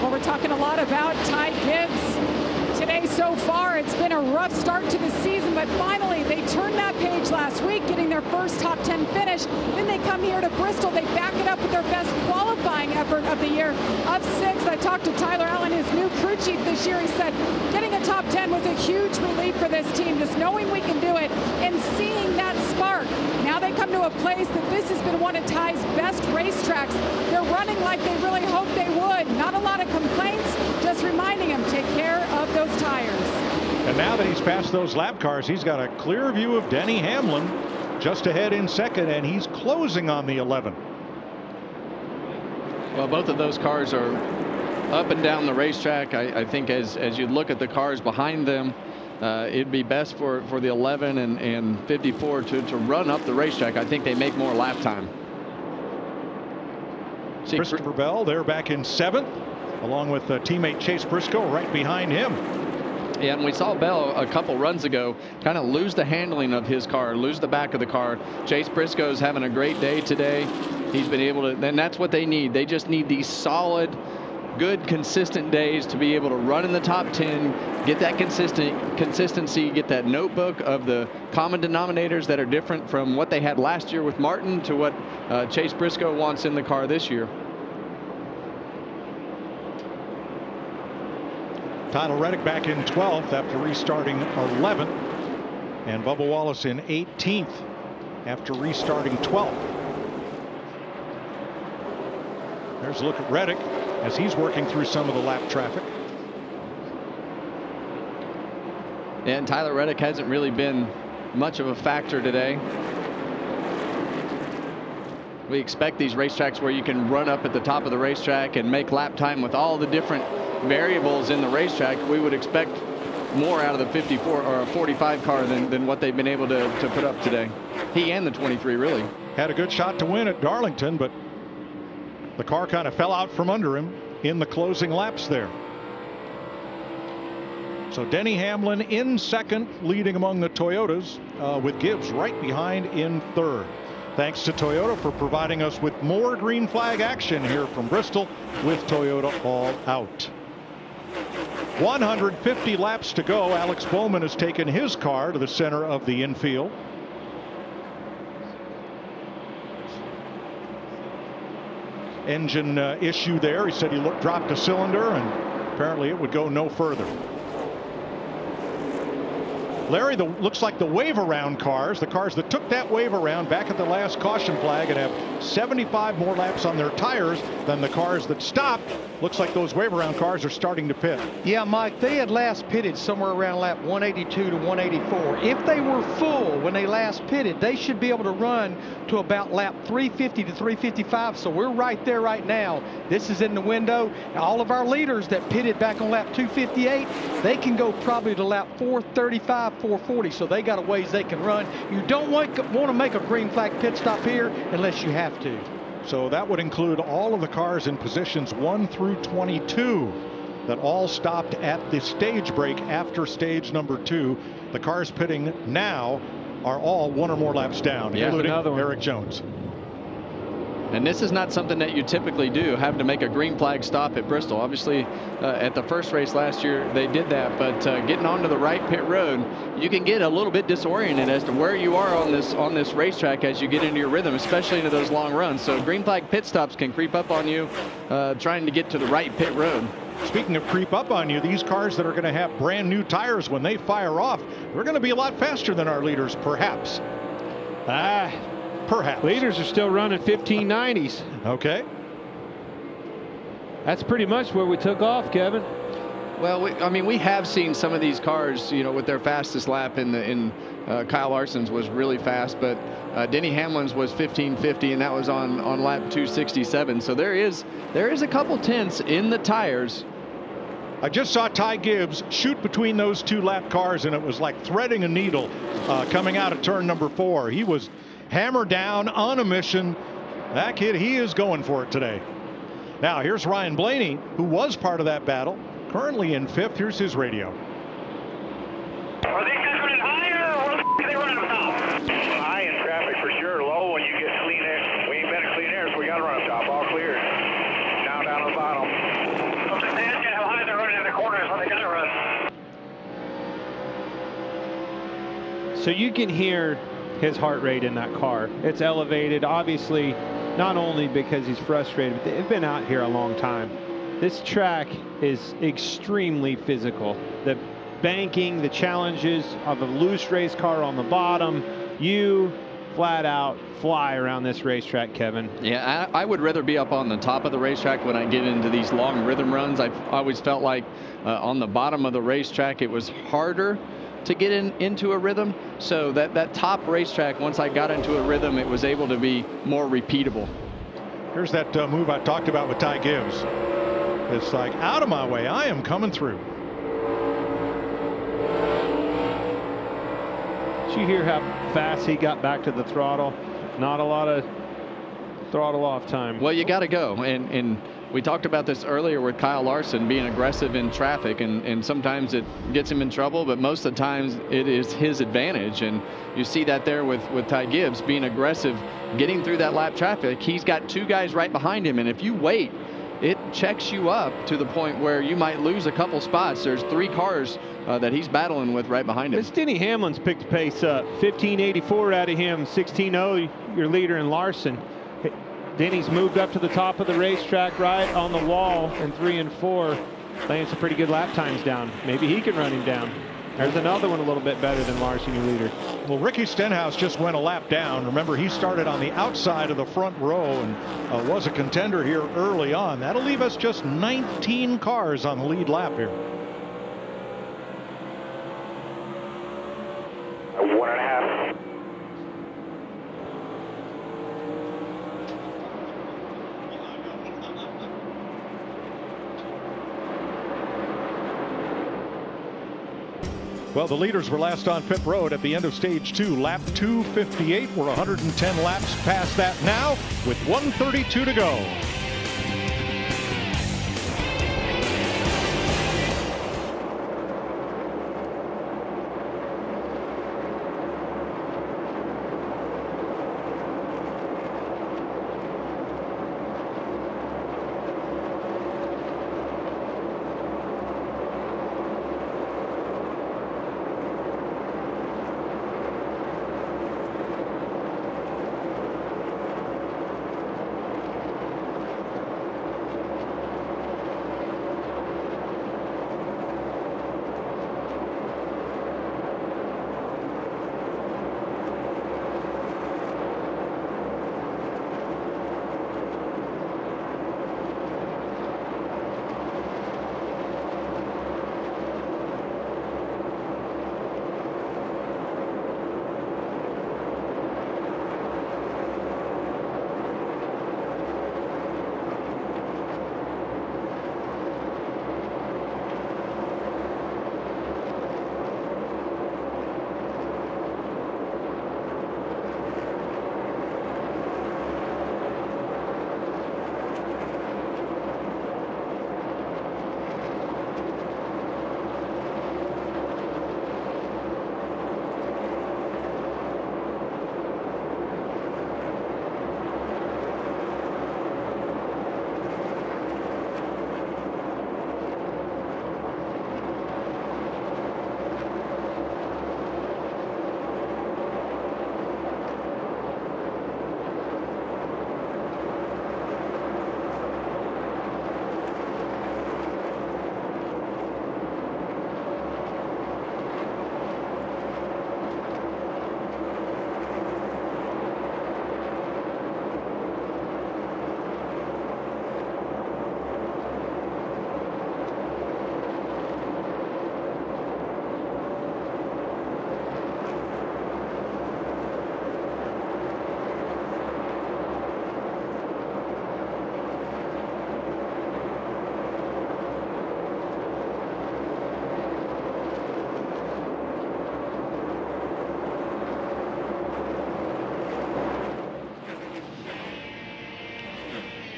S14: Well, we're talking a lot about Ty Gibbs today so far. It's been a rough start to the season, but finally they turned that page last week, getting their first top 10 finish. Then they come here to Bristol. They back it up with their best qualifying effort of the year of 6th. I talked to Tyler Allen, his new crew chief this year. He said getting a top 10 was a huge relief for this team, just knowing we can do it and seeing that spark. Now they come to a place that this has been one of Ty's best racetracks. They're running like they really hoped they would. Not a lot of complaints, just reminding him, take care of those tires.
S8: And now that he's passed those lap cars, he's got a clear view of Denny Hamlin just ahead in second, and he's closing on the 11.
S6: Well, both of those cars are up and down the racetrack. I think as you look at the cars behind them, it'd be best for the 11 and 54 to run up the racetrack. I think they make more lap time.
S8: Christopher Bell, they're back in 7th, along with teammate Chase Briscoe right behind him.
S6: Yeah, and we saw Bell a couple runs ago kind of lose the handling of his car, lose the back of the car. Chase Briscoe's having a great day today. He's been able to, and that's what they need. They just need these solid good, consistent days to be able to run in the top 10, get that consistency, get that notebook of the common denominators that are different from what they had last year with Martin to what Chase Briscoe wants in the car this year.
S8: Tyler Reddick back in 12th after restarting 11th, and Bubba Wallace in 18th after restarting 12th. There's a look at Reddick as he's working through some of the lap traffic.
S6: And Tyler Reddick hasn't really been much of a factor today. We expect these racetracks where you can run up at the top of the racetrack and make lap time with all the different variables in the racetrack. We would expect more out of the 54 or 45 car than what they've been able to put up today. He and the 23 really.
S8: Had a good shot to win at Darlington, but the car kind of fell out from under him in the closing laps there. So Denny Hamlin in second, leading among the Toyotas, with Gibbs right behind in third. Thanks to Toyota for providing us with more green flag action here from Bristol with Toyota All Out. 150 laps to go. Alex Bowman has taken his car to the center of the infield. Engine issue there. He said he dropped a cylinder and apparently it would go no further. Larry, looks like the wave around cars, the cars that took that wave around back at the last caution flag and have 75 more laps on their tires than the cars that stopped. Looks like those wave around cars are starting to pit.
S16: Yeah, Mike, they had last pitted somewhere around lap 182 to 184. If they were full when they last pitted, they should be able to run to about lap 350 to 355. So we're right there right now. This is in the window. All of our leaders that pitted back on lap 258, they can go probably to lap 435, 440. So they got a ways they can run. You don't want to make a green flag pit stop here unless you have to.
S8: So that would include all of the cars in positions 1 through 22 that all stopped at the stage break after stage number 2. The cars pitting now are all 1 or more laps down, including Eric Jones.
S6: And this is not something that you typically do, have to make a green flag stop at Bristol. Obviously, at the first race last year, they did that. But getting onto the right pit road, you can get a little bit disoriented as to where you are on this racetrack as you get into your rhythm, especially into those long runs. So green flag pit stops can creep up on you trying to get to the right pit road.
S8: Speaking of creep up on you, these cars that are going to have brand new tires when they fire off, they're going to be a lot faster than our leaders, perhaps. Perhaps.
S12: Leaders are still running 1590s.
S8: Okay.
S12: That's pretty much where we took off, Kevin.
S6: Well, we have seen some of these cars, with their fastest lap in Kyle Larson's was really fast, but Denny Hamlin's was 1550, and that was on lap 267. So there is a couple tenths in the tires.
S8: I just saw Ty Gibbs shoot between those 2 lap cars, and it was like threading a needle coming out of turn number 4. He was hammered down on a mission. That kid, he is going for it today. Now here's Ryan Blaney, who was part of that battle, currently in 5th. Here's his radio.
S18: Are these guys running higher, or are they running up top? High in traffic for sure. Low when you get clean air. We ain't been in clean air, so we got to run up top. All clear. Down to the bottom. Okay, they ask you how high they're running in the corners when they got to run.
S12: So you can hear his heart rate in that car. It's elevated, obviously, not only because he's frustrated, but they've been out here a long time. This track is extremely physical. The banking, the challenges of a loose race car on the bottom, you flat out fly around this racetrack, Kevin.
S6: Yeah, I would rather be up on the top of the racetrack when I get into these long rhythm runs. I've always felt like on the bottom of the racetrack it was harder to get into a rhythm. So that top racetrack, once I got into a rhythm, it was able to be more repeatable.
S8: Here's that move I talked about with Ty Gibbs. It's like, out of my way, I am coming through.
S12: Did you hear how fast he got back to the throttle? Not a lot of throttle off time.
S6: Well, you got to go. And we talked about this earlier with Kyle Larson being aggressive in traffic, and sometimes it gets him in trouble, but most of the times it is his advantage. And you see that there with Ty Gibbs being aggressive, getting through that lap traffic. He's got 2 guys right behind him, and if you wait it checks you up to the point where you might lose a couple spots. There's 3 cars that he's battling with right behind him.
S12: This Denny Hamlin's picked pace up. 1584 out of him, 16.0 your leader in Larson. Denny's moved up to the top of the racetrack, right on the wall in 3 and 4. Laying some pretty good lap times down. Maybe he can run him down. There's another one a little bit better than Larson, your leader.
S8: Well, Ricky Stenhouse just went a lap down. Remember, he started on the outside of the front row and was a contender here early on. That'll leave us just 19 cars on the lead lap here.
S18: 1.5.
S8: Well, the leaders were last on pit road at the end of stage 2, lap 258. We're 110 laps past that now with 132 to go.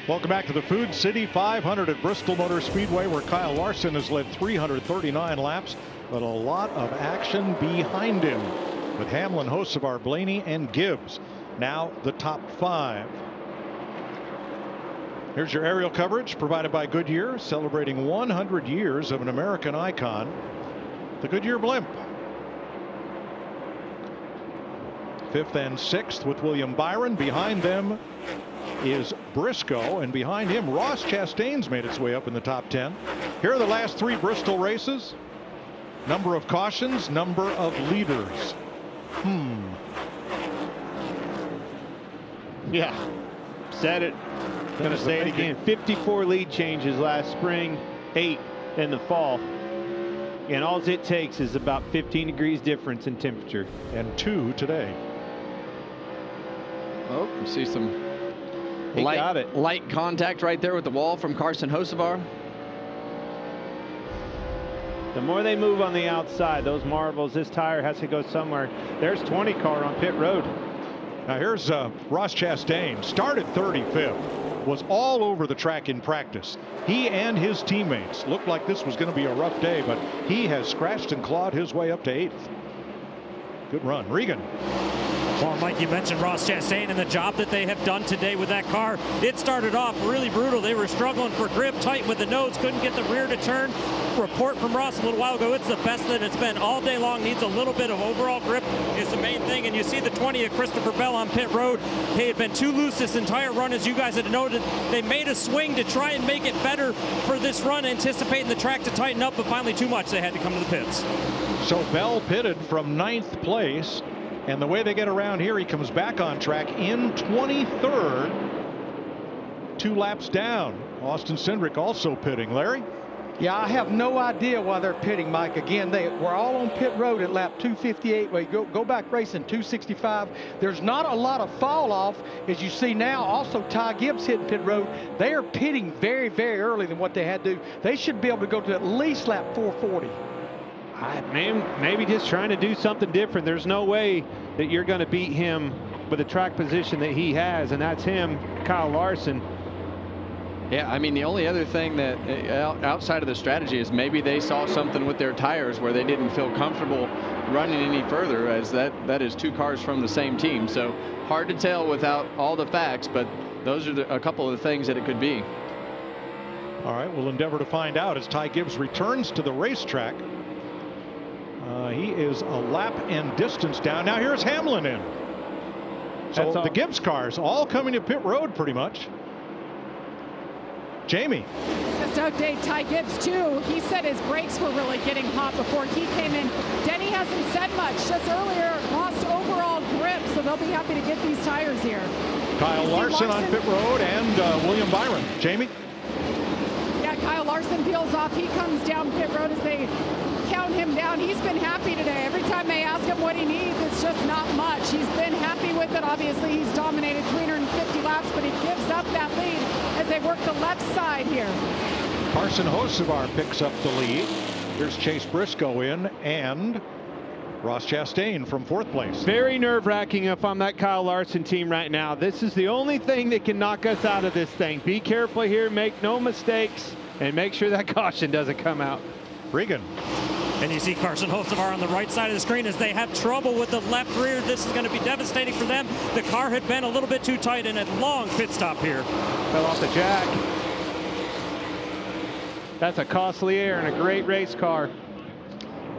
S8: Welcome back to the Food City 500 at Bristol Motor Speedway, where Kyle Larson has led 339 laps, but a lot of action behind him with Hamlin, Hocevar, Blaney, and Gibbs. Now the top 5. Here's your aerial coverage provided by Goodyear, celebrating 100 years of an American icon, the Goodyear blimp. 5th and 6th with William Byron. Behind them is Briscoe, and behind him Ross Chastain's made its way up in the top 10. Here are the last 3 Bristol races. Number of cautions, number of leaders.
S12: Yeah, said it. Gonna say it again. 54 lead changes last spring, 8 in the fall. And all it takes is about 15 degrees difference in temperature.
S8: And 2 today.
S6: Oh, you see some
S12: got it.
S6: Light contact right there with the wall from Carson Hocevar.
S12: The more they move on the outside, those marbles, this tire has to go somewhere. There's 20 car on pit road.
S8: Now here's Ross Chastain. Started 35th, was all over the track in practice. He and his teammates looked like this was going to be a rough day, but he has scratched and clawed his way up to 8th. Good run. Regan.
S15: Well, Mike, you mentioned Ross Chastain and the job that they have done today with that car. It started off really brutal. They were struggling for grip, tight with the nose, couldn't get the rear to turn. Report from Ross a little while ago, it's the best that it's been all day long. Needs a little bit of overall grip is the main thing. And you see the 20 of Christopher Bell on pit road. He had been too loose this entire run, as you guys had noted. They made a swing to try and make it better for this run, anticipating the track to tighten up, but finally too much. They had to come to the pits.
S8: So Bell pitted from 9th place. And the way they get around here, he comes back on track in 23rd, 2 laps down. Austin Cindric also pitting. Larry?
S16: Yeah, I have no idea why they're pitting, Mike. Again, they were all on pit road at lap 258. Well, go back racing 265. There's not a lot of fall off, as you see now. Also, Ty Gibbs hitting pit road. They are pitting very, very early than what they had to do. They should be able to go to at least lap 440.
S12: Maybe just trying to do something different. There's no way that you're going to beat him with the track position that he has, and that's him, Kyle Larson.
S6: Yeah, I mean, the only other thing that outside of the strategy is maybe they saw something with their tires where they didn't feel comfortable running any further, as that is 2 cars from the same team. So hard to tell without all the facts, but those are a couple of the things that it could be.
S8: All right, we'll endeavor to find out as Ty Gibbs returns to the racetrack. He is a lap and distance down. Now here's Hamlin in. So the Gibbs cars all coming to pit road pretty much. Jamie.
S14: Just to update Ty Gibbs too. He said his brakes were really getting hot before he came in. Denny hasn't said much. Just earlier lost overall grip, so they'll be happy to get these tires here.
S8: Kyle Larson on pit road and William Byron. Jamie.
S14: Yeah, Kyle Larson peels off. He comes down pit road as they count him down. He's been happy today. Every time they ask him what he needs, it's just not much. He's been happy with it. Obviously, he's dominated 350 laps, but he gives up that lead as they work the left side here.
S8: Carson Hocevar picks up the lead. Here's Chase Briscoe in and Ross Chastain from 4th place.
S12: Very nerve-wracking if I'm that Kyle Larson team right now. This is the only thing that can knock us out of this thing. Be careful here, make no mistakes, and make sure that caution doesn't come out.
S8: Regan.
S15: And you see Carson Hocevar on the right side of the screen as they have trouble with the left rear. This is going to be devastating for them. The car had been a little bit too tight in a long pit stop here.
S12: Fell off the jack. That's a costly error in a great race car.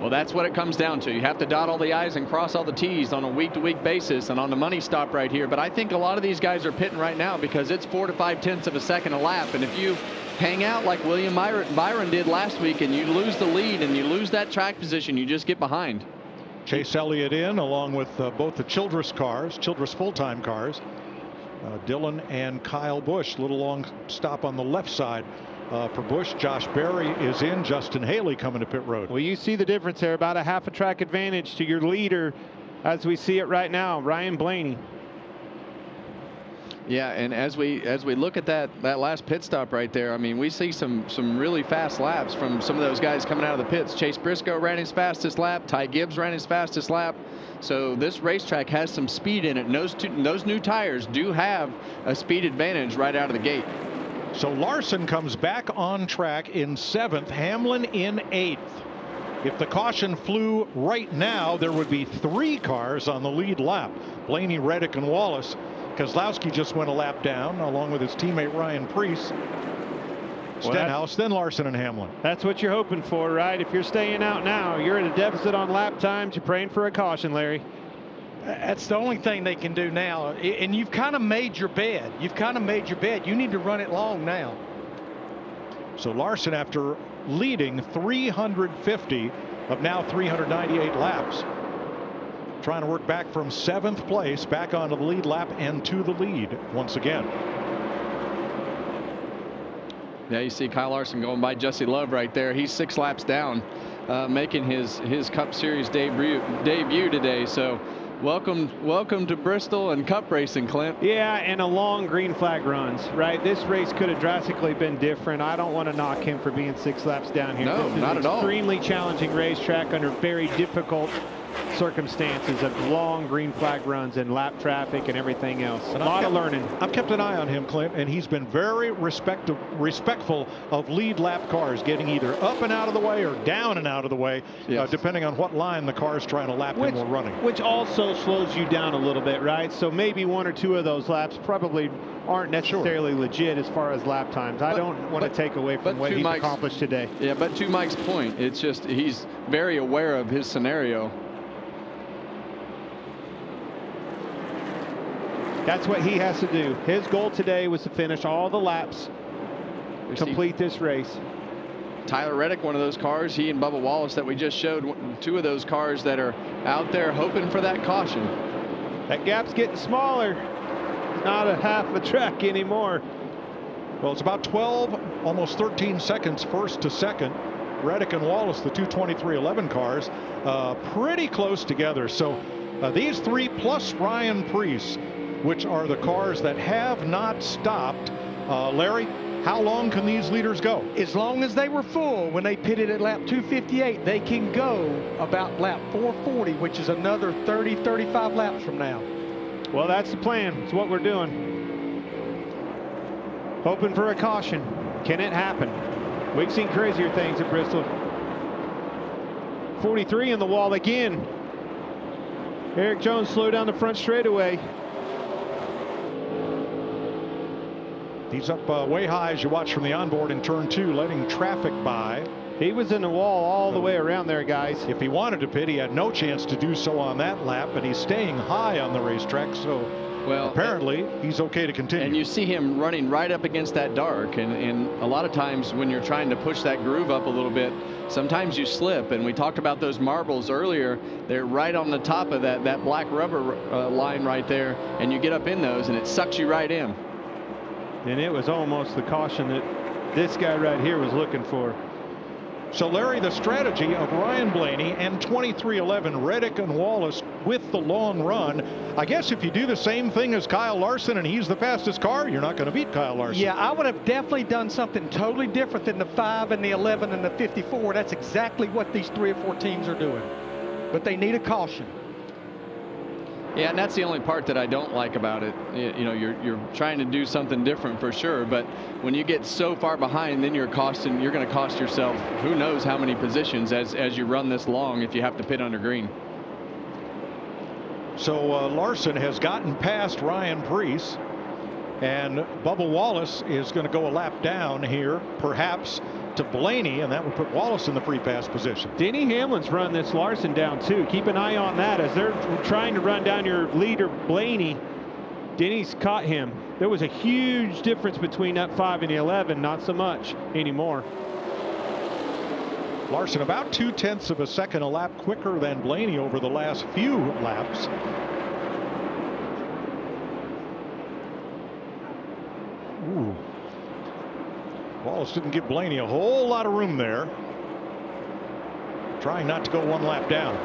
S6: Well, that's what it comes down to. You have to dot all the I's and cross all the T's on a week-to-week basis and on the money stop right here. But I think a lot of these guys are pitting right now because it's 4 to 5 tenths of a second a lap. And if you hang out like William Byron did last week and you lose the lead and you lose that track position, you just get behind.
S8: Chase Elliott in along with both the Childress cars, Childress full-time cars. Dylan and Kyle Busch. Little long stop on the left side for Busch. Josh Berry is in. Justin Haley coming to pit road.
S12: Well, you see the difference there. About a half a track advantage to your leader as we see it right now, Ryan Blaney.
S6: Yeah, and as we look at that last pit stop right there, I mean, we see some really fast laps from some of those guys coming out of the pits. Chase Briscoe ran his fastest lap. Ty Gibbs ran his fastest lap. So this racetrack has some speed in it. And those new tires do have a speed advantage right out of the gate.
S8: So Larson comes back on track in 7th, Hamlin in 8th. If the caution flew right now, there would be 3 cars on the lead lap. Blaney, Reddick, and Wallace. Kozlowski just went a lap down along with his teammate Ryan Preece. Stenhouse, then Larson and Hamlin.
S12: That's what you're hoping for, right? If you're staying out now, you're at a deficit on lap times. You're praying for a caution, Larry.
S16: That's the only thing they can do now. And you've kind of made your bed. You need to run it long now.
S8: So Larson, after leading 350 of now 398 laps, trying to work back from 7th place back onto the lead lap and to the lead once again.
S6: Yeah, you see Kyle Larson going by Jesse Love right there. He's 6 laps down, making his Cup Series debut today. So welcome to Bristol and Cup racing, Clint.
S12: Yeah, and a long green flag runs, right? This race could have drastically been different. I don't want to knock him for being 6 laps down here.
S6: No, not at all.
S12: Extremely challenging racetrack under very difficult circumstances of long green flag runs and lap traffic and everything else.
S8: And
S12: a lot of learning.
S8: I've kept an eye on him, Clint, and he's been very respectful of lead lap cars, getting either up and out of the way or down and out of the way, depending on what line the car is trying to lap him or running.
S12: Which also slows you down a little bit, right? So maybe 1 or 2 of those laps probably aren't necessarily legit as far as lap times. I don't want to take away from what he's accomplished today.
S6: Yeah, but to Mike's point, it's just he's very aware of his scenario.
S12: That's what he has to do. His goal today was to finish all the laps, complete this race.
S6: Tyler Reddick, one of those cars, he and Bubba Wallace that we just showed, 2 of those cars that are out there hoping for that caution.
S12: That gap's getting smaller. It's not a half a track anymore.
S8: Well, it's about 12, almost 13 seconds first to second. Reddick and Wallace, the 2:23.11 cars, pretty close together. So these 3 plus Ryan Preece, which are the cars that have not stopped. Larry, how long can these leaders go?
S16: As long as they were full when they pitted at lap 258, they can go about lap 440, which is another 30, 35 laps from now.
S12: Well, that's the plan. It's what we're doing. Hoping for a caution. Can it happen? We've seen crazier things at Bristol. 43 in the wall again. Eric Jones slow down the front straightaway.
S8: He's up way high as you watch from the onboard in turn 2, letting traffic by.
S12: He was in the wall all the way around there, guys.
S8: If he wanted to pit, he had no chance to do so on that lap, but he's staying high on the racetrack, so apparently he's okay to continue.
S6: And you see him running right up against that dark, and a lot of times when you're trying to push that groove up a little bit, sometimes you slip. And we talked about those marbles earlier. They're right on the top of that black rubber line right there, and you get up in those and it sucks you right in.
S12: And it was almost the caution that this guy right here was looking for.
S8: So, Larry, the strategy of Ryan Blaney and 2311 Reddick and Wallace with the long run, I guess if you do the same thing as Kyle Larson and he's the fastest car, you're not going to beat Kyle Larson.
S16: Yeah, I would have definitely done something totally different than the 5 and the 11 and the 54. That's exactly what these 3 or 4 teams are doing. But they need a caution.
S6: Yeah, and that's the only part that I don't like about it. You know, you're trying to do something different for sure, but when you get so far behind, then you're going to cost yourself who knows how many positions as you run this long if you have to pit under green.
S8: So Larson has gotten past Ryan Preece, and Bubba Wallace is going to go a lap down here, perhaps to Blaney, and that would put Wallace in the free pass position.
S12: Denny Hamlin's run this Larson down too. Keep an eye on that as they're trying to run down your leader Blaney. Denny's caught him. There was a huge difference between that 5 and the 11. Not so much anymore.
S8: Larson about 0.2 of a second a lap quicker than Blaney over the last few laps. Ooh. Wallace didn't give Blaney a whole lot of room there. Trying not to go 1 lap down.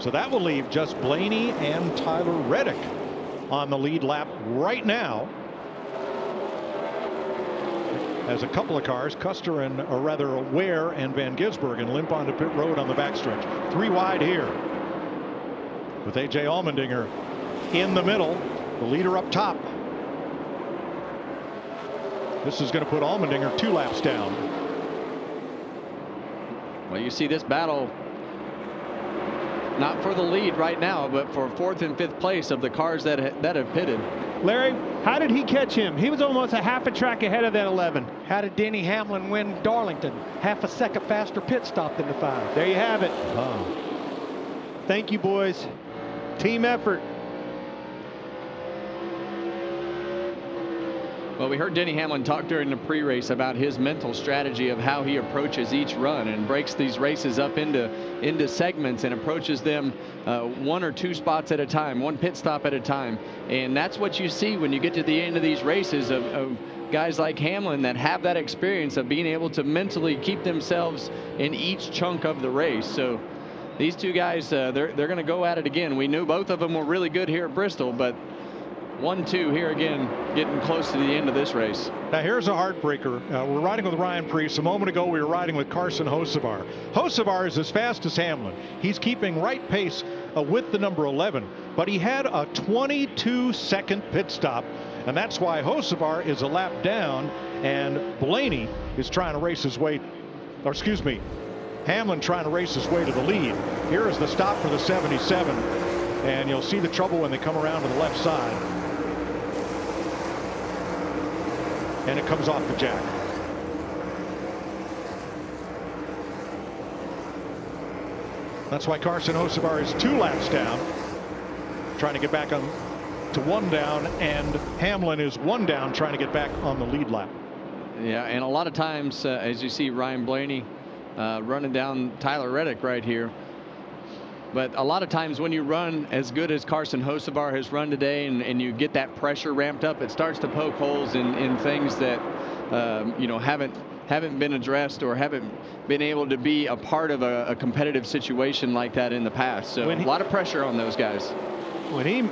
S8: So that will leave just Blaney and Tyler Reddick on the lead lap right now. As a couple of cars, Custer and, or rather Ware and Van Gisbergen limp onto pit road on the backstretch. 3 wide here. With A.J. Allmendinger in the middle, the leader up top. This is going to put Allmendinger 2 laps down.
S6: Well, you see this battle not for the lead right now, but for 4th and 5th place of the cars that have pitted.
S12: Larry, how did he catch him? He was almost a half a track ahead of that 11.
S16: How did Denny Hamlin win Darlington? Half a second faster pit stop than the 5.
S12: There you have it.
S8: Oh.
S12: Thank you, boys. Team effort.
S6: Well, we heard Denny Hamlin talk during the pre-race about his mental strategy of how he approaches each run and breaks these races up into segments and approaches them 1 or 2 spots at a time, 1 pit stop at a time. And that's what you see when you get to the end of these races of guys like Hamlin that have that experience of being able to mentally keep themselves in each chunk of the race. So these 2 guys, they're going to go at it again. We knew both of them were really good here at Bristol, but 1-2 here again, getting close to the end of this race.
S8: Now here's a heartbreaker. We're riding with Ryan Preece. A moment ago we were riding with Carson Hocevar. Hocevar is as fast as Hamlin. He's keeping right pace with the number 11, but he had a 22-second pit stop, and that's why Hocevar is a lap down, and Blaney is trying to race his way, or excuse me, Hamlin trying to race his way to the lead. Here is the stop for the 77, and you'll see the trouble when they come around to the left side. And it comes off the jack. That's why Carson Hocevar is 2 laps down, trying to get back on to 1 down, and Hamlin is 1 down, trying to get back on the lead lap.
S6: Yeah, and a lot of times, as you see Ryan Blaney running down Tyler Reddick right here. But a lot of times when you run as good as Carson Hocevar has run today, and you get that pressure ramped up, it starts to poke holes in things that you know, haven't been addressed or haven't been able to be a part of a competitive situation like that in the past. So a lot of pressure on those guys.
S12: When he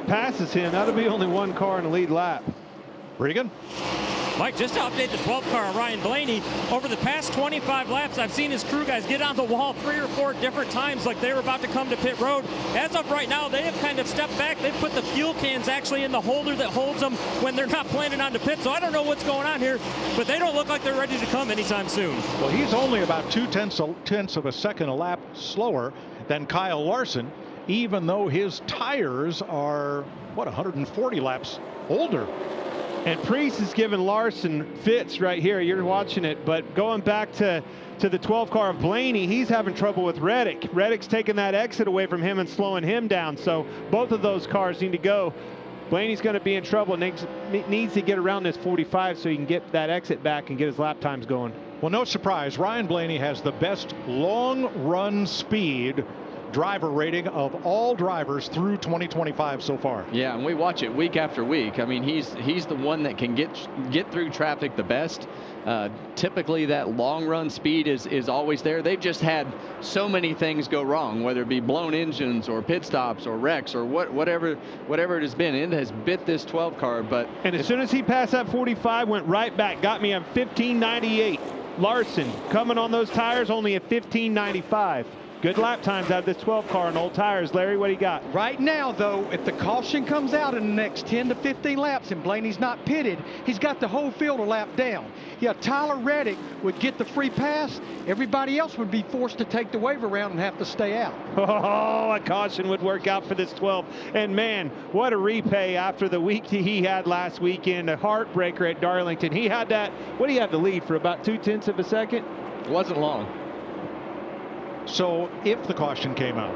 S12: passes him, that'll be only 1 car in the lead lap.
S8: Regan?
S15: Mike, just to update the 12 car, Ryan Blaney, over the past 25 laps, I've seen his crew guys get on the wall 3 or 4 different times like they were about to come to pit road. As of right now, they have kind of stepped back. They've put the fuel cans actually in the holder that holds them when they're not planning on to pit. So I don't know what's going on here, but they don't look like they're ready to come anytime soon.
S8: Well, he's only about 0.2 of a second a lap slower than Kyle Larson, even though his tires are, what, 140 laps older.
S12: And Preece is giving Larson fits right here. You're watching it, but going back to the 12 car of Blaney, he's having trouble with Reddick. Reddick's taking that exit away from him and slowing him down. So both of those cars need to go. Blaney's going to be in trouble. Needs to get around this 45 so he can get that exit back and get his lap times going.
S8: Well, no surprise, Ryan Blaney has the best long run speed driver rating of all drivers through 2025 so far.
S6: Yeah, and we watch it week after week. I mean, he's the one that can get through traffic the best. Typically that long run speed is always there. They've just had so many things go wrong, whether it be blown engines or pit stops or wrecks or whatever it has been. It has bit this 12 car,
S12: and as soon as he passed that 45, went right back, got me at 15.98. Larson coming on those tires only at 15.95. Good lap times out of this 12 car on old tires. Larry, what do you got?
S16: Right now, though, if the caution comes out in the next 10 to 15 laps and Blaney's not pitted, he's got the whole field a lap down. Yeah, Tyler Reddick would get the free pass. Everybody else would be forced to take the wave around and have to stay out.
S12: Oh, a caution would work out for this 12. And, man, what a repay after the week he had last weekend. A heartbreaker at Darlington. He had that, what do you have the lead for, about 0.2 of a second?
S6: It wasn't long.
S8: So if the caution came out,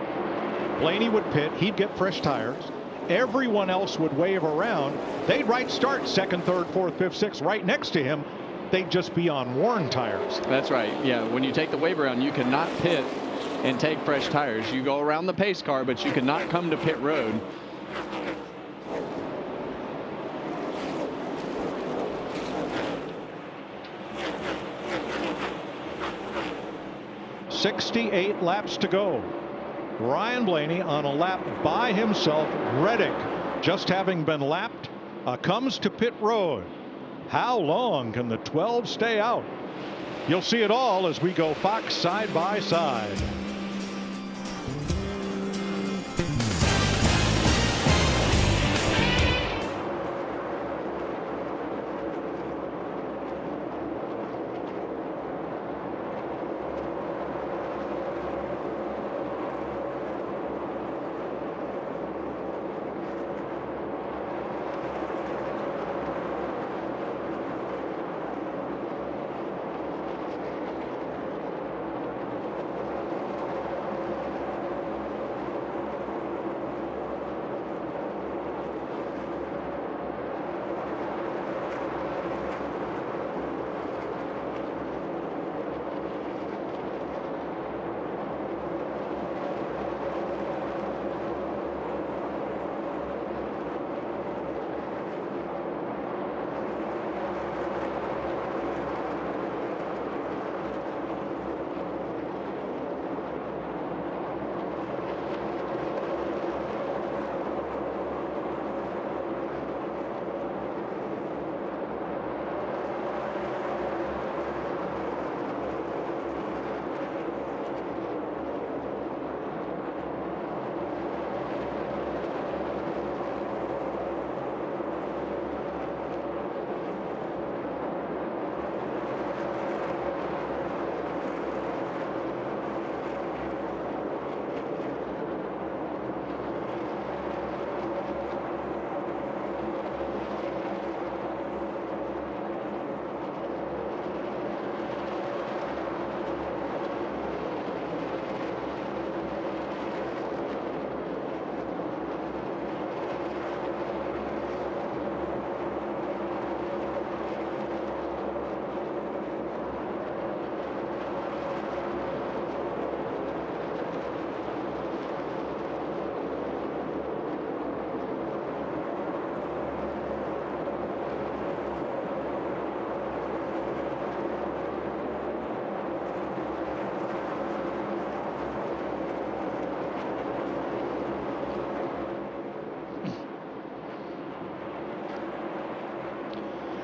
S8: Blaney would pit, he'd get fresh tires, everyone else would wave around, they'd right start second, third, fourth, fifth, sixth right next to him. They'd just be on worn tires.
S6: That's right. Yeah, when you take the wave around, you cannot pit and take fresh tires. You go around the pace car, but you cannot come to pit road.
S8: .68 laps to go. Ryan Blaney on a lap by himself. Reddick, just having been lapped, comes to pit road. How long can the 12 stay out? You'll see it all as we go Fox side by side.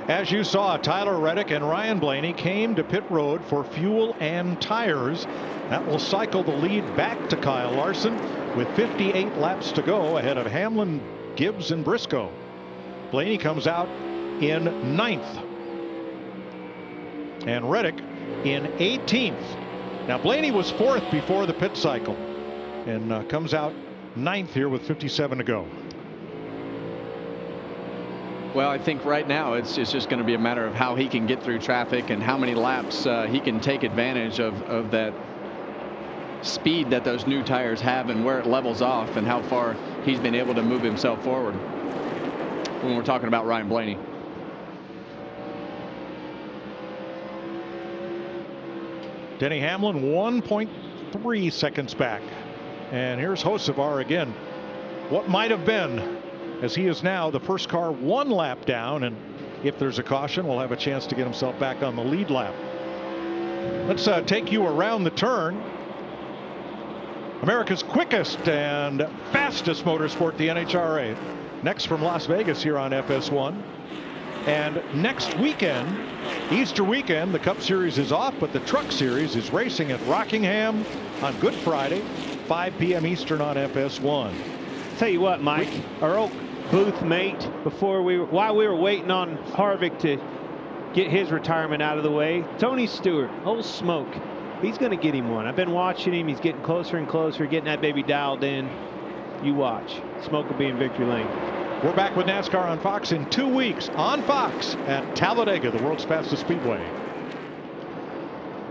S8: As you saw, Tyler Reddick and Ryan Blaney came to pit road for fuel and tires. That will cycle the lead back to Kyle Larson with 58 laps to go ahead of Hamlin, Gibbs, and Briscoe. Blaney comes out in 9th. And Reddick in 18th. Now Blaney was 4th before the pit cycle and comes out 9th here with 57 to go.
S6: Well, I think right now it's just going to be a matter of how he can get through traffic and how many laps he can take advantage of that speed that those new tires have and where it levels off and how far he's been able to move himself forward when we're talking about Ryan Blaney.
S8: Denny Hamlin 1.3 seconds back. And here's Hocevar again. What might have been, as he is now the first car 1 lap down, and if there's a caution, will have a chance to get himself back on the lead lap. Let's take you around the turn. America's quickest and fastest motorsport, the NHRA. Next from Las Vegas here on FS1. And next weekend, Easter weekend, the Cup Series is off, but the Truck Series is racing at Rockingham on Good Friday, 5 p.m. Eastern on FS1.
S12: Tell you what, Mike, our old booth mate, while we were waiting on Harvick to get his retirement out of the way, Tony Stewart, old Smoke, he's going to get him one. I've been watching him. He's getting closer and closer, getting that baby dialed in. You watch. Smoke will be in victory lane.
S8: We're back with NASCAR on Fox in 2 weeks on Fox at Talladega, the world's fastest speedway.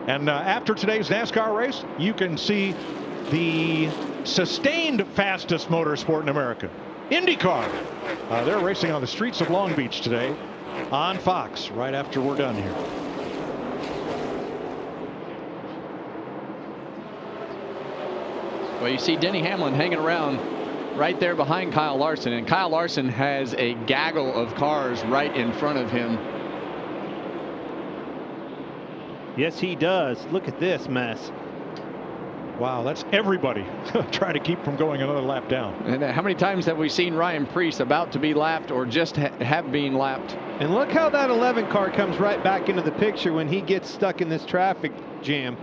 S8: And after today's NASCAR race, you can see the sustained fastest motorsport in America, IndyCar. They're racing on the streets of Long Beach today on Fox right after we're done here.
S6: Well, you see Denny Hamlin hanging around right there behind Kyle Larson, and Kyle Larson has a gaggle of cars right in front of him.
S12: Yes, he does. Look at this mess.
S8: Wow, that's everybody trying to keep from going another lap down.
S6: And how many times have we seen Ryan Preece about to be lapped or just have been lapped?
S12: And look how that 11 car comes right back into the picture when he gets stuck in this traffic jam.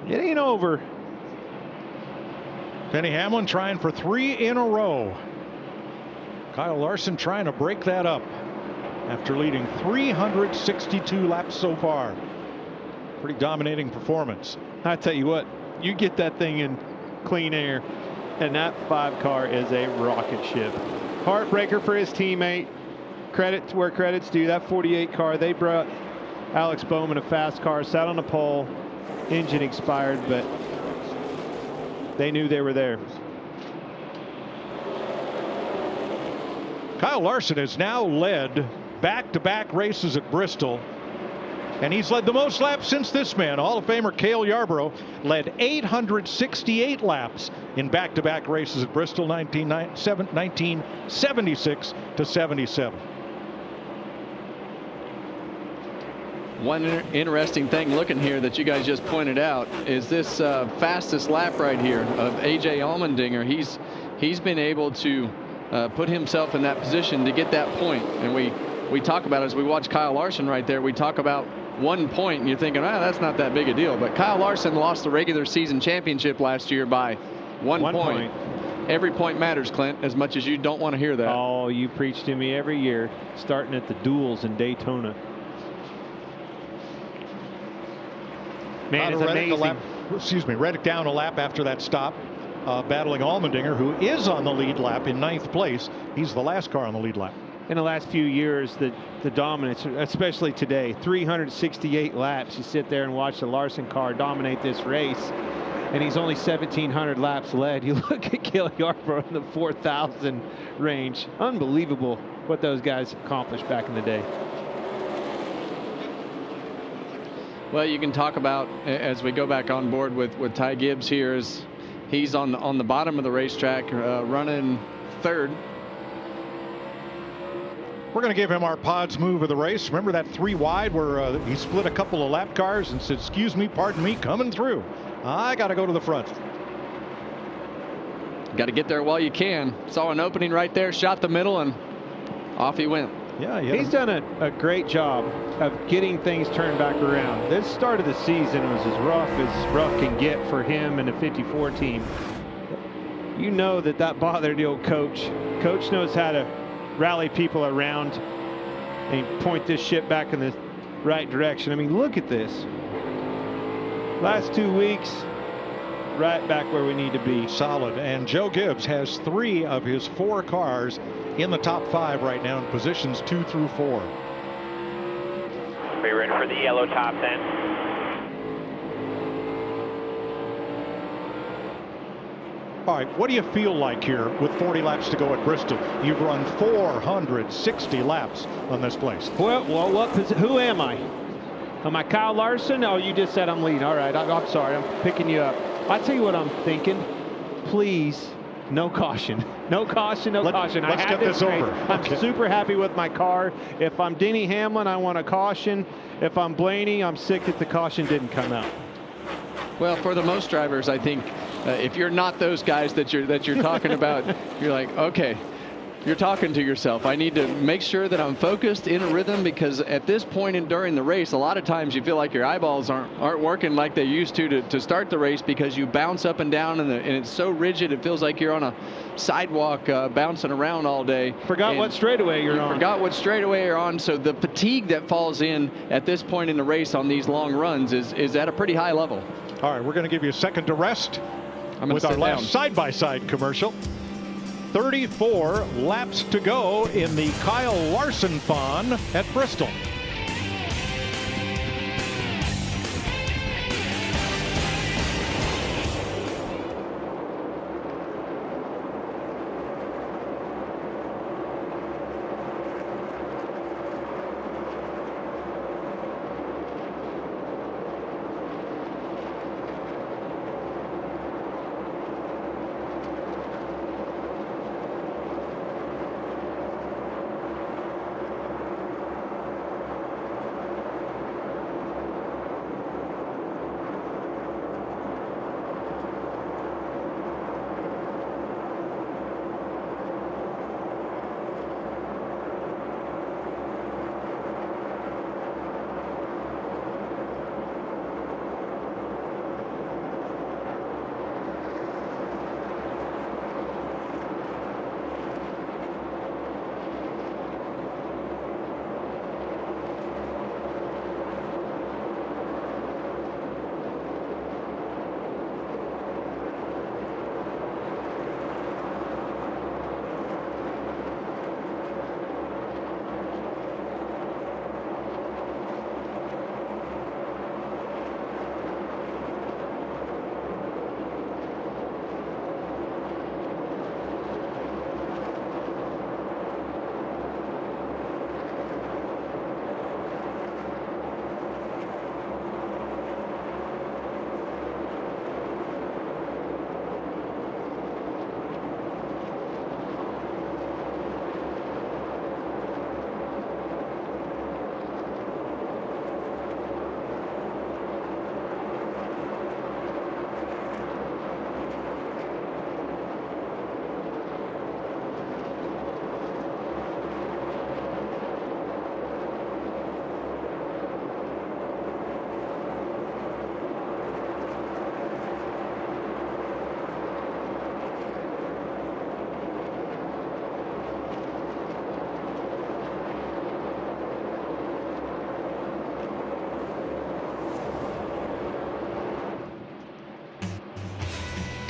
S12: It ain't over.
S8: Denny Hamlin trying for 3 in a row. Kyle Larson trying to break that up after leading 362 laps so far. Pretty dominating performance.
S12: I tell you what, you get that thing in clean air, and that 5 car is a rocket ship. Heartbreaker for his teammate. Credit where credit's due. That 48 car, they brought Alex Bowman a fast car, sat on the pole, engine expired, but they knew they were there.
S8: Kyle Larson has now led back-to-back races at Bristol, and he's led the most laps since this man. Hall of Famer Cale Yarborough led 868 laps in back-to-back races at Bristol, 1976 to 77.
S6: One interesting thing looking here that you guys just pointed out is this fastest lap right here of A.J. Allmendinger. He's been able to put himself in that position to get that point. And we talk about, as we watch Kyle Larson right there, we talk about 1 point, and you're thinking, that's not that big a deal. But Kyle Larson lost the regular season championship last year by one point. Every point matters, Clint, as much as you don't want to hear that.
S12: Oh, you preach to me every year, starting at the duels in Daytona. Man, it's amazing.
S8: Reddick down a lap after that stop, battling Allmendinger, who is on the lead lap in 9th place. He's the last car on the lead lap.
S12: In the last few years, the dominance, especially today, 368 laps. You sit there and watch the Larson car dominate this race, and he's only 1,700 laps led. You look at Cale Yarborough in the 4,000 range. Unbelievable what those guys accomplished back in the day.
S6: Well, you can talk about, as we go back on board with Ty Gibbs here, is he's on the bottom of the racetrack, running 3rd.
S8: We're going to give him our pods move of the race. Remember that 3 wide where he split a couple of lap cars and said, "Excuse me, pardon me, coming through. I got to go to the front."
S6: Got to get there while you can. Saw an opening right there, shot the middle, and off he went.
S8: Yeah,
S12: he's done a great job of getting things turned back around. This start of the season was as rough can get for him and the 54 team. You know that bothered the old coach. Coach knows how to rally people around and point this ship back in the right direction. I mean, look at this. Last 2 weeks, right back where we need to be.
S8: Solid. And Joe Gibbs has 3 of his 4 cars in the top 5 right now in positions 2 through 4.
S2: Are you ready for the yellow top then?
S8: All right, what do you feel like here with 40 laps to go at Bristol? You've run 460 laps on this place.
S12: Well, who am I? Am I Kyle Larson? Oh, you just said I'm leading. All right, I'm sorry. I'm picking you up. I'll tell you what I'm thinking. Please, no caution. No caution, no caution.
S8: Let's get this over.
S12: I'm super happy with my car. If I'm Denny Hamlin, I want a caution. If I'm Blaney, I'm sick that the caution didn't come out.
S6: Well, for the most drivers, I think if you're not those guys that you're talking about, you're like, okay, you're talking to yourself. I need to make sure that I'm focused in a rhythm, because at this point during the race, a lot of times you feel like your eyeballs aren't working like they used to start the race, because you bounce up and down and it's so rigid. It feels like you're on a sidewalk bouncing around all day.
S12: Forgot what straightaway you're on.
S6: Forgot what straightaway you're on. So the fatigue that falls in at this point in the race on these long runs is at a pretty high level.
S8: All right, we're going to give you a second to rest with our last side-by-side commercial. 34 laps to go in the Kyle Larson Fun at Bristol.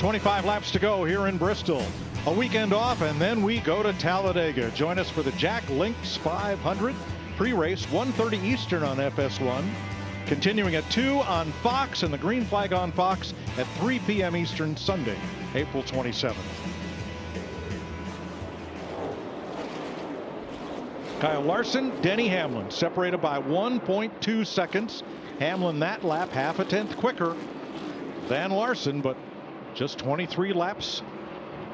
S8: .25 laps to go here in Bristol. A weekend off, and then we go to Talladega. Join us for the Jack Links 500 pre-race, 1:30 Eastern on FS1. Continuing at 2 on Fox, and the green flag on Fox at 3 p.m. Eastern Sunday, April 27th. Kyle Larson, Denny Hamlin, separated by 1.2 seconds. Hamlin that lap half a tenth quicker than Larson, but just 23 laps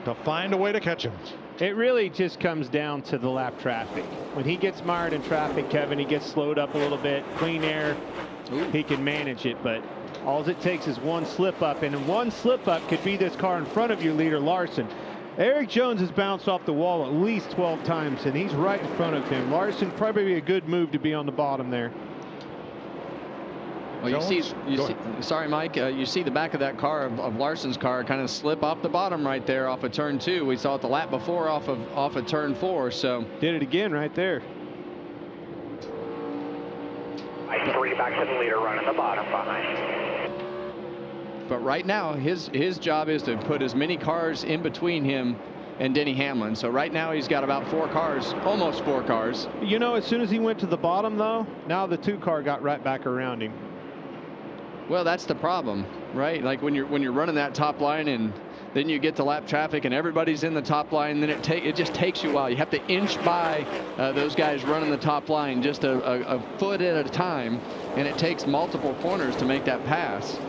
S8: to find a way to catch him.
S12: It really just comes down to the lap traffic. When he gets mired in traffic, Kevin, he gets slowed up a little bit. Clean air, he can manage it, but all it takes is one slip up, and one slip up could be this car in front of you, leader Larson. Eric Jones has bounced off the wall at least 12 times, and he's right in front of him. Larson, probably a good move to be on the bottom there.
S6: Well, sorry, Mike, you see the back of that car, of Larson's car, kind of slip off the bottom right there off of turn 2. We saw it the lap before off of turn 4. So
S12: did it again right there.
S2: I-3 back to the leader, running the bottom behind.
S6: But right now, his job is to put as many cars in between him and Denny Hamlin. So right now he's got about 4 cars, almost 4 cars.
S12: You know, as soon as he went to the bottom, though, now the 2 car got right back around him.
S6: Well, that's the problem, right? Like when you're running that top line and then you get to lap traffic and everybody's in the top line, then it just takes you a while. You have to inch by those guys running the top line just a foot at a time, and it takes multiple corners to make that pass.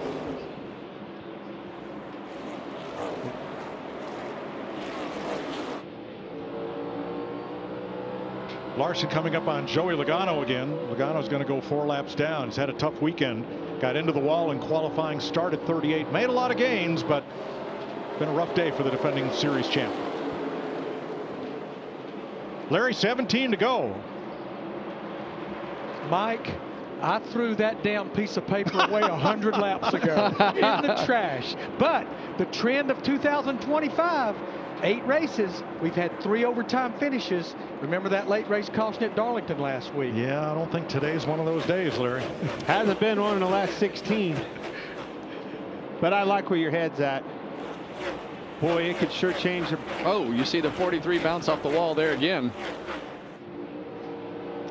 S8: Larson coming up on Joey Logano again. Logano's going to go 4 laps down. He's had a tough weekend. Got into the wall in qualifying, started 38, made a lot of gains, but been a rough day for the defending series champ. Larry, 17 to go.
S16: Mike, I threw that damn piece of paper away 100 laps ago in the trash. But the trend of 2025, 8 races, we've had 3 overtime finishes. Remember that late race caution at Darlington last week?
S8: Yeah, I don't think today's one of those days, Larry.
S12: Hasn't been one in the last 16. But I like where your head's at. Boy, it could sure change.
S6: Oh, you see the 43 bounce off the wall there again.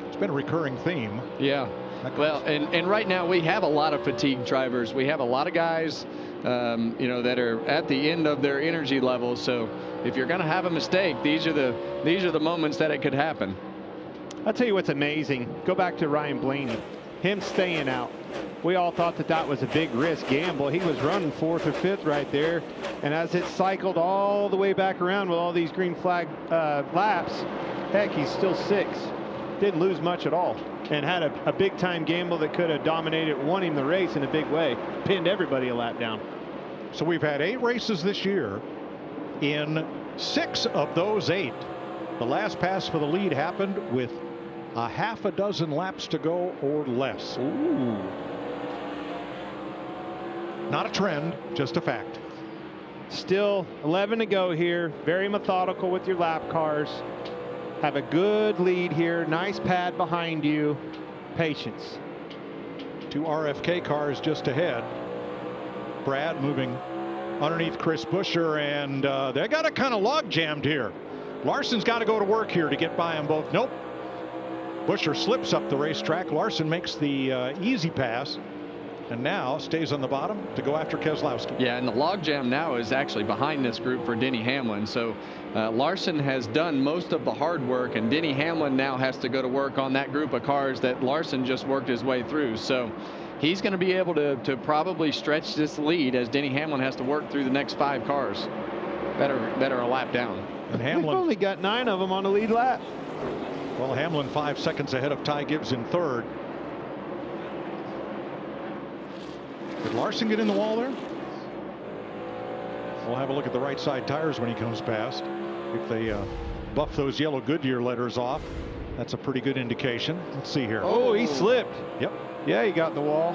S8: It's been a recurring theme.
S6: Yeah. Well, and right now we have a lot of fatigued drivers. We have a lot of guys, you know, that are at the end of their energy levels. So if you're going to have a mistake, these are the moments that it could happen.
S12: I'll tell you what's amazing. Go back to Ryan Blaney. Him staying out. We all thought that was a big risk gamble. He was running 4th or 5th right there. And as it cycled all the way back around with all these green flag laps, heck, he's still 6th. Didn't lose much at all. And had a big time gamble that could have dominated, won him the race in a big way. Pinned everybody a lap down.
S8: So we've had 8 races this year. In 6 of those 8, the last pass for the lead happened with a half a dozen laps to go or less.
S12: Ooh.
S8: Not a trend, just a fact.
S12: Still 11 to go here. Very methodical with your lap cars. Have a good lead here. Nice pad behind you. Patience.
S8: 2 RFK cars just ahead. Brad moving underneath Chris Buescher, and they got it kind of log jammed here. Larson's got to go to work here to get by them both. Nope. Buescher slips up the racetrack. Larson makes the easy pass, and now stays on the bottom to go after Keselowski.
S6: Yeah, and the logjam now is actually behind this group for Denny Hamlin. So Larson has done most of the hard work, and Denny Hamlin now has to go to work on that group of cars that Larson just worked his way through. So he's going to be able to probably stretch this lead as Denny Hamlin has to work through the next 5 cars that are a lap down.
S8: And Hamlin,
S12: we've only got 9 of them on the lead lap.
S8: Well, Hamlin 5 seconds ahead of Ty Gibbs in 3rd. Did Larson get in the wall there? We'll have a look at the right side tires when he comes past. If they buff those yellow Goodyear letters off, that's a pretty good indication. Let's see here.
S12: Oh, he slipped.
S8: Yep.
S12: Yeah, he got in the wall.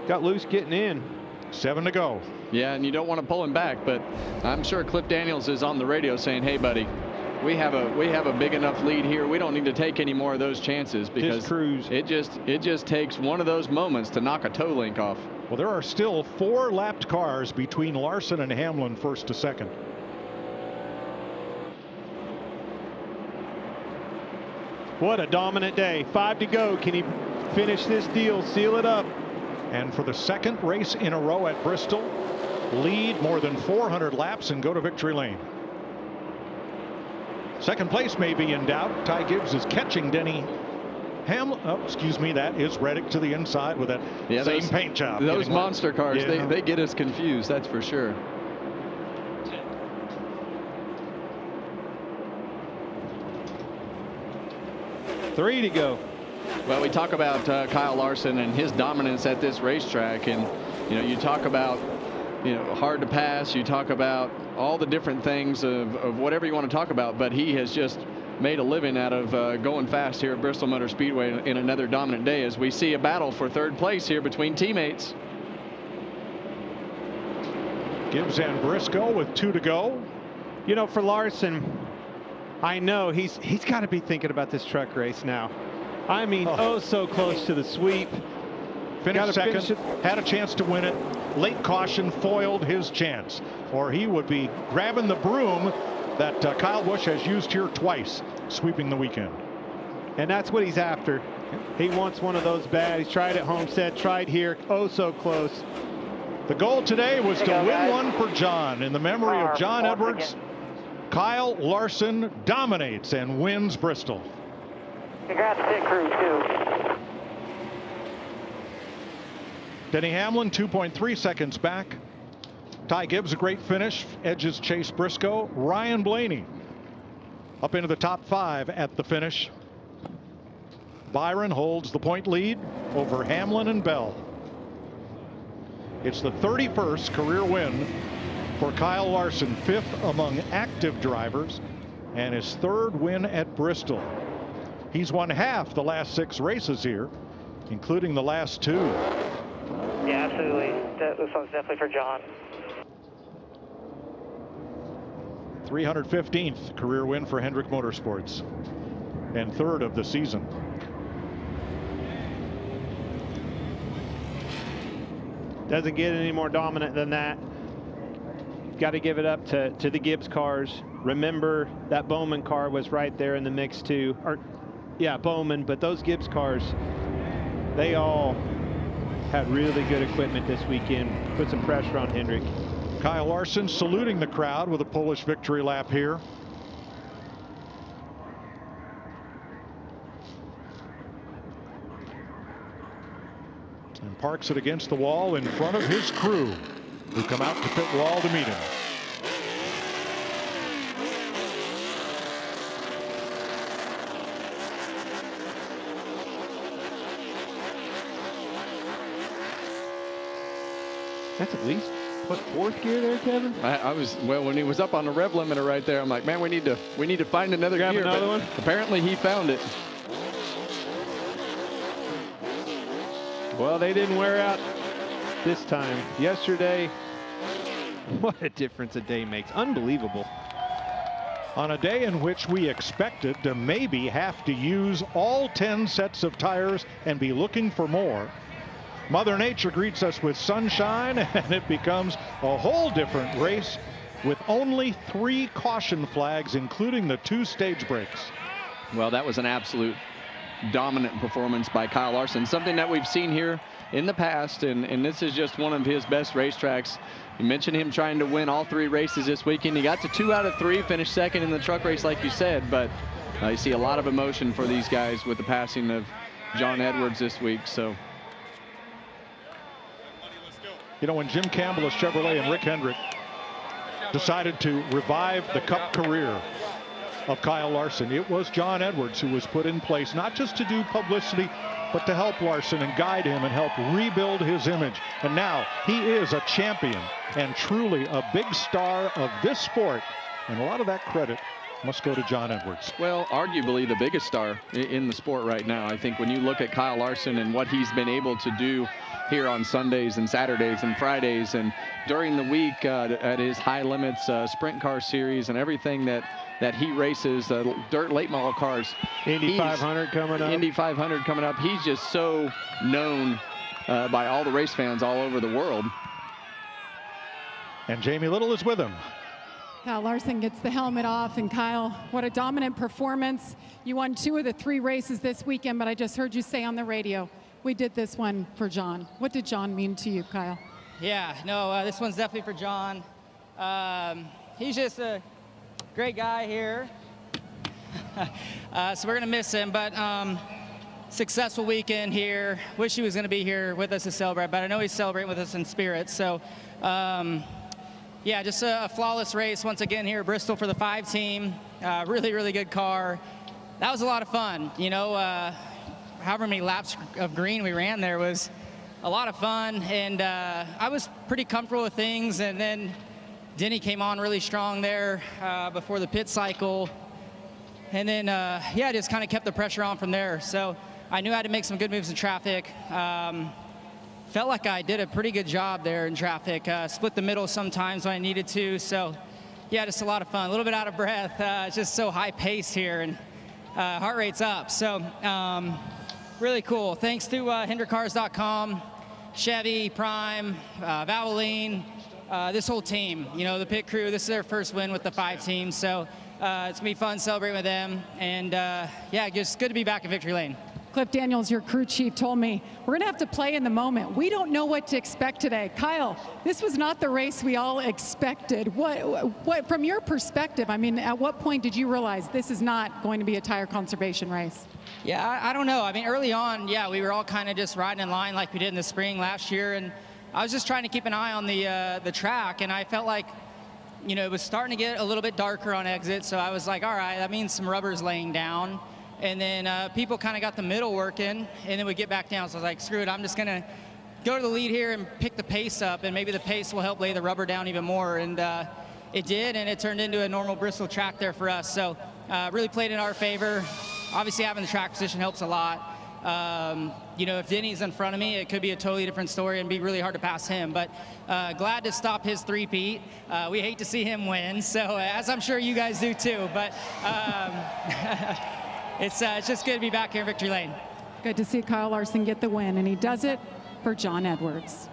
S12: Got loose getting in.
S8: 7 to go.
S6: Yeah, and you don't want to pull him back, but I'm sure Cliff Daniels is on the radio saying, hey, buddy, we have a big enough lead here. We don't need to take any more of those chances, because it just takes one of those moments to knock a toe link off.
S8: Well, there are still 4 lapped cars between Larson and Hamlin 1st to 2nd.
S12: What a dominant day. 5 to go. Can he finish this deal, seal it up?
S8: And for the 2nd race in a row at Bristol, lead more than 400 laps and go to victory lane. 2nd place may be in doubt. Ty Gibbs is catching Denny Hamlin. Oh, excuse me, that is Reddick to the inside with that same paint job.
S6: Those monster cars, they get us confused, that's for sure.
S12: Three to go.
S6: Well, we talk about Kyle Larson and his dominance at this racetrack, and you know, you talk about hard to pass. You talk about all the different things of whatever you want to talk about, but he has just made a living out of going fast here at Bristol Motor Speedway in another dominant day as we see a battle for third place here between teammates.
S8: Gibbs and Briscoe with 2 to go.
S9: For Larson, I know he's got to be thinking about this truck race now. I mean, so close to the sweep.
S8: Finished second, had a chance to win it. Late caution foiled his chance, or he would be grabbing the broom that Kyle Busch has used here twice, sweeping the weekend.
S9: And that's what he's after. He wants one of those bad. He's tried at Homestead, tried here, so close.
S8: The goal today was to win one for John. In the memory of John Edwards, Kyle Larson dominates and wins Bristol.
S13: Congrats, pit crew, too.
S8: Denny Hamlin 2.3 seconds back. Ty Gibbs, a great finish, edges Chase Briscoe. Ryan Blaney up into the top 5 at the finish. Byron holds the point lead over Hamlin and Bell. It's the 31st career win for Kyle Larson, 5th among active drivers, and his 3rd win at Bristol. He's won half the last 6 races here, including the last 2.
S13: Yeah, absolutely. This one's definitely for John.
S8: 315th career win for Hendrick Motorsports, and 3rd of the season.
S9: Doesn't get any more dominant than that. Got to give it up to the Gibbs cars. Remember that Bowman car was right there in the mix too. Bowman, but those Gibbs cars, they all had really good equipment this weekend. Put some pressure on Hendrick.
S8: Kyle Larson saluting the crowd with a Polish victory lap here. And parks it against the wall in front of his crew, who come out to pit wall to meet him.
S9: That's at least what, 4th gear there, Kevin?
S6: I was, well, when he was up on the rev limiter right there, I'm like, man, we need to find another gear.
S9: Another one.
S6: Apparently he found it.
S9: Well, they didn't wear out this time. Yesterday, what a difference a day makes. Unbelievable.
S8: On a day in which we expected to maybe have to use all 10 sets of tires and be looking for more, Mother Nature greets us with sunshine, and it becomes a whole different race with only 3 caution flags, including the 2 stage breaks.
S6: Well, that was an absolute dominant performance by Kyle Larson, something that we've seen here in the past, and this is just one of his best racetracks. You mentioned him trying to win all 3 races this weekend. He got to 2 out of 3, finished second in the truck race, like you said, but you see a lot of emotion for these guys with the passing of John Edwards this week. So,
S8: you know, when Jim Campbell of Chevrolet and Rick Hendrick decided to revive the Cup career of Kyle Larson, it was John Edwards who was put in place, not just to do publicity, but to help Larson and guide him and help rebuild his image. And now he is a champion and truly a big star of this sport. And a lot of that credit must go to John Edwards.
S6: Well, arguably the biggest star in the sport right now. I think when you look at Kyle Larson and what he's been able to do here on Sundays and Saturdays and Fridays and during the week at his high limits sprint car series and everything that he races, dirt late model cars.
S9: Indy 500 coming up.
S6: Indy 500 coming up. He's just so known by all the race fans all over the world.
S8: And Jamie Little is with him.
S14: Kyle Larson gets the helmet off, and Kyle, what a dominant performance. You won 2 of the 3 races this weekend, but I just heard you say on the radio, we did this one for John. What did John mean to you, Kyle?
S7: Yeah, no, this one's definitely for John. He's just a great guy here. So we're going to miss him, but successful weekend here. Wish he was going to be here with us to celebrate, but I know he's celebrating with us in spirit. So, yeah, just a flawless race once again here at Bristol for the 5 team. Really, really good car. That was a lot of fun. You know, however many laps of green we ran there was a lot of fun, and I was pretty comfortable with things, and then Denny came on really strong there before the pit cycle, and then yeah, just kind of kept the pressure on from there. So I knew I had to make some good moves in traffic. Felt like I did a pretty good job there in traffic. Split the middle sometimes when I needed to. So yeah, just a lot of fun. A little bit out of breath. It's just so high pace here, and heart rate's up. So really cool. Thanks to HinderCars.com, Chevy, Prime, Valvoline, this whole team. You know, the pit crew, this is their first win with the 5 teams. So it's going to be fun celebrating with them. And yeah, just good to be back in Victory Lane.
S14: Cliff Daniels, your crew chief, told me we're going to have to play in the moment. We don't know what to expect today. Kyle, this was not the race we all expected. What from your perspective, I mean, at what point did you realize this is not going to be a tire conservation race?
S7: Yeah, I don't know. I mean, early on, yeah, we were all kind of just riding in line like we did in the spring last year, and I was just trying to keep an eye on the track, and I felt like, you know, it was starting to get a little bit darker on exit, so I was like, all right, that means some rubber's laying down. And then people kind of got the middle working, and then we get back down. So I was like, screw it, I'm just going to go to the lead here and pick the pace up, and maybe the pace will help lay the rubber down even more. And it did, and it turned into a normal Bristol track there for us. So really played in our favor. Obviously, having the track position helps a lot. You know, if Denny's in front of me, it could be a totally different story and be really hard to pass him. But glad to stop his three-peat. We hate to see him win, so as I'm sure you guys do too. But it's just good to be back here in Victory Lane.
S14: Good to see Kyle Larson get the win, and he does it for John Edwards.